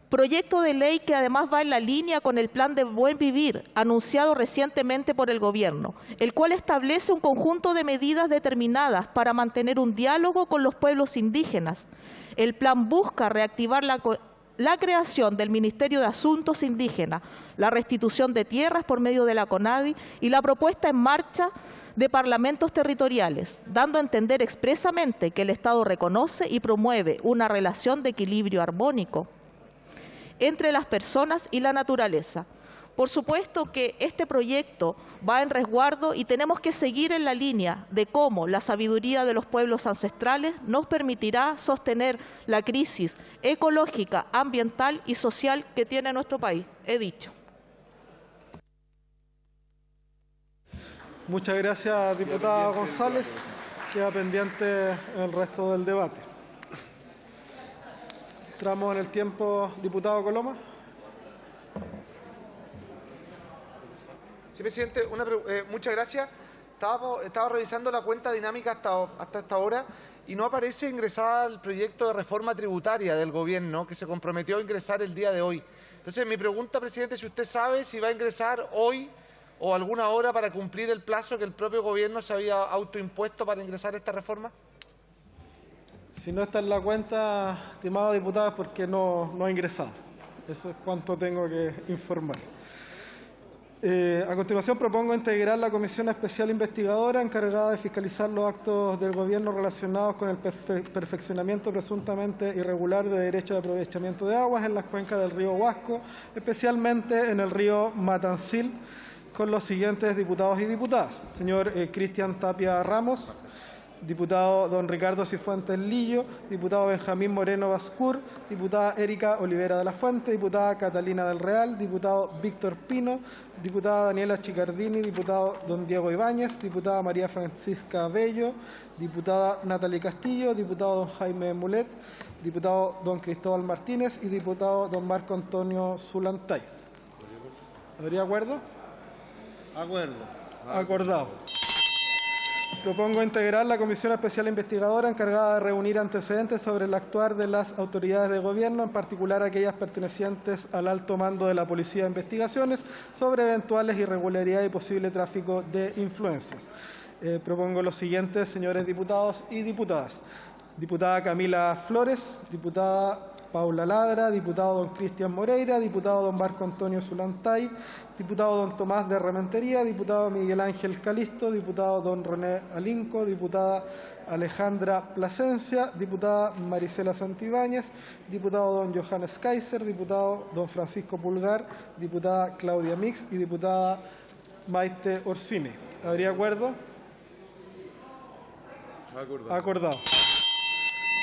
Proyecto de ley que además va en la línea con el Plan de Buen Vivir anunciado recientemente por el Gobierno, el cual establece un conjunto de medidas determinadas para mantener un diálogo con los pueblos indígenas. El plan busca reactivar la creación del Ministerio de Asuntos Indígenas, la restitución de tierras por medio de la CONADI y la propuesta en marcha de parlamentos territoriales, dando a entender expresamente que el Estado reconoce y promueve una relación de equilibrio armónico entre las personas y la naturaleza. Por supuesto que este proyecto va en resguardo y tenemos que seguir en la línea de cómo la sabiduría de los pueblos ancestrales nos permitirá sostener la crisis ecológica, ambiental y social que tiene nuestro país. He dicho. Muchas gracias, diputada González. Queda pendiente el resto del debate. Entramos en el tiempo, diputado Coloma. Sí, presidente, muchas gracias. Estaba revisando la cuenta dinámica hasta esta hora y no aparece ingresada al proyecto de reforma tributaria del gobierno que se comprometió a ingresar el día de hoy. Entonces, mi pregunta, presidente, si usted sabe si va a ingresar hoy o alguna hora para cumplir el plazo que el propio gobierno se había autoimpuesto para ingresar esta reforma. Si no está en la cuenta, estimado diputado, es porque no ha ingresado. Eso es cuanto tengo que informar. A continuación propongo integrar la Comisión Especial Investigadora encargada de fiscalizar los actos del Gobierno relacionados con el perfeccionamiento presuntamente irregular de derechos de aprovechamiento de aguas en las cuencas del río Huasco, especialmente en el río Matancil, con los siguientes diputados y diputadas. Señor Cristian Tapia Ramos, diputado don Ricardo Cifuentes Lillo, diputado Benjamín Moreno Bascur, diputada Erika Olivera de la Fuente, diputada Catalina del Real, diputado Víctor Pino, diputada Daniela Chicardini, diputado don Diego Ibáñez, diputada María Francisca Bello, diputada Natalie Castillo, diputado don Jaime Mulet, diputado don Cristóbal Martínez y diputado don Marco Antonio Zulantay. ¿Habría acuerdo? Acuerdo. Acordado. Propongo integrar la Comisión Especial Investigadora encargada de reunir antecedentes sobre el actuar de las autoridades de gobierno, en particular aquellas pertenecientes al alto mando de la Policía de Investigaciones, sobre eventuales irregularidades y posible tráfico de influencias. Propongo los siguientes, señores diputados y diputadas. Diputada Camila Flores, diputada Paula Ladra, diputado don Cristian Moreira, diputado don Marco Antonio Zulantay, diputado don Tomás de Rementería, diputado Miguel Ángel Calisto, diputado don René Alinco, diputada Alejandra Plasencia, diputada Marisela Santibáñez, diputado don Johannes Kaiser, diputado don Francisco Pulgar, diputada Claudia Mix y diputada Maite Orsini. ¿Habría acuerdo? Acordado.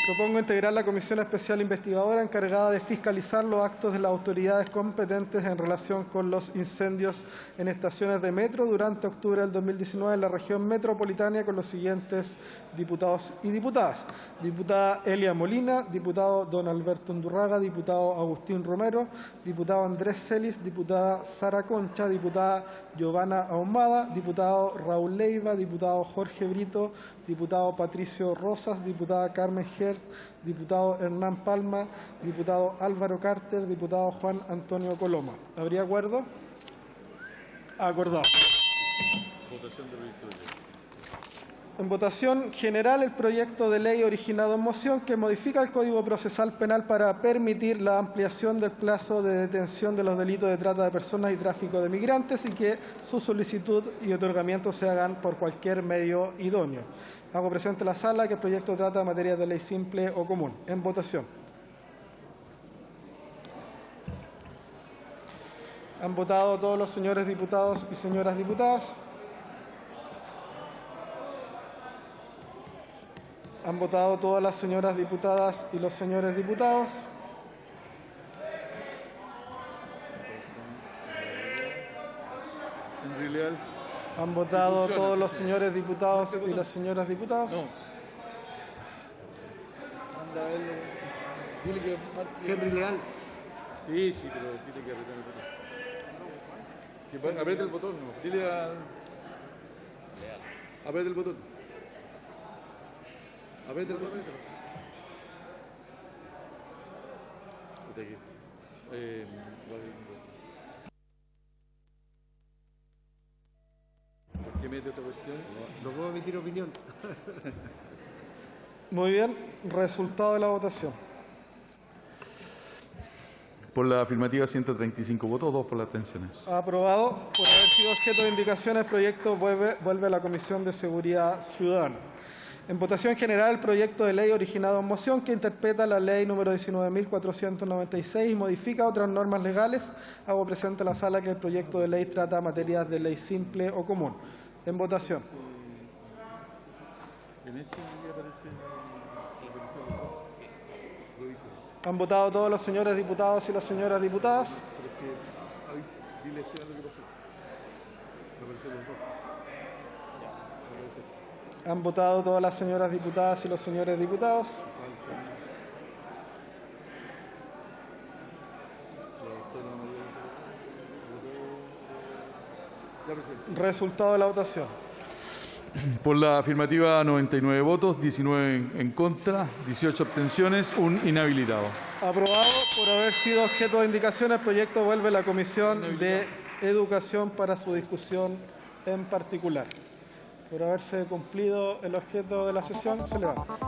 Propongo integrar la Comisión Especial Investigadora encargada de fiscalizar los actos de las autoridades competentes en relación con los incendios en estaciones de metro durante octubre del 2019 en la región metropolitana, con los siguientes diputados y diputadas. Diputada Elia Molina, diputado don Alberto Undurraga, diputado Agustín Romero, diputado Andrés Celis, diputada Sara Concha, diputada Giovanna Ahumada, diputado Raúl Leiva, diputado Jorge Brito, diputado Patricio Rosas, diputada Carmen Hertz, diputado Hernán Palma, diputado Álvaro Carter, diputado Juan Antonio Coloma. ¿Habría acuerdo? Acordado. En votación general, el proyecto de ley originado en moción que modifica el Código Procesal Penal para permitir la ampliación del plazo de detención de los delitos de trata de personas y tráfico de migrantes y que su solicitud y otorgamiento se hagan por cualquier medio idóneo. Hago presente a la sala que el proyecto trata de materias de ley simple o común. En votación. ¿Han votado todos los señores diputados y señoras diputadas? ¿Han votado todas las señoras diputadas y los señores diputados? ¿Han votado todos los señores diputados y las señoras diputadas? No. Dile que Henry Leal. Sí, pero tiene que apretar el botón. Que apriete el botón, no. Dile a... Apriete el botón. Apriete el botón. Está aquí. ¿Por qué mete esta cuestión? No puedo emitir opinión. Muy bien. Resultado de la votación. Por la afirmativa, 135 votos, 2 por las abstenciones. Aprobado. Por haber sido objeto de indicaciones, el proyecto vuelve a la Comisión de Seguridad Ciudadana. En votación general, el proyecto de ley originado en moción que interpreta la ley número 19.496 y modifica otras normas legales. Hago presente a la sala que el proyecto de ley trata materias de ley simple o común. En votación. En este aparece la comisión. ¿Han votado todos los señores diputados y las señoras diputadas? Dile a Esteban lo que pasó. Apareció los dos. ¿Han votado todas las señoras diputadas y los señores diputados? Resultado de la votación. Por la afirmativa, 99 votos, 19 en contra, 18 abstenciones, 1 inhabilitado. Aprobado. Por haber sido objeto de indicación, el proyecto vuelve a la Comisión de Educación para su discusión en particular. Por haberse cumplido el objeto de la sesión, se levanta.